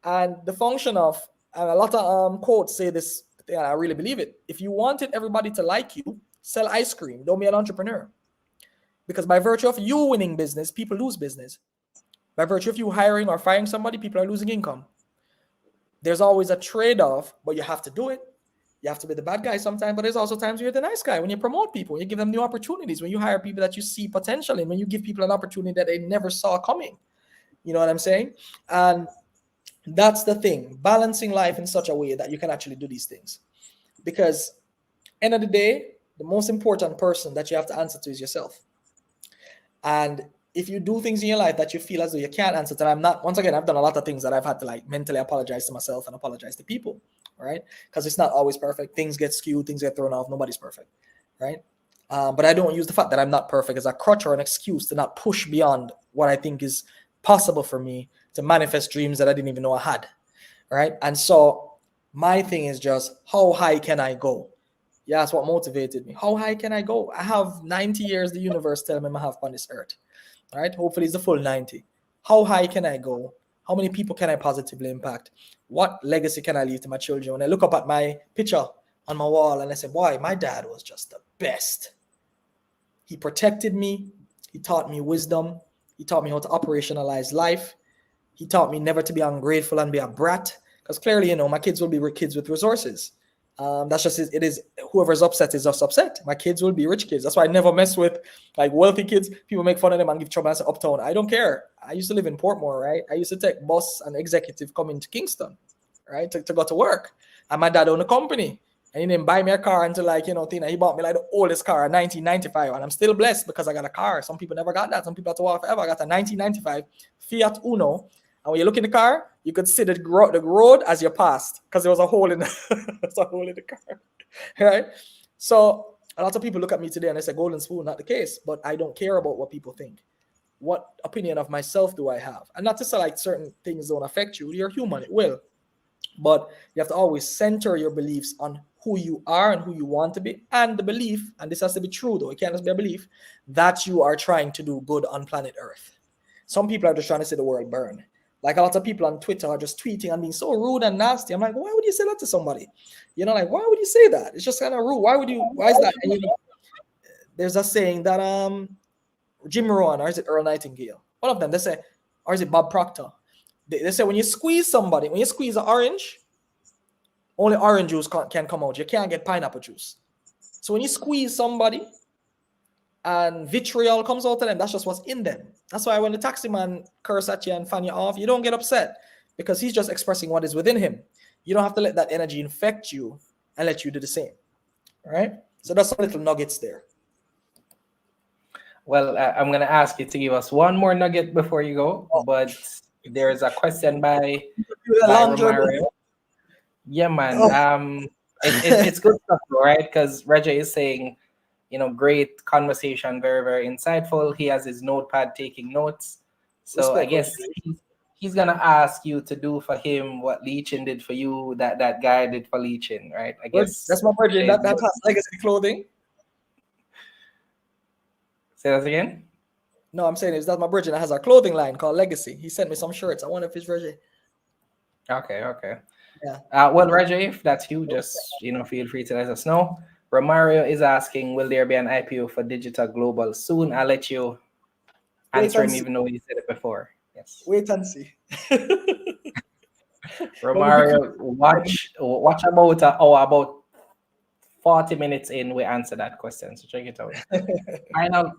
and the function of, and a lot of quotes say this thing, and I really believe it. If you wanted everybody to like you, sell ice cream. Don't be an entrepreneur, because by virtue of you winning business, people lose business. By virtue of you hiring or firing somebody, people are losing income. There's always a trade-off, but you have to do it. You have to be the bad guy sometimes, but there's also times you're the nice guy. When you promote people, when you give them new opportunities, when you hire people that you see potential in, when you give people an opportunity that they never saw coming. You know what I'm saying? And that's the thing, balancing life in such a way that you can actually do these things. Because end of the day, the most important person that you have to answer to is yourself. And if you do things in your life that you feel as though you can't answer to, once again, I've done a lot of things that I've had to like mentally apologize to myself and apologize to people. right? Because it's not always perfect. Things get skewed, things get thrown off. Nobody's perfect, right? But I don't use the fact that I'm not perfect as a crutch or an excuse to not push beyond what I think is possible for me to manifest dreams that I didn't even know I had, right? And so my thing is just, how high can I go? Yeah, that's what motivated me. How high can I go? I have 90 years the universe tell me I have on this earth, right? Hopefully it's the full 90. How high can I go? How many people can I positively impact? What legacy can I leave to my children? When I look up at my picture on my wall and I say, boy, my dad was just the best. He protected me. He taught me wisdom. He taught me how to operationalize life. He taught me never to be ungrateful and be a brat. Because clearly, my kids will be kids with resources. That's just it is. Whoever's upset is just upset. My kids will be rich kids. That's why I never mess with like wealthy kids. People make fun of them and give trouble. I say uptown. I don't care. I used to live in Portmore, right? I used to take bus and executive coming to Kingston, right, to go to work. And my dad owned a company, and he didn't buy me a car until he bought me like the oldest car in 1995, and I'm still blessed because I got a car. Some people never got that. Some people had to walk forever. I got a 1995 Fiat Uno. And when you look in the car, you could see the road as you passed because there was a hole in the car, right? So a lot of people look at me today and they say, golden spoon, not the case. But I don't care about what people think. What opinion of myself do I have? And not to say like certain things don't affect you. You're human, it will. But you have to always center your beliefs on who you are and who you want to be, and the belief, and this has to be true though, it can't just be a belief, that you are trying to do good on planet Earth. Some people are just trying to see the world burn. Like a lot of people on Twitter are just tweeting and being so rude and nasty. I'm like, why would you say that to somebody? Like, why would you say that? It's just kind of rude. Why is that? And there's a saying that Jim Rohn, or is it Earl Nightingale? One of them, they say, or is it Bob Proctor? They say when you squeeze somebody, when you squeeze an orange, only orange juice can come out. You can't get pineapple juice. So when you squeeze somebody and vitriol comes out of them, that's just what's in them. That's why when the taxi man curse at you and fan you off, you don't get upset because he's just expressing what is within him. You don't have to let that energy infect you and let you do the same. All right? So that's some little nuggets there. Well, I'm going to ask you to give us one more nugget before you go, but there's a question by Romario. Yeah, man. It's good stuff, right? Because Raja is saying, great conversation, very, very insightful. He has his notepad taking notes. So I guess he's going to ask you to do for him what L.E.A.R.N did for you, that guy did for L.E.A.R.N, right? I guess that's my birthday. That has legacy clothing. Say that again? No, I'm saying is that my Virgin that has a clothing line called Legacy. He sent me some shirts. I wonder if it's Virgin. Okay. Yeah. Well, Raja, if that's you, just feel free to let us know. Romario is asking, will there be an IPO for Digital Global soon? I'll let you answer him, even though you said it before. Yes. Wait and see. Romario, watch about 40 minutes in, we answer that question. So check it out.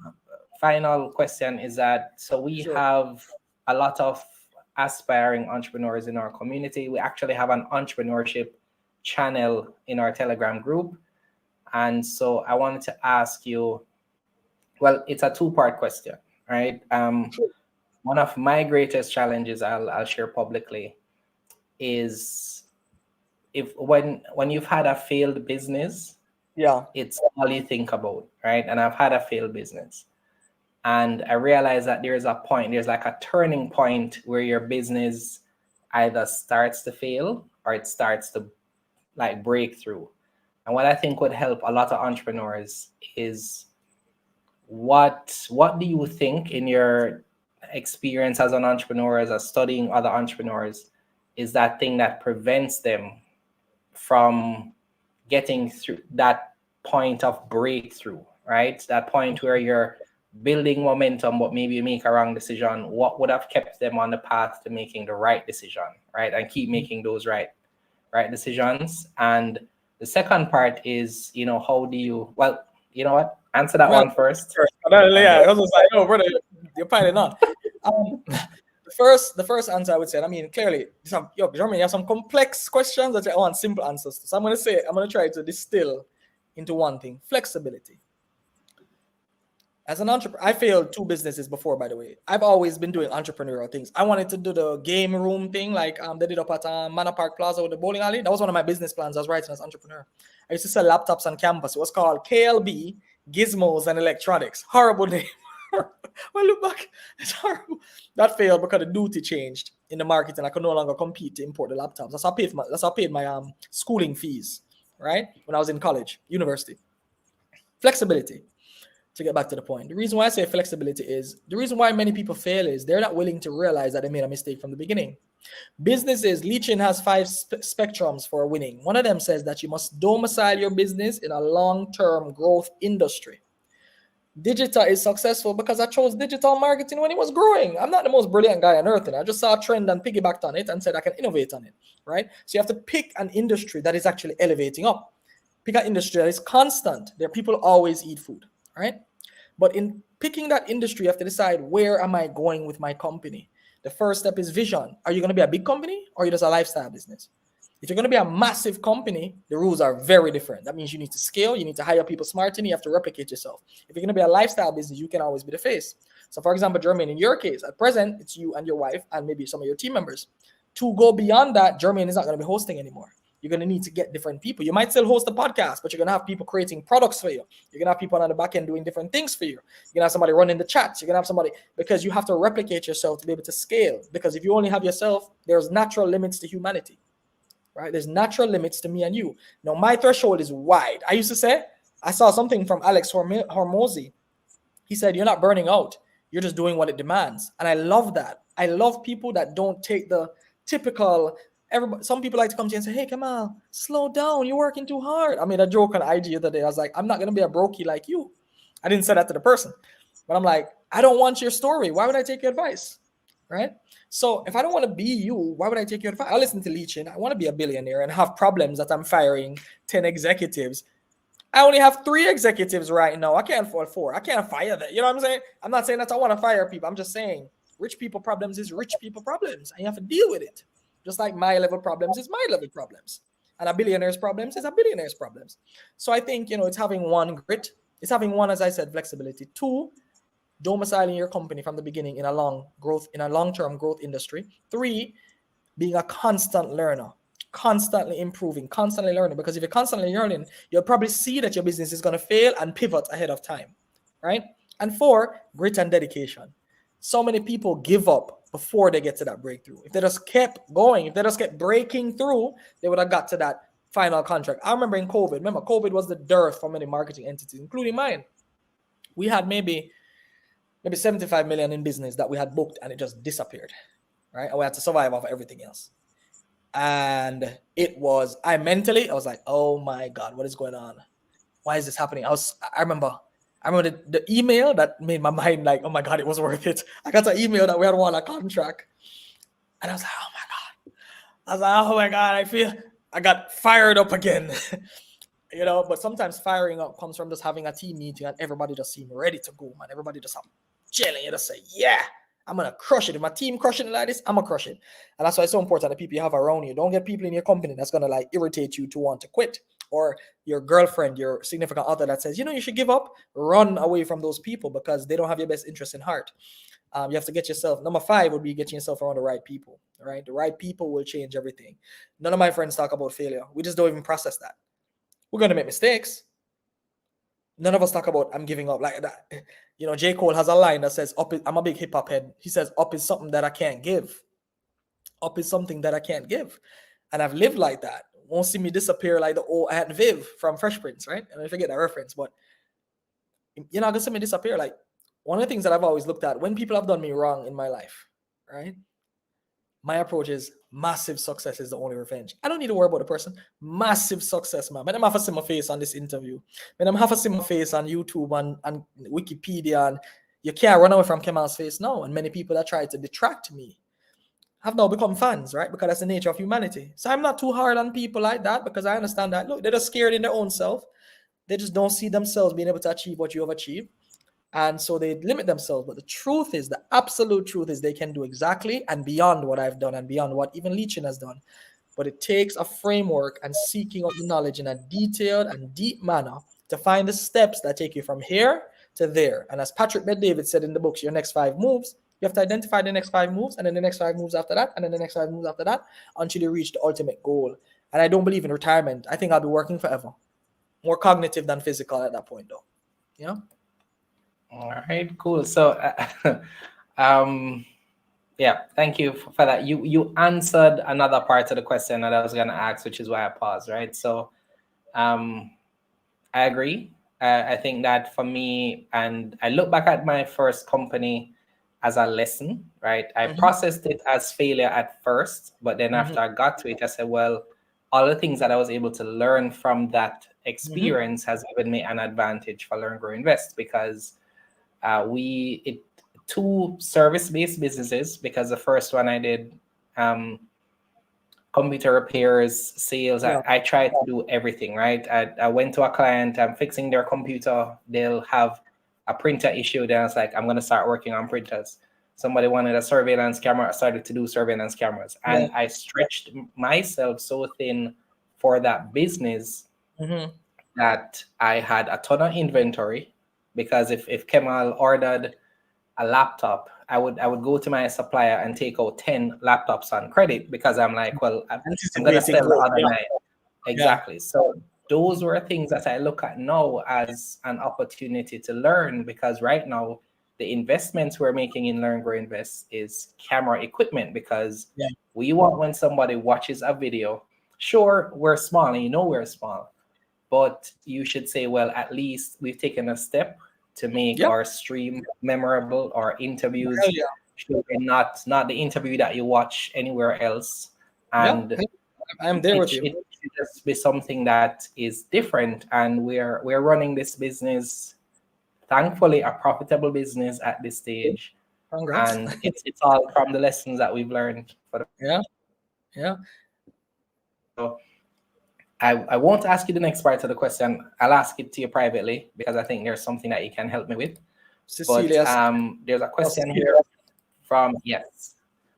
Final question is that, so we have a lot of aspiring entrepreneurs in our community. We actually have an entrepreneurship channel in our Telegram group. And so I wanted to ask you, well, it's a two-part question, right? One of my greatest challenges I'll share publicly is when you've had a failed business, it's all you think about, right? And I've had a failed business. And I realized that there's like a turning point where your business either starts to fail or it starts to like break through. And what I think would help a lot of entrepreneurs is what do you think, in your experience as an entrepreneur, as studying other entrepreneurs, is that thing that prevents them from getting through that point of breakthrough, right? That point where you're building momentum, but maybe you make a wrong decision. What would have kept them on the path to making the right decision, right? And keep making those right decisions. And the second part is, how do you, well, you know what? Answer that one first. Yeah, I was like, no, brother, you're piling on. The first answer I would say, I mean, clearly, Jeremy, you have some complex questions that I want simple answers to. So I'm going to try to distill into one thing: flexibility. As an entrepreneur, I failed 2 businesses before, by the way. I've always been doing entrepreneurial things. I wanted to do the game room thing, like they did up at Manor Park Plaza with the bowling alley. That was one of my business plans I was writing as entrepreneur. I used to sell laptops on campus. It was called KLB, Gizmos and Electronics. Horrible name. Well, look back, it's horrible. That failed because the duty changed in the market, and I could no longer compete to import the laptops. That's how I paid my schooling fees, right? When I was in college, university. Flexibility. To get back to the point, the reason why I say flexibility is the reason why many people fail is they're not willing to realize that they made a mistake from the beginning. Businesses, L.E.A.R.N has 5 spectrums for winning. One of them says that you must domicile your business in a long-term growth industry. Digital is successful because I chose digital marketing when it was growing. I'm not the most brilliant guy on earth, and I just saw a trend and piggybacked on it and said I can innovate on it, right? So you have to pick an industry that is actually elevating up. Pick an industry that is constant. There are people always eat food, right? But in picking that industry, you have to decide, where am I going with my company? The first step is vision. Are you going to be a big company, or are you just a lifestyle business? If you're going to be a massive company, the rules are very different. That means you need to scale, you need to hire people smarter, and you have to replicate yourself. If you're going to be a lifestyle business, you can always be the face. So for example, Jermaine, in your case, at present, it's you and your wife and maybe some of your team members. To go beyond that, Jermaine is not going to be hosting anymore. You're going to need to get different people. You might still host a podcast, but you're going to have people creating products for you. You're going to have people on the back end doing different things for you. You're going to have somebody running the chats. You're going to have somebody, because you have to replicate yourself to be able to scale. Because if you only have yourself, there's natural limits to humanity, right? There's natural limits to me and you. Now, my threshold is wide. I used to say, I saw something from Alex Hormozy. He said, you're not burning out. You're just doing what it demands. And I love that. I love people that don't take the typical... Some people like to come to you and say, hey, Kemal, slow down. You're working too hard. I made a joke on IG the other day. I was like, I'm not going to be a brokey like you. I didn't say that to the person. But I'm like, I don't want your story. Why would I take your advice? Right? So if I don't want to be you, why would I take your advice? I listen to L.E.A.R.N. I want to be a billionaire and have problems that I'm firing 10 executives. I only have 3 executives right now. I can't afford 4. I can't fire that. You know what I'm saying? I'm not saying that I want to fire people. I'm just saying rich people problems is rich people problems. And you have to deal with it. Just like my level problems is my level problems. And a billionaire's problems is a billionaire's problems. So I think, it's having one grit. It's having one, as I said, flexibility. 2, domiciling your company from the beginning in a long-term growth industry. 3, being a constant learner, constantly improving, constantly learning. Because if you're constantly learning, you'll probably see that your business is going to fail and pivot ahead of time, right? And 4, grit and dedication. So many people give up before they get to that breakthrough. If they just kept going, if they just kept breaking through, they would have got to that final contract. I remember in COVID, COVID was the dearth for many marketing entities, including mine. We had maybe 75 million in business that we had booked, and it just disappeared, right? And we had to survive off of everything else. And I was like, oh my God, what is going on? Why is this happening? I remember the email that made my mind like, oh my God, it was worth it. I got an email that we had won a contract. And I was like, oh my God. I was like, oh my God, I got fired up again. But sometimes firing up comes from just having a team meeting and everybody just seems ready to go, man. Everybody just chilling. You just say, yeah, I'm going to crush it. If my team crushing it like this, I'm going to crush it. And that's why it's so important that people you have around you. Don't get people in your company that's going to like irritate you to want to quit. Or your girlfriend, your significant other that says, you should give up. Run away from those people because they don't have your best interest in heart. You have to get yourself, number 5 would be getting yourself around the right people, right? The right people will change everything. None of my friends talk about failure. We just don't even process that. We're going to make mistakes. None of us talk about I'm giving up like that. J. Cole has a line that says, I'm a big hip hop head. He says, up is something that I can't give. Up is something that I can't give. And I've lived like that. Won't see me disappear like the old Aunt Viv from Fresh Prince, right? And I forget that reference, but you're not going to see me disappear. Like, one of the things that I've always looked at when people have done me wrong in my life, right? My approach is massive success is the only revenge. I don't need to worry about the person. Massive success, man. I'm have to see my face on this interview. I'm have to see my face on YouTube and Wikipedia. And you can't run away from Kemal's face now. And many people that try to detract me have now become fans, right? Because that's the nature of humanity. So I'm not too hard on people like that because I understand that, look, they're just scared in their own self. They just don't see themselves being able to achieve what you have achieved. And so they limit themselves. But the truth is, the absolute truth is they can do exactly and beyond what I've done and beyond what even L.E.A.R.N has done. But it takes a framework and seeking out the knowledge in a detailed and deep manner to find the steps that take you from here to there. And as Patrick Bet-David said in the books, your next 5 moves, you have to identify the next 5 moves, and then the next 5 moves after that, and then the next 5 moves after that, until you reach the ultimate goal. And I don't believe in retirement. I think I'll be working forever. More cognitive than physical at that point, though. Yeah. All right, cool. So, yeah, thank you for that. You answered another part of the question that I was going to ask, which is why I paused, right? So, I agree. I think that for me, and I look back at my first company as a lesson, right? I processed it as failure at first, but then after I got to it, I said, well, all the things that I was able to learn from that experience has given me an advantage for Learn, Grow, Invest, because two service-based businesses, because the first one I did computer repairs, sales. Yeah. I try to do everything, right? I went to a client, I'm fixing their computer, they'll have a printer issue, then I was like, I'm going to start working on printers. Somebody wanted a surveillance camera, I started to do surveillance cameras. And I stretched myself so thin for that business that I had a ton of inventory, because if Kemal ordered a laptop, I would go to my supplier and take out 10 laptops on credit, because I'm like, well, I'm gonna sell the other 9. Exactly. So those were things that I look at now as an opportunity to learn, because right now the investments we're making in Learn, Grow, Invest is camera equipment, because we want, when somebody watches a video, sure, we're small and we're small, but you should say, well, at least we've taken a step to make our stream memorable, our interviews should be not the interview that you watch anywhere else. And I'm there with you. It should just be something that is different. And we're running this business, thankfully, a profitable business at this stage. Congrats. And it's all from the lessons that we've learned. So I won't ask you the next part of the question. I'll ask it to you privately, because I think there's something that you can help me with. Cecilia, but there's a question here from,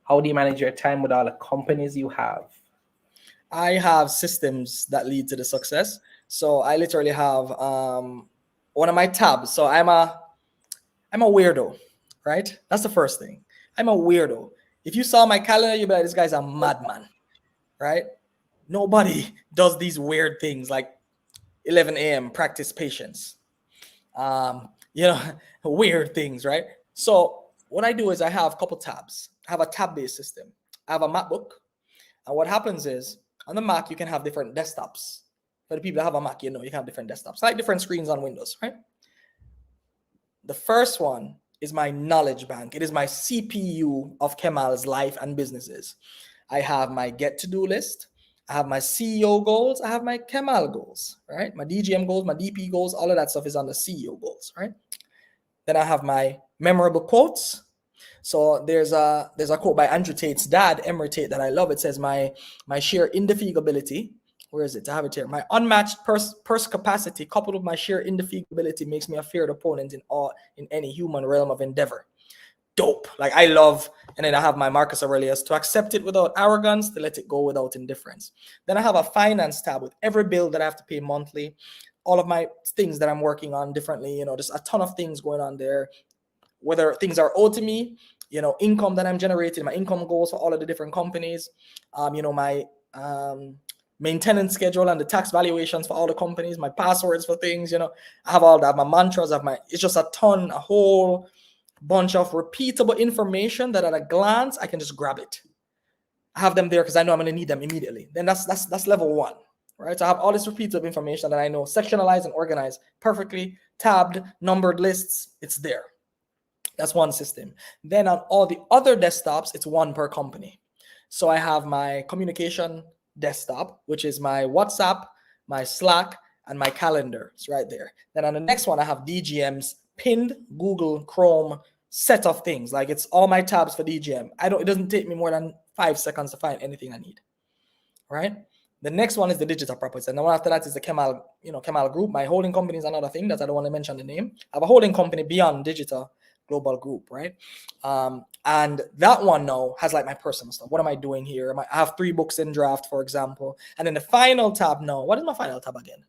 how do you manage your time with all the companies you have? I have systems that lead to the success. So I literally have one of my tabs. So I'm a weirdo, right? That's the first thing. I'm a weirdo. If you saw my calendar, you'd be like, this guy's a madman, right? Nobody does these weird things like 11 a.m. practice patience. Weird things, right? So what I do is I have a couple tabs. I have a tab-based system. I have a MacBook. And what happens is, on the Mac, you can have different desktops. For the people that have a Mac, you can have different desktops, like different screens on Windows, right? The first one is my knowledge bank. It is my CPU of Kemal's life and businesses. I have my get-to-do list. I have my CEO goals. I have my Kemal goals, right? My DGM goals, my DP goals, all of that stuff is on the CEO goals, right? Then I have my memorable quotes. So there's a quote by Andrew Tate's dad, Emery Tate, that I love. It says, my sheer indefatigability, where is it? I have it here. My unmatched purse capacity coupled with my sheer indefatigability makes me a feared opponent in any human realm of endeavor. Dope. Like, I love. And then I have my Marcus Aurelius, to accept it without arrogance, to let it go without indifference. Then I have a finance tab with every bill that I have to pay monthly, all of my things that I'm working on differently, there's a ton of things going on there, whether things are owed to me, income that I'm generating, my income goals for all of the different companies, my maintenance schedule and the tax valuations for all the companies, my passwords for things, I have all that, my mantras, it's just a whole bunch of repeatable information that at a glance, I can just grab it. I have them there because I know I'm going to need them immediately. Then that's level 1, right? So I have all this repeatable information that I know, sectionalized and organized perfectly, tabbed, numbered lists, it's there. That's one system. Then on all the other desktops, it's one per company. So I have my communication desktop, which is my WhatsApp, my Slack, and my calendar. It's right there. Then on the next one, I have DGM's pinned Google Chrome set of things. Like, it's all my tabs for DGM. It doesn't take me more than 5 seconds to find anything I need. Right? The next one is the digital properties. And the one after that is the Kemal, Kemal Group. My holding company is another thing that I don't want to mention the name. I have a holding company beyond digital global group, right? And that one now has like my personal stuff. What am I doing here? I have 3 books in draft, for example. And then the final tab now, what is my final tab again?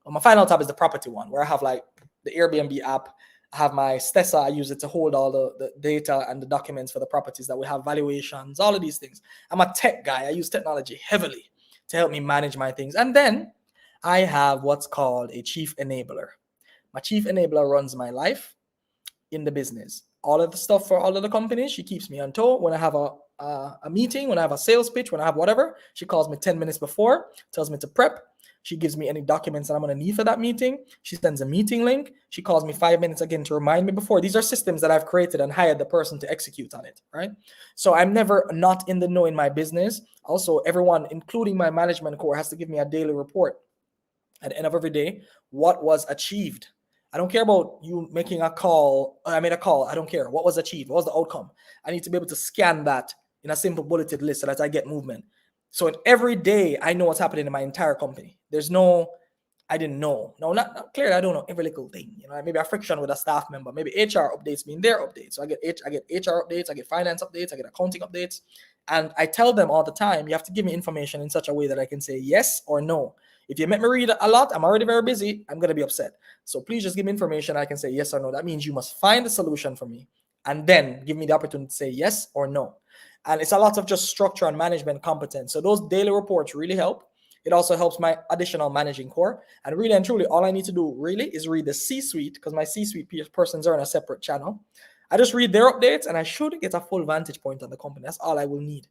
Well, my final tab is the property one, where I have like the Airbnb app. I have my Stessa. I use it to hold all the data and the documents for the properties that we have, valuations, all of these things. I'm a tech guy. I use technology heavily to help me manage my things. And then I have what's called a chief enabler. My chief enabler runs my life in the business. All of the stuff for all of the companies, she keeps me on toe. When I have a meeting, when I have a sales pitch, when I have whatever, she calls me 10 minutes before, tells me to prep. She gives me any documents that I'm going to need for that meeting. She sends a meeting link. She calls me 5 minutes again to remind me before. These are systems that I've created and hired the person to execute on it, right? So I'm never not in the know in my business. Also, everyone, including my management core, has to give me a daily report at the end of every day. What was achieved? I don't care about you making a call. I made a call. I don't care. What was achieved? What was the outcome? I need to be able to scan that in a simple bulleted list so that I get movement. So every day I know what's happening in my entire company. There's no, I didn't know. No, not clearly. I don't know every little thing. You know, maybe a friction with a staff member. Maybe HR updates me in their updates. So I get HR updates. I get finance updates. I get accounting updates, and I tell them all the time, you have to give me information in such a way that I can say yes or no. If you make me read a lot, I'm already very busy. I'm gonna be upset. So please just give me information. I can say yes or no. That means you must find a solution for me, and then give me the opportunity to say yes or no. And it's a lot of just structure and management competence. So those daily reports really help. It also helps my additional managing core. And really and truly, all I need to do really is read the C-suite, because my C-suite persons are on a separate channel. I just read their updates and I should get a full vantage point on the company. That's all I will need.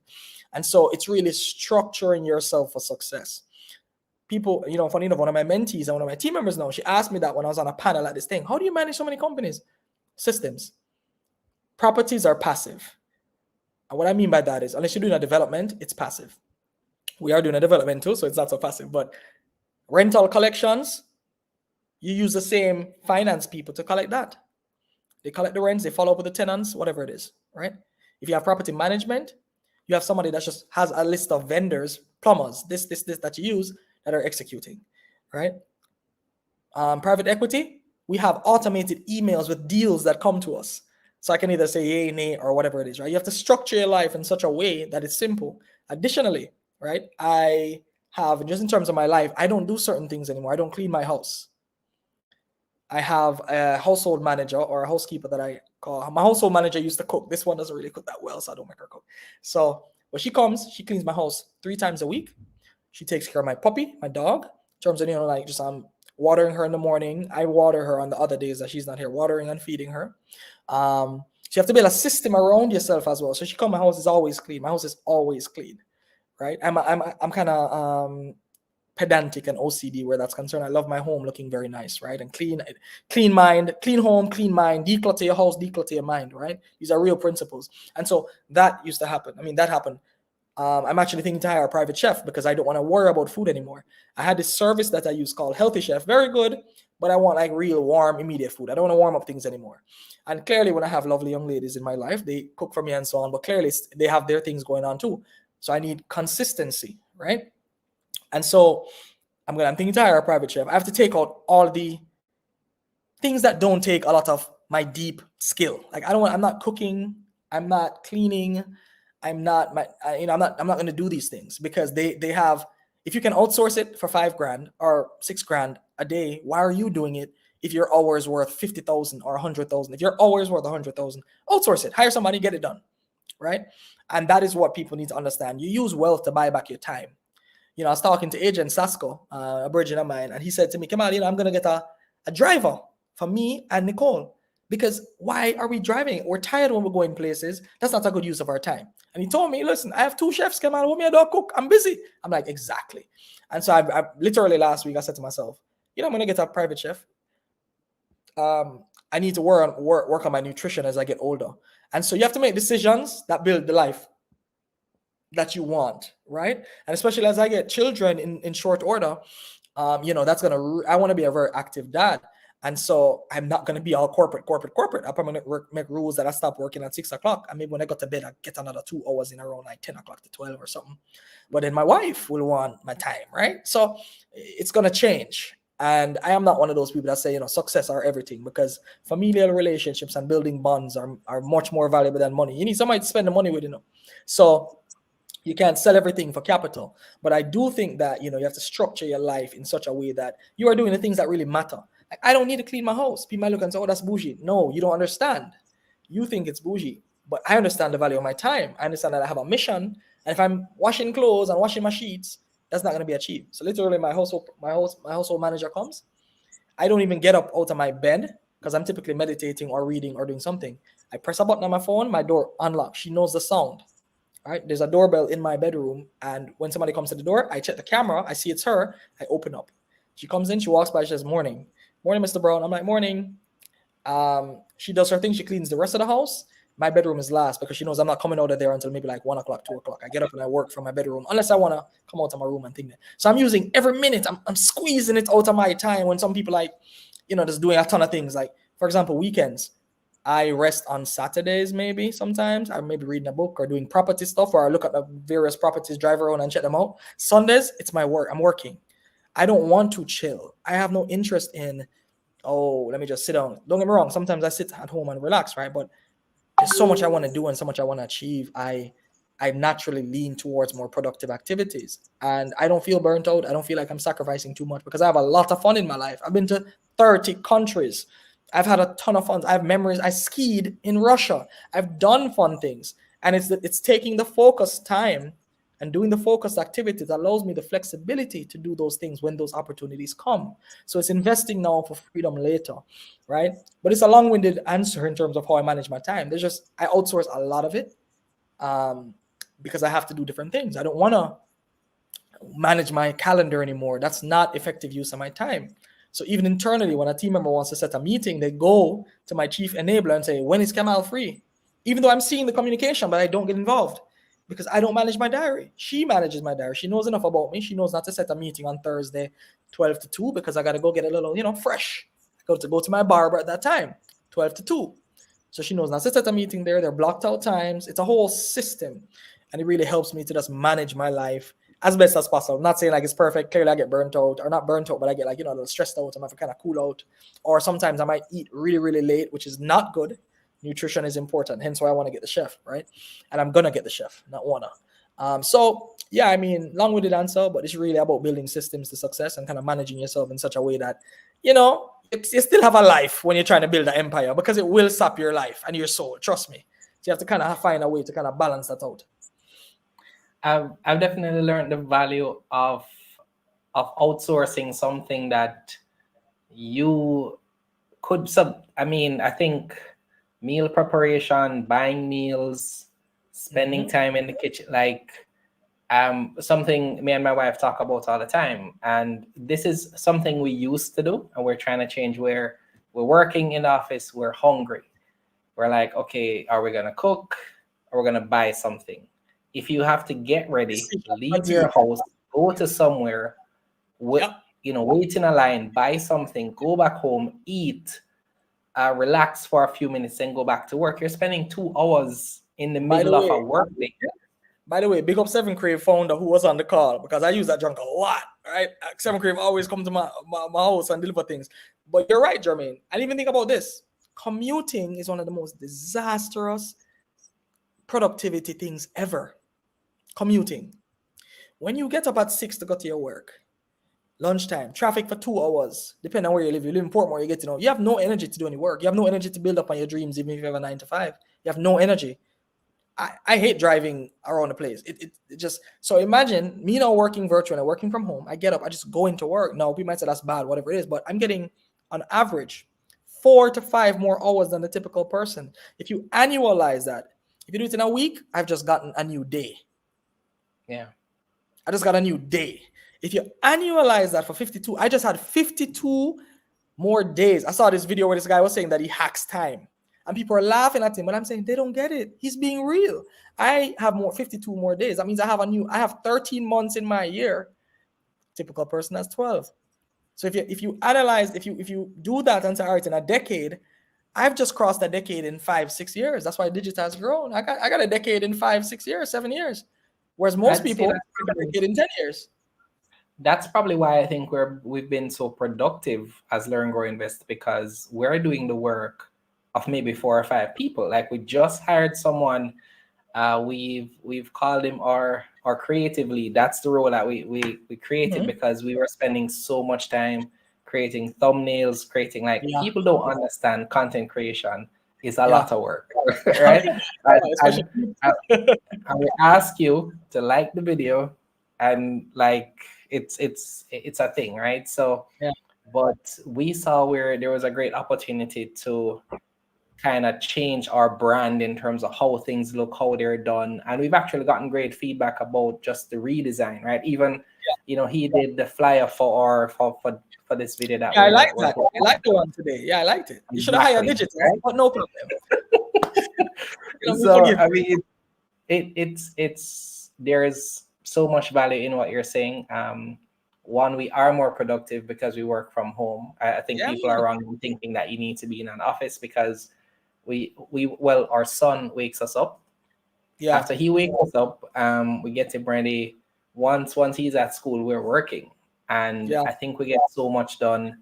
And so it's really structuring yourself for success. People, you know, funny enough, one of my mentees and one of my team members now, she asked me that when I was on a panel at this thing. How do you manage so many companies? Systems. Properties are passive. And what I mean by that is, unless you're doing a development, it's passive. We are doing a development too, so it's not so passive. But rental collections, you use the same finance people to collect that. They collect the rents, they follow up with the tenants, whatever it is, right? If you have property management, you have somebody that just has a list of vendors, plumbers, this that you use that are executing, right? Private equity, we have automated emails with deals that come to us. So I can either say yay, nay, or whatever it is, right? You have to structure your life in such a way that it's simple. Additionally, right, I have, just in terms of my life, I don't do certain things anymore. I don't clean my house. I have a household manager or a housekeeper that I call. My household manager used to cook. This one doesn't really cook that well, so I don't make her cook. So when she comes, she cleans my house 3 times a week. She takes care of my puppy, my dog, in terms of, you know, like just watering her in the morning. I water her on the other days that she's not here, watering and feeding her. So you have to build a system around yourself as well. So she comes, my house is always clean. My house is always clean, right? I'm kind of pedantic and OCD where that's concerned. I love my home looking very nice, right? And clean mind, clean home, clean mind, declutter your house, declutter your mind, right? These are real principles. And so that used to happen. I mean, that happened. I'm actually thinking to hire a private chef because I don't want to worry about food anymore. I had this service that I use called Healthy Chef, very good, but I want like real warm, immediate food. I don't want to warm up things anymore. And clearly when I have lovely young ladies in my life, they cook for me and so on, but clearly they have their things going on too. So I need consistency, right? And so I'm thinking to hire a private chef. I have to take out all the things that don't take a lot of my deep skill. Like I'm not cooking, I'm not cleaning, I'm not going to do these things because they have, if you can outsource it for $5,000 or $6,000 a day, why are you doing it if your hour is worth 50,000 or 100,000? If your hour is worth 100,000, outsource it, hire somebody, get it done, right? And that is what people need to understand. You use wealth to buy back your time. You know, I was talking to Agent Sasko, a virgin of mine, and he said to me, Kemal, I'm going to get a driver for me and Nicole. Because why are we driving? We're tired when we're going places. That's not a good use of our time. And he told me, listen, I have 2 chefs, Kemal. What me I do cook? I'm busy. I'm like, exactly. And so I literally last week, I said to myself, I'm going to get a private chef. I need to work on my nutrition as I get older. And so you have to make decisions that build the life that you want, right? And especially as I get children in short order, that's I want to be a very active dad. And so I'm not going to be all corporate. I'm going to make rules that I stop working at 6 o'clock. And maybe when I go to bed, I get another 2 hours in around like 10 o'clock to 12 or something. But then my wife will want my time, right? So it's going to change. And I am not one of those people that say, success are everything, because familial relationships and building bonds are much more valuable than money. You need somebody to spend the money with, So you can't sell everything for capital. But I do think that, you have to structure your life in such a way that you are doing the things that really matter. I don't need to clean my house. People might look and say, oh, that's bougie. No, you don't understand. You think it's bougie, but I understand the value of my time. I understand that I have a mission, and if I'm washing clothes and washing my sheets, that's not going to be achieved. So literally, my household manager comes. I don't even get up out of my bed because I'm typically meditating or reading or doing something. I press a button on my phone, my door unlocks. She knows the sound. Right? There's a doorbell in my bedroom, and when somebody comes to the door, I check the camera. I see it's her. I open up. She comes in. She walks by. She says, "Morning, morning, Mr. Brown." I'm like, "Morning." She does her thing. She cleans the rest of the house. My bedroom is last because she knows I'm not coming out of there until maybe like 1 o'clock, 2 o'clock. I get up and I work from my bedroom unless I want to come out of my room and think that. So I'm using every minute. I'm squeezing it out of my time when some people like, just doing a ton of things. Like, for example, weekends. I rest on Saturdays, maybe sometimes. I maybe reading a book or doing property stuff, or I look at the various properties, drive around and check them out. Sundays, it's my work. I'm working. I don't want to chill. I have no interest in, oh, let me just sit down. Don't get me wrong. Sometimes I sit at home and relax, right? But there's so much I want to do and so much I want to achieve. I naturally lean towards more productive activities, and I don't feel burnt out. I don't feel like I'm sacrificing too much because I have a lot of fun in my life. I've been to 30 countries. I've had a ton of fun. I have memories. I skied in Russia. I've done fun things, and it's taking the focus time and doing the focused activities allows me the flexibility to do those things when those opportunities come. So it's investing now for freedom later, right? But it's a long-winded answer in terms of how I manage my time. I outsource a lot of it, because I have to do different things. I don't want to manage my calendar anymore. That's not effective use of my time. So even internally, when a team member wants to set a meeting, they go to my chief enabler and say, when is Kemal free? Even though I'm seeing the communication, but I don't get involved because I don't manage my diary. She manages my diary. She knows enough about me. She knows not to set a meeting on Thursday, 12 to 2, because I got to go get a little, fresh. I got to go to my barber at that time, 12 to 2. So she knows not to set a meeting there. They're blocked out times. It's a whole system. And it really helps me to just manage my life as best as possible. I'm not saying like it's perfect. Clearly, I get burnt out, or not burnt out, but I get like, a little stressed out. I'm have to kind of cool out. Or sometimes I might eat really, really late, which is not good. Nutrition is important. Hence why I want to get the chef, right? And I'm going to get the chef, not wanna. So, yeah, I mean, long-winded answer, but it's really about building systems to success and kind of managing yourself in such a way that, you still have a life when you're trying to build an empire, because it will sap your life and your soul. Trust me. So you have to kind of find a way to kind of balance that out. I've definitely learned the value of outsourcing something that you could I think meal preparation, buying meals, spending time in the kitchen, like something me and my wife talk about all the time. And this is something we used to do, and we're trying to change. Where we're working in the office, we're hungry. We're like, okay, are we gonna cook or we're gonna buy something? If you have to get ready, leave your house, go to somewhere, wait in a line, buy something, go back home, eat, relax for a few minutes, and go back to work. You're spending 2 hours in the middle of a work day. By the way, big up Seven Crave founder who was on the call, because I use that junk a lot, right? Seven Crave always come to my house and deliver things. But you're right, Jermaine. I didn't even think about this. Commuting is one of the most disastrous productivity things ever. Commuting. When you get up at 6 to go to your work, lunchtime, traffic for 2 hours, depending on where you live. You live in Portmore, you have no energy to do any work. You have no energy to build up on your dreams, even if you have a 9 to 5. You have no energy. I hate driving around the place. It just, so imagine me now working virtually, working from home. I get up, I just go into work. Now, people might say that's bad, whatever it is, but I'm getting on average 4 to 5 more hours than the typical person. If you annualize that, if you do it in a week, I've just gotten a new day. Yeah. I just got a new day. If you annualize that for 52, I just had 52 more days. I saw this video where this guy was saying that he hacks time. And people are laughing at him, but I'm saying they don't get it. He's being real. I have 52 more days. That means I have 13 months in my year. Typical person has 12. So if you analyze, if you do that and say, all right, in a decade, I've just crossed a decade in 5-6 years. That's why Digital has grown. I got a decade in 5-6 years, 7 years. Whereas most people have a decade in 10 years. That's probably why I think we've been so productive as Learn, Grow, Invest, because we're doing the work of maybe 4 or 5 people. Like, we just hired someone. We've called him our creative lead. That's the role that we created because we were spending so much time creating thumbnails, creating like Yeah. people don't understand content creation is a Yeah. lot of work, right? And, Especially. I will ask you to like the video, and like it's a thing, right? So, Yeah. but we saw where there was a great opportunity to kind of change our brand in terms of how things look, how they're done. And we've actually gotten great feedback about just the redesign, right? Even, he did the flyer for this video that Yeah, I like we're that. I like the one today. Yeah, I liked it. You should have hired exactly, digital, right? but no problem. We So forgive I you. mean, it's there's so much value in what you're saying. One, we are more productive because we work from home. I think Yeah, people are wrong in thinking that you need to be in an office, because well, our son wakes us up. yeah, After he wakes us up, we get him ready. Once he's at school, we're working, and yeah, I think we get so much done.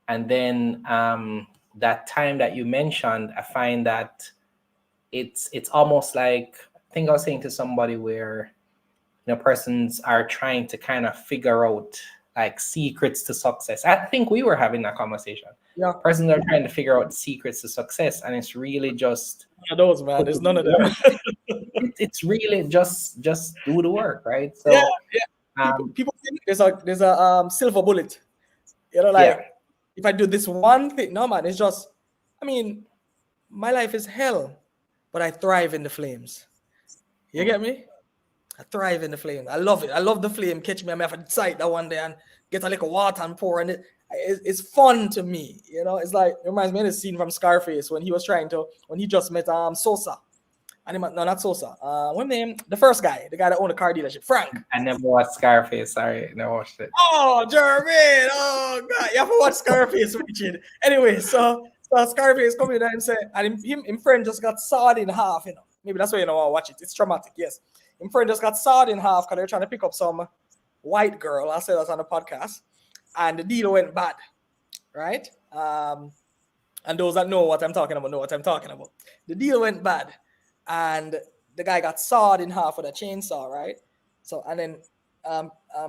And then that time that you mentioned, I find that it's almost like, I think I was saying to somebody where, persons are trying to kind of figure out like secrets to success. I think we were having that conversation. yeah. Persons are trying to figure out secrets to success, and it's really just None of those, man. There's none of them. it's really just do the work, right? Yeah, So yeah. People think there's a silver bullet. yeah, Like if I do this one thing, no man, it's just. I mean, my life is hell, but I thrive in the flames. You get me? I thrive in the flame. I love it. I love the flame. Catch me. I may have to sight that one day and get a little water and pour in it. It's fun to me. It's like, it reminds me of the scene from Scarface when he just met Sosa. And no, not Sosa. What name? The first guy, the guy that owned a car dealership, Frank. I never watched Scarface. Sorry, never watched it. Oh, Jermaine. Oh, God. You have to watch Scarface, Richard. Anyway, so Scarface coming and say, and him friend just got sawed in half, Maybe that's why you don't want to watch it. It's traumatic, yes. Him friend just got sawed in half because they're trying to pick up some white girl. I said that on the podcast. And the deal went bad, right? And those that know what I'm talking about know what I'm talking about. The deal went bad. And the guy got sawed in half with a chainsaw, right? So, and then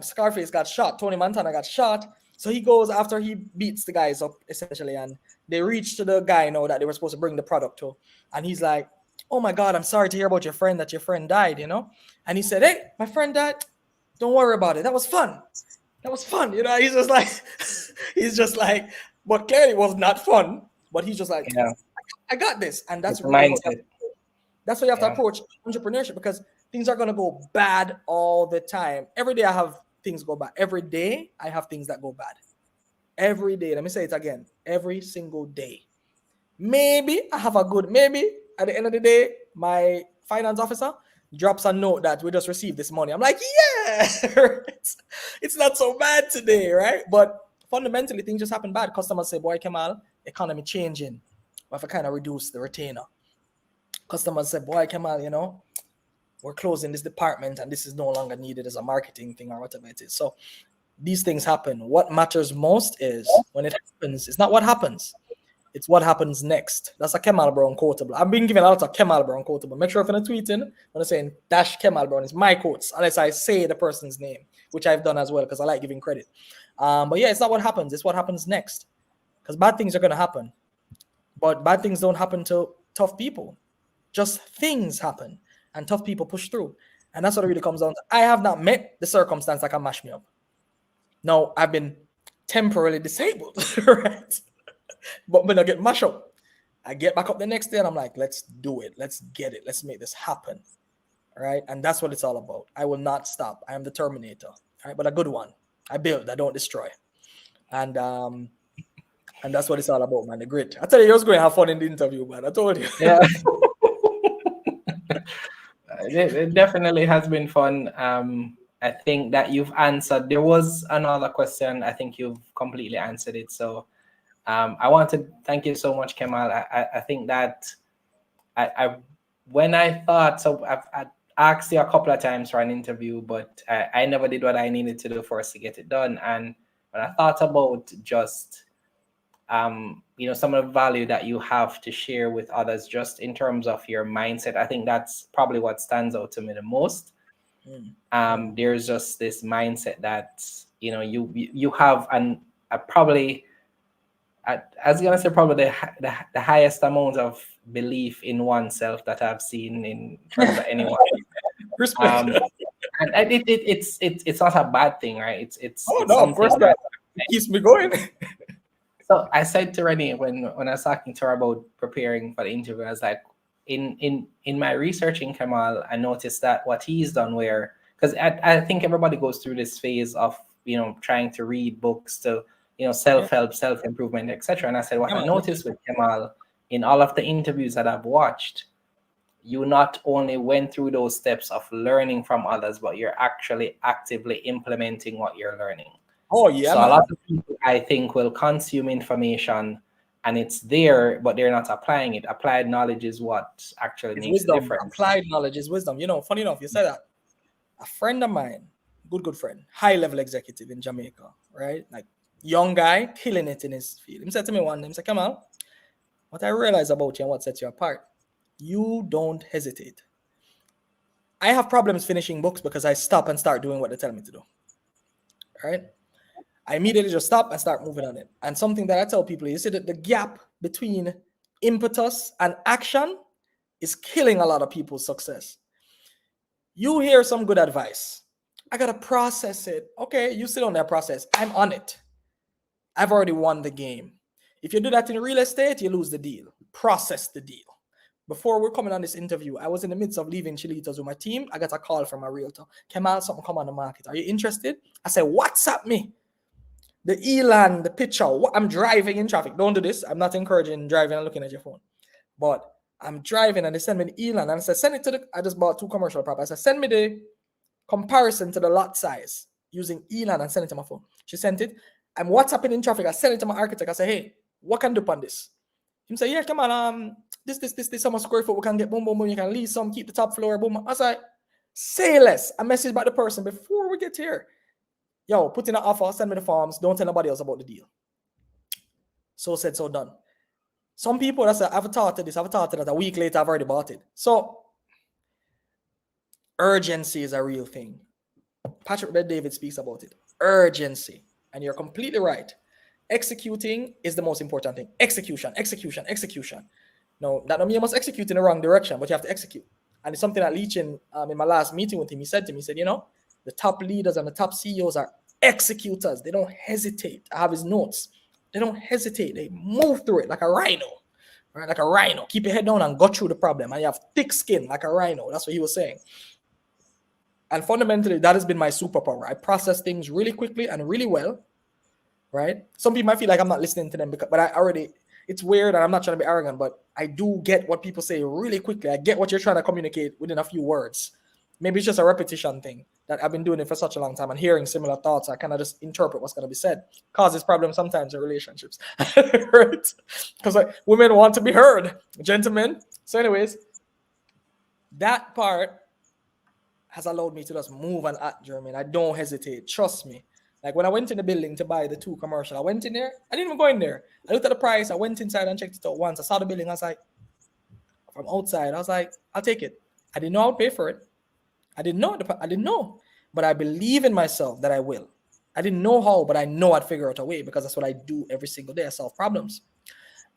Scarface got shot. Tony Montana got shot. So he goes after he beats the guys up, essentially. And they reach to the guy now that they were supposed to bring the product to. And he's like, oh my God, I'm sorry to hear about your friend, that your friend died, And he said, hey, my friend died. Don't worry about it. That was fun. He's just like, but clearly it was not fun. But he's just like, Yeah, I got this. And that's it's a really mindset. that's how you have to approach entrepreneurship, because things are going to go bad all the time. Every day I have things go bad. Every day I have things that go bad. Every day. Let me say it again. Every single day. Maybe I have maybe at the end of the day, my finance officer drops a note that we just received this money. I'm like, yeah, it's not so bad today, right? But fundamentally, things just happen bad. Customers say, boy, Kemal, economy changing. We have to kind of reduce the retainer. Customers say, boy, Kemal, we're closing this department and this is no longer needed as a marketing thing or whatever it is. So these things happen. What matters most is when it happens, it's not what happens. It's what happens next. That's a Kemal Brown quotable. I've been giving a lot of Kemal Brown quotable. Make sure if you're tweeting, when I'm saying dash Kemal Brown, it's my quotes, unless I say the person's name, which I've done as well because I like giving credit. But yeah, it's not what happens. It's what happens next. Because bad things are going to happen. But bad things don't happen to tough people. Just things happen. And tough people push through. And that's what it really comes down to. I have not met the circumstance that can mash me up. No, I've been temporarily disabled, right? But when I get mashed up, I get back up the next day and I'm like, let's do it. Let's get it. Let's make this happen. All right. And that's what it's all about. I will not stop. I am the Terminator. All right. But a good one. I build, I don't destroy. And that's what it's all about, man. The grit. I tell you, you're going to have fun in the interview, man. I told you. Yeah. It definitely has been fun. I think that you've answered. There was another question. I think you've completely answered it. So I want to thank you so much, Kemal. I think that when I thought, so I asked you a couple of times for an interview, but I never did what I needed to do for us to get it done. And when I thought about just some of the value that you have to share with others, just in terms of your mindset, I think that's probably what stands out to me the most. There's just this mindset that you have, and I was gonna say probably the highest amount of belief in oneself that I've seen in terms of anyone. Respect. And it's not a bad thing, right? It's Oh it's no, of course something not. It keeps me going. So I said to Renee when I was talking to her about preparing for the interview, I was like, in my researching Kemal, I noticed that what he's done where, because I think everybody goes through this phase of trying to read books to self-help, self-improvement, etc. And I said what I noticed with Kemal in all of the interviews that I've watched, you not only went through those steps of learning from others, but you're actually actively implementing what you're learning. Oh yeah. So a lot of people, I think, will consume information and it's there, but they're not applying it. Applied knowledge is what actually makes a difference. Applied knowledge is wisdom. Funny enough, you said that. A friend of mine, good friend, high-level executive in Jamaica, right? Like young guy, killing it in his field. He said to me one day, he said, Kemal, what I realize about you and what sets you apart, you don't hesitate. I have problems finishing books because I stop and start doing what they tell me to do. All right? I immediately just stop and start moving on it. And something that I tell people is that the gap between impetus and action is killing a lot of people's success. You hear some good advice. I got to process it. Okay, you sit on that process. I'm on it. I've already won the game. If you do that in real estate, you lose the deal. Process the deal. Before we're coming on this interview, I was in the midst of leaving Chilitos with my team. I got a call from a realtor. Kemal, something come on the market. Are you interested? I said, WhatsApp me. The L.E.A.R.N, the picture. I'm driving in traffic. Don't do this. I'm not encouraging driving and looking at your phone. But I'm driving and they send me the L.E.A.R.N. And I said, send it to I just bought 2 commercial properties. I said, send me the comparison to the lot size using L.E.A.R.N and send it to my phone. She sent it. I'm WhatsApping in traffic. I sent it to my architect. I said, hey, what can I do on this? He said, yeah, come on. This how much square foot we can get. Boom, boom, boom. You can lease some, keep the top floor. Boom. I was like, say less. I messaged back the person before we get here. Yo, put in an offer, send me the forms. Don't tell nobody else about the deal. So said, so done. Some people that say, I've thought of this, I've thought of that. A week later, I've already bought it. So urgency is a real thing. Patrick David speaks about it. Urgency. And you're completely right. Executing is the most important thing. Execution. No, that don't mean you must execute in the wrong direction, but you have to execute. And it's something that Leachin, in my last meeting with him, he said to me, the top leaders and the top CEOs are executors. They don't hesitate. I have his notes. They don't hesitate. They move through it like a rhino, right? Like a rhino. Keep your head down and go through the problem. And you have thick skin like a rhino. That's what he was saying. And fundamentally, that has been my superpower. I process things really quickly and really well, right? Some people might feel like I'm not listening to them, but it's weird and I'm not trying to be arrogant, but I do get what people say really quickly. I get what you're trying to communicate within a few words. Maybe it's just a repetition thing that I've been doing it for such a long time and hearing similar thoughts. I kind of just interpret what's going to be said. Causes problems sometimes in relationships, right? Because women want to be heard, gentlemen. So anyways, that part has allowed me to just move and act, Jermaine. I don't hesitate. Trust me. Like when I went in the building to buy the 2 commercial, I went in there. I didn't even go in there. I looked at the price. I went inside and checked it out once. I saw the building. I was like, from outside, I was like, I'll take it. I didn't know I would pay for it. I didn't know. But I believe in myself that I will. I didn't know how, but I know I'd figure out a way because that's what I do every single day. I solve problems.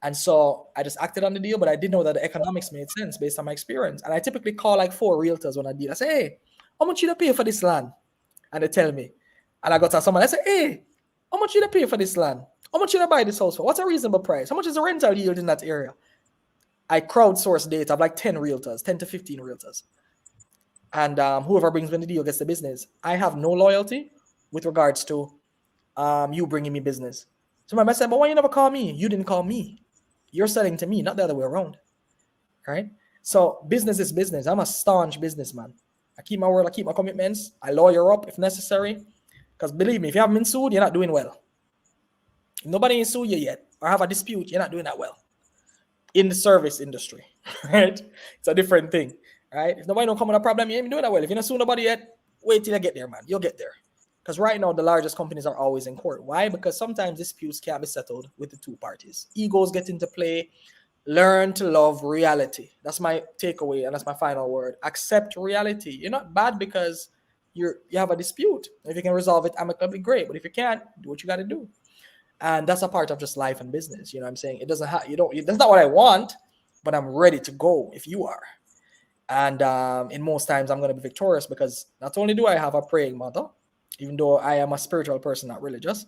And so I just acted on the deal, but I didn't know that the economics made sense based on my experience. And I typically call like 4 realtors when I deal. I say, hey, how much you to pay for this land? And they tell me. And I got to someone, I say, hey, how much you to pay for this land? How much you to buy this house for? What's a reasonable price? How much is the rental yield in that area? I crowdsource data of like 10 realtors, 10 to 15 realtors. And whoever brings me the deal gets the business. I have no loyalty with regards to you bringing me business. So my man said, but why you never call me? You didn't call me. You're selling to me, not the other way around. Right? So business is business. I'm a staunch businessman. I keep my word. I keep my commitments. I lawyer up if necessary. Because believe me, if you haven't been sued, you're not doing well. If nobody ain't sued you yet or have a dispute, you're not doing that well. In the service industry, right? It's a different thing, right? If nobody don't come with a problem, you ain't doing that well. If you're not suing nobody yet, wait till you get there, man. You'll get there. Because right now, the largest companies are always in court. Why? Because sometimes disputes can't be settled with the 2 parties. Egos get into play. Learn to love reality. That's my takeaway, and that's my final word. Accept reality. You're not bad because you have a dispute. If you can resolve it amicably, great. But if you can't, do what you got to do. And that's a part of just life and business. You know what I'm saying? It doesn't have, that's not what I want, but I'm ready to go if you are. And in most times, I'm going to be victorious because not only do I have a praying mother, even though I am a spiritual person, not religious,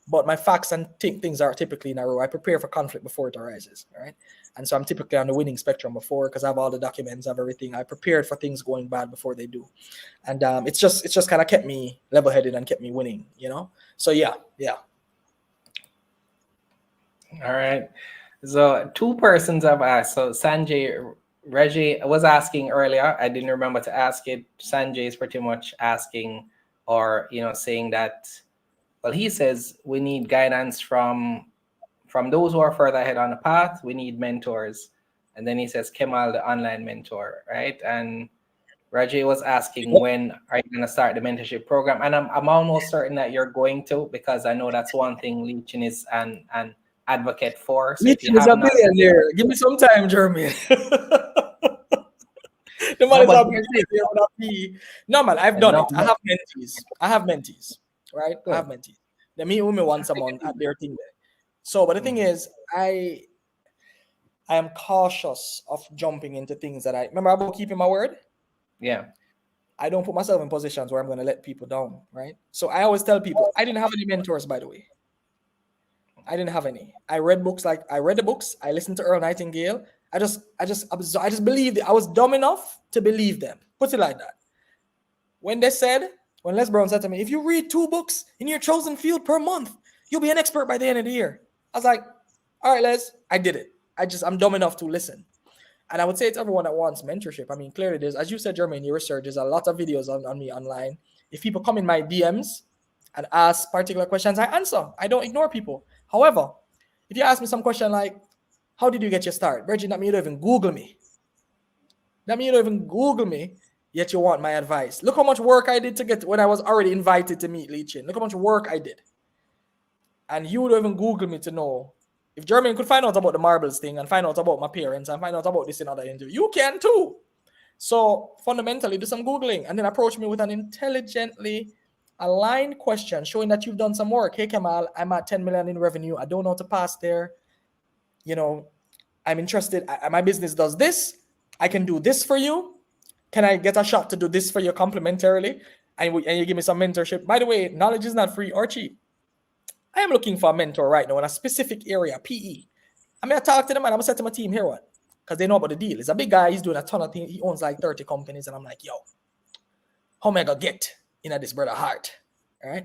but my facts and things are typically in a row. I prepare for conflict before it arises, right? And so I'm typically on the winning spectrum before because I have all the documents, I have everything. I prepared for things going bad before they do, and it's just kind of kept me level-headed and kept me winning, you know. So yeah. All right. So 2 persons have asked. So Sanjay, Reggie was asking earlier. I didn't remember to ask it. Sanjay is pretty much asking, or saying that. Well, he says we need guidance from those who are further ahead on the path. We need mentors, and then he says Kemal, the online mentor, right? And Reggie was asking, when are you going to start the mentorship program? And I'm almost certain that you're going to, because I know that's one thing Leachin is an advocate for. So Leachin is a billionaire. Give me some time, Jeremy. The man is a billionaire. No, man, I've done it. I have mentees, right? Good. I have mentees. They meet with me once a month at their thing there. So, but the thing is, I am cautious of jumping into things that I remember about keeping my word. Yeah. I don't put myself in positions where I'm going to let people down, right? So I always tell people, I didn't have any mentors, by the way. I didn't have any. I read the books. I listened to Earl Nightingale. I just believed it. I was dumb enough to believe them. Put it like that. When Les Brown said to me, if you read 2 books in your chosen field per month, you'll be an expert by the end of the year. I was like, all right, Les, I did it. I'm dumb enough to listen. And I would say to everyone that wants mentorship, I mean, clearly there's, as you said, Jeremy, in your research, there's a lot of videos on me online. If people come in my DMs and ask particular questions, I answer. I don't ignore people. However, if you ask me some question like, how did you get your start? Reggie, that means you don't even Google me. Yet you want my advice. Look how much work I did to get when I was already invited to meet Leachin. Look how much work I did. And you don't even Google me to know. If Jeremy could find out about the marbles thing and find out about my parents and find out about this in other interview, you can too. So fundamentally, do some Googling and then approach me with an intelligently aligned question showing that you've done some work. Hey, Kemal, I'm at 10 million in revenue. I don't know how to pass there. I'm interested. My business does this. I can do this for you. Can I get a shot to do this for you complimentarily? And you give me some mentorship. By the way, knowledge is not free or cheap. I am looking for a mentor right now in a specific area, PE. I'm going to talk to them and I'm going to say to my team, here what? Because they know about the deal. He's a big guy. He's doing a ton of things. He owns like 30 companies. And I'm like, yo, how am I going to get in this brother heart? All right.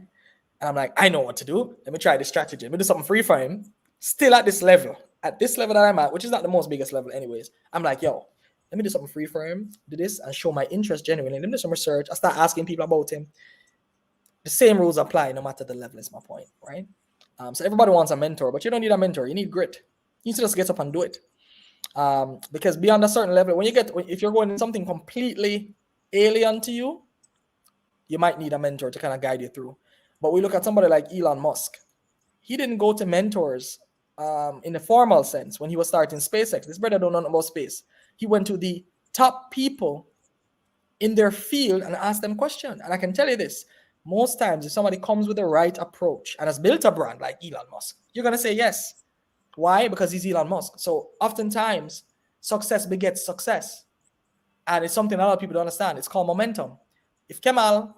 And I'm like, I know what to do. Let me try this strategy. Let me do something free for him. Still at this level that I'm at, which is not the most biggest level anyways. I'm like, yo, let me do something free for him, do this and show my interest genuinely. Let me do some research. I start asking people about him. The same rules apply no matter the level is my point, right? So everybody wants a mentor, but you don't need a mentor. You need grit. You need to just get up and do it. Because beyond a certain level, if you're going in something completely alien to you, you might need a mentor to kind of guide you through. But we look at somebody like Elon Musk. He didn't go to mentors in the formal sense when he was starting SpaceX. This brother don't know about space. He went to the top people in their field and asked them questions. And I can tell you this, most times if somebody comes with the right approach and has built a brand like Elon Musk, you're going to say yes. Why? Because he's Elon Musk. So oftentimes success begets success. And it's something a lot of people don't understand. It's called momentum. If Kemal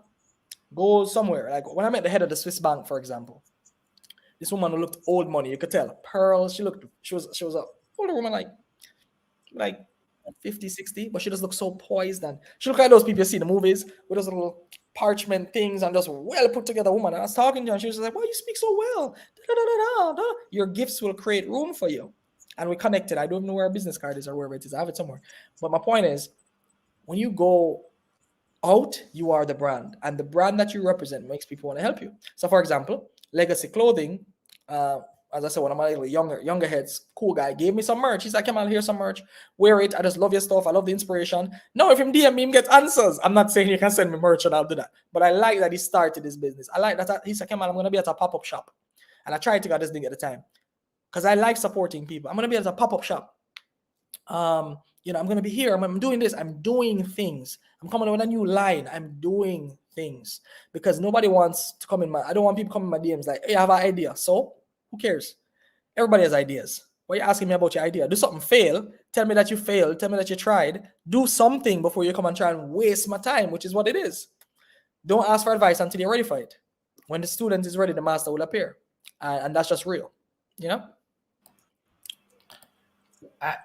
goes somewhere, like when I met the head of the Swiss bank, for example, this woman who looked old money, you could tell. Pearls, she was a older woman, like 50, 60, but she just looked so poised. And she looked like those people you see in the movies with those little parchment things and just well put together woman. And I was talking to her and she was like, "Why you speak so well? Your gifts will create room for you." And we connected. I don't even know where our business card is or wherever it is. I have it somewhere. But my point is, when you go out, you are the brand. And the brand that you represent makes people want to help you. So for example, Legacy Clothing, as I said, one of my little younger heads, cool guy, gave me some merch. He's like, "Kemal, here's some merch. Wear it. I just love your stuff. I love the inspiration." Now, if him DM me, him get answers. I'm not saying you can send me merch and I'll do that. But I like that he started his business. I like that he said, "Kemal, I'm going to be at a pop-up shop." And I tried to get this thing at the time because I like supporting people. I'm going to be at a pop-up shop. I'm going to be here. I'm doing this. I'm doing things. I'm coming up with a new line. I'm doing things because nobody wants to come in I don't want people coming in my DMs like, "Hey, I have an idea." So Who cares? Everybody has ideas. Why are you asking me about your idea? Do something, fail. Tell me that you failed. Tell me that you tried. Do something before you come and try and waste my time, which is what it is. Don't ask for advice until you're ready for it. When the student is ready, the master will appear. And that's just real. You know?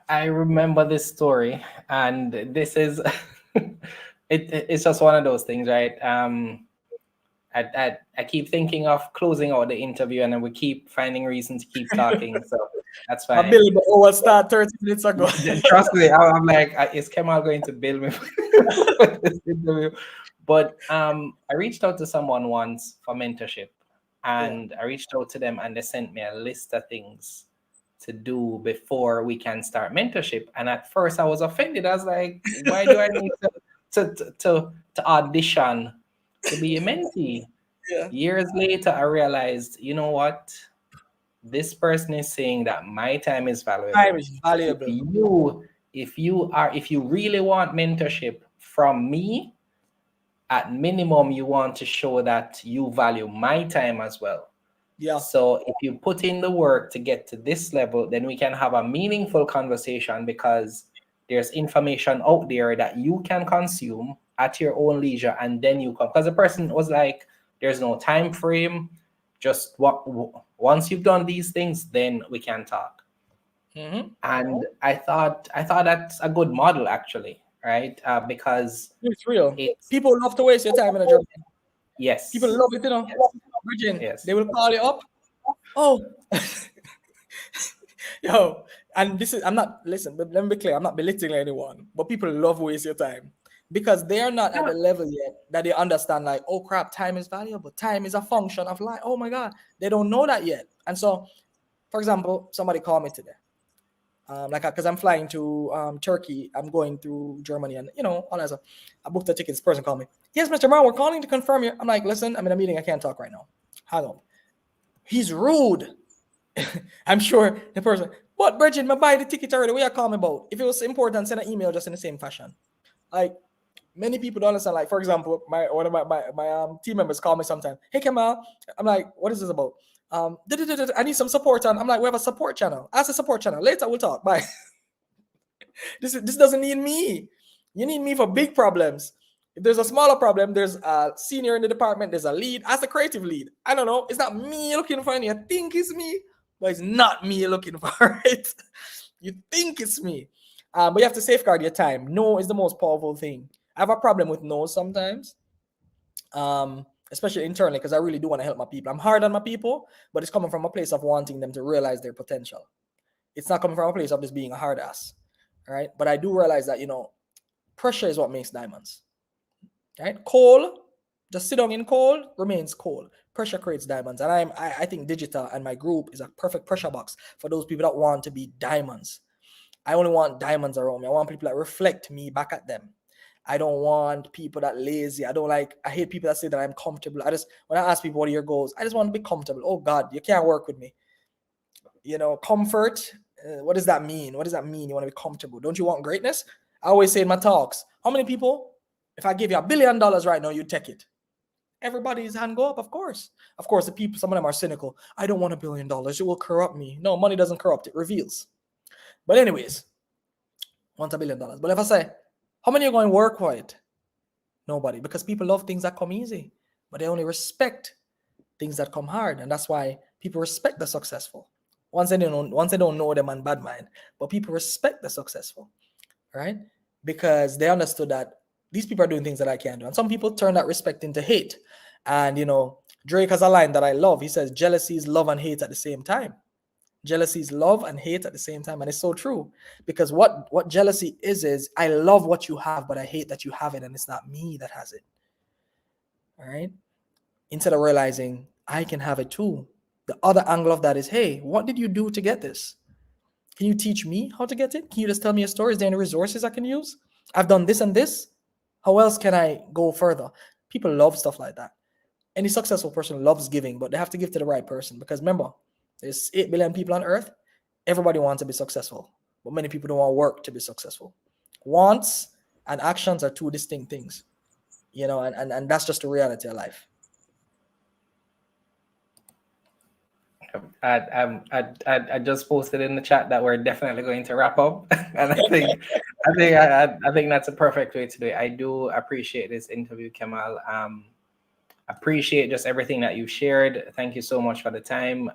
I remember this story, and this is it's just one of those things, right? I keep thinking of closing out the interview, and then we keep finding reasons to keep talking. So that's My fine. bill will start 30 minutes ago. Trust me, I'm like, is Kemal going to bill me for this interview? But I reached out to someone once for mentorship, and I reached out to them, and they sent me a list of things to do before we can start mentorship. And at first, I was offended. I was like, why do I need to audition to be a mentee? Yeah. Years later, I realized, you know what? This person is saying that my time is valuable. Time is valuable. If you really want mentorship from me, at minimum, you want to show that you value my time as well. Yeah. So if you put in the work to get to this level, then we can have a meaningful conversation, because there's information out there that you can consume at your own leisure, and then you come. Because the person was like, there's no time frame. Just once you've done these things, then we can talk. Mm-hmm. And I thought that's a good model, actually, right? Because it's real. People love to waste your time in a job. Yes. People love it, you know. Virgin, Yes. they will call you up. Oh, yo, and this is, I'm not, listen, but let me be clear, I'm not belittling anyone, but people love waste your time because they are not at the level yet that they understand, like, oh crap, time is valuable. Time is a function of life. Oh my God, they don't know that yet. And so, for example, somebody called me today. Because I'm flying to Turkey, I'm going through Germany, and you know, all that stuff. I booked the tickets. Person called me. Yes, Mr. Brown, we're calling to confirm you. I'm like, listen, I'm in a meeting. I can't talk right now. Hang on. He's rude. I'm sure the person. What, Bridget? I buy the ticket already. What are you calling me about? If it was important, send an email just in the same fashion. Like, many people don't understand. Like, for example, one of my team members call me sometimes. Hey, Kemal. I'm like, what is this about? I need some support on. I'm like, we have a support channel. Ask the support channel. Later we'll talk. Bye. This doesn't need me. You need me for big problems. If there's a smaller problem, there's a senior in the department, there's a lead. Ask the creative lead. I don't know. It's not me looking for any. I think it's me, but it's not me looking for it. You think it's me. But you have to safeguard your time. No is the most powerful thing. I have a problem with no sometimes. Especially internally, because I really do want to help my people. I'm hard on my people, but it's coming from a place of wanting them to realize their potential. It's not coming from a place of just being a hard ass, right? But I do realize that, you know, pressure is what makes diamonds, right? Coal, just sit down in coal, remains coal. Pressure creates diamonds. And I think digital and my group is a perfect pressure box for those people that want to be diamonds. I only want diamonds around me. I want people that reflect me back at them. I don't want people that lazy. I hate people that say that I'm comfortable. When I ask people, what are your goals? I just want to be comfortable. Oh God, you can't work with me. You know, comfort. What does that mean? What does that mean? You want to be comfortable. Don't you want greatness? I always say in my talks, how many people, if I give you $1 billion right now, you take it? Everybody's hand go up, of course. Of course, the people, some of them are cynical. I don't want $1 billion. It will corrupt me. No, money doesn't corrupt. It reveals. But anyways, want $1 billion. But if I say, how many are going to work for it? Nobody, because people love things that come easy, but they only respect things that come hard. And that's why people respect the successful. Once they don't know them and bad mind, but people respect the successful, right? Because they understood that these people are doing things that I can't do. And some people turn that respect into hate. And, you know, Drake has a line that I love. He says, jealousy is love and hate at the same time. Jealousy is love and hate at the same time. And it's so true, because what jealousy is I love what you have, but I hate that you have it, and it's not me that has it. All right. Instead of realizing I can have it too. The other angle of that is, hey, what did you do to get this? Can you teach me how to get it? Can you just tell me a story? Is there any resources I can use? I've done this and this. How else can I go further? People love stuff like that. Any successful person loves giving, but they have to give to the right person. Because remember, there's 8 billion people on earth. Everybody wants to be successful, but many people don't want to work to be successful. Wants and actions are two distinct things, you know, and that's just the reality of life. I just posted in the chat that we're definitely going to wrap up, and I think that's a perfect way to do it. I do appreciate this interview, Kemal. Appreciate just everything that you shared. Thank you so much for the time.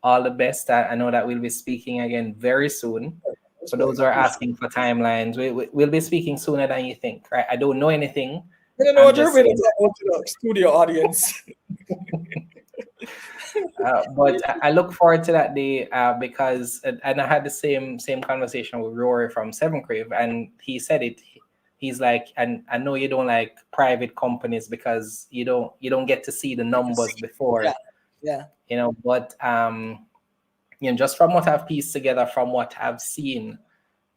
All the best. I know that we'll be speaking again very soon. For those who are asking for timelines, we'll be speaking sooner than you think, right? I don't know anything. I don't know what you're really talking about to the studio audience. But I look forward to that day because, and I had the same conversation with Rory from Seven Crave, and he said it. He's like, and I know you don't like private companies because you don't get to see the numbers before, Yeah. you know. But just from what I've pieced together, from what I've seen,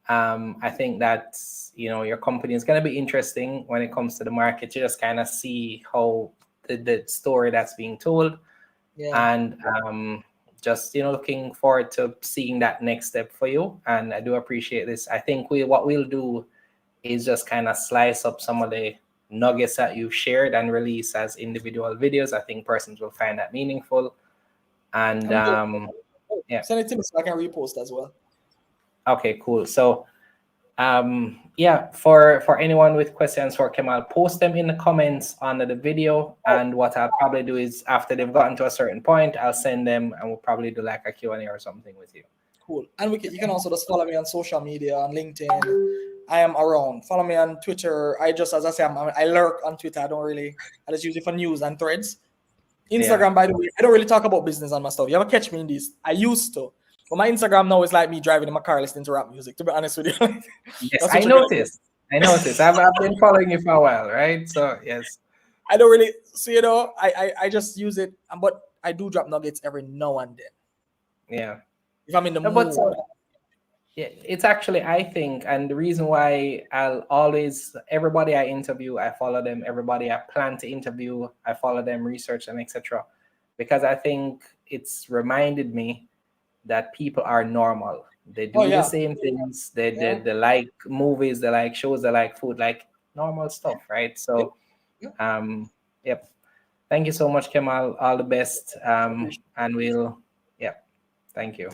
I think that your company is going to be interesting when it comes to the market. You just kind of see how the story that's being told. Yeah. And just looking forward to seeing that next step for you. And I do appreciate this. I think what we'll do is just kind of slice up some of the nuggets that you've shared and release as individual videos. I think persons will find that meaningful. And yeah, send it to me so I can repost as well. Okay, cool. So for anyone with questions for Kemal, post them in the comments under the video. And what I'll probably do is after they've gotten to a certain point, I'll send them and we'll probably do like a Q&A or something with you. Cool. And you can also just follow me on social media, on LinkedIn. I am around. Follow me on Twitter. I lurk on Twitter. I just use it for news and threads. Instagram, by the way, I don't really talk about business on my stuff. You ever catch me in this? I used to. But my Instagram now is like me driving in my car listening to rap music, to be honest with you. Yes, I noticed. I've been following you for a while, right? So, yes. I don't really, so, I just use it, but I do drop nuggets every now and then. Yeah. If I'm in the mood. It's actually, I think, and the reason why I'll always, everybody I interview, I follow them. Everybody I plan to interview, I follow them, research them, etc. Because I think it's reminded me that people are normal. They do the same things. They like movies, they like shows, they like food, like normal stuff, right? So, yep. Thank you so much, Kemal. All the best. And thank you.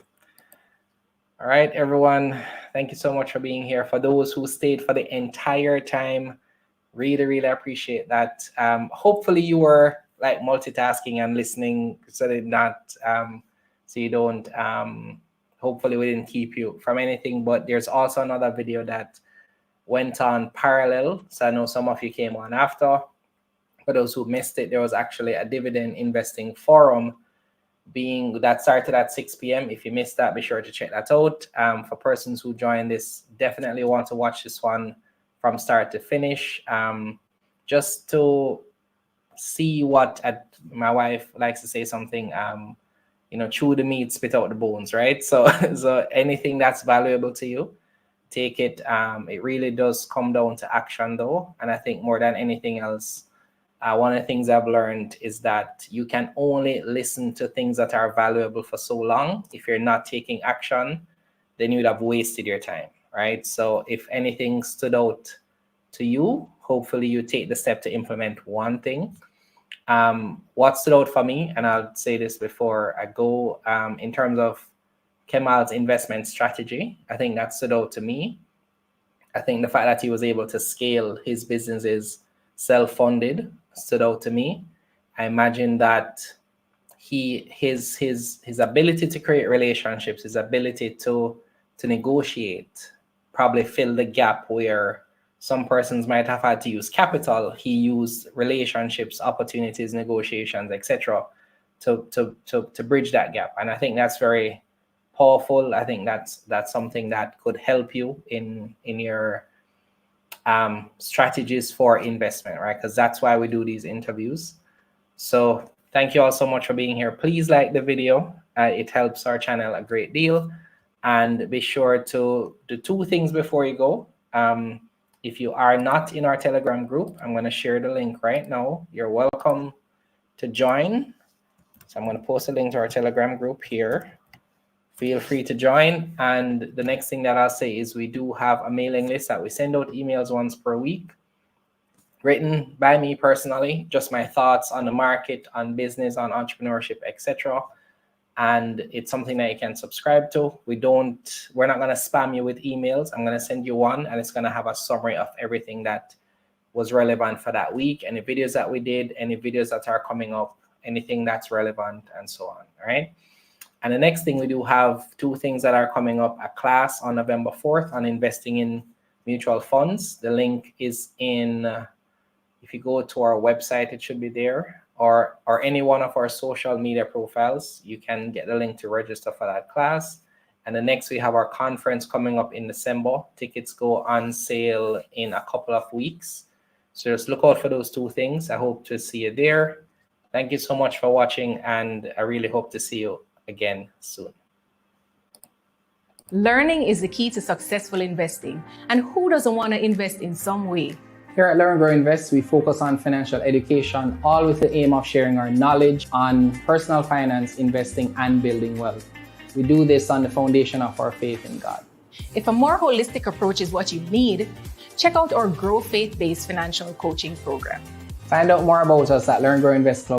All right, everyone. Thank you so much for being here. For those who stayed for the entire time, really, really appreciate that. Hopefully you were like multitasking and listening so you don't, hopefully we didn't keep you from anything, but there's also another video that went on parallel. So I know some of you came on after. For those who missed it, there was actually a dividend investing forum that started at 6 p.m. If you missed that, be sure to check that out. For persons who joined this, definitely want to watch this one from start to finish, just to see what my wife likes to say something, chew the meat, spit out the bones, right? So anything that's valuable to you, take it. It really does come down to action though. And I think more than anything else, one of the things I've learned is that you can only listen to things that are valuable for so long. If you're not taking action, then you'd have wasted your time, right? So if anything stood out to you, hopefully you take the step to implement one thing. What stood out for me, and I'll say this before I go, in terms of Kemal's investment strategy, I think that stood out to me. I think the fact that he was able to scale his businesses self-funded stood out to me. I imagine that his ability to create relationships, his ability to negotiate, probably fill the gap where some persons might have had to use capital. He used relationships, opportunities, negotiations, etc., to bridge that gap. And I think that's very powerful. I think that's something that could help you in your strategies for investment, right? Because that's why we do these interviews. So thank you all so much for being here. Please like the video. It helps our channel a great deal. And be sure to do two things before you go. If you are not in our Telegram group, I'm going to share the link right now. You're welcome to join. So I'm going to post a link to our Telegram group here. Feel free to join. And the next thing that I'll say is we do have a mailing list that we send out emails once per week, written by me personally, just my thoughts on the market, on business, on entrepreneurship, etc. and it's something that you can subscribe to. We're not going to spam you with emails. I'm going to send you one, and it's going to have a summary of everything that was relevant for that week, any videos that we did, any videos that are coming up, anything that's relevant, and so on. All right. And the next thing, we do have 2 things that are coming up: a class on November 4th on investing in mutual funds. The link is in, if you go to our website, it should be there, or any one of our social media profiles. You can get the link to register for that class. And the next, we have our conference coming up in December. Tickets go on sale in a couple of weeks. So just look out for those 2 things. I hope to see you there. Thank you so much for watching, and I really hope to see you again soon. Learning is the key to successful investing. And who doesn't want to invest in some way? Here at L.E.A.R.N Grow Invest, we focus on financial education, all with the aim of sharing our knowledge on personal finance, investing, and building wealth. We do this on the foundation of our faith in God. If a more holistic approach is what you need, check out our Grow Faith-based financial coaching program. Find out more about us at L.E.A.R.N Grow Invest Club.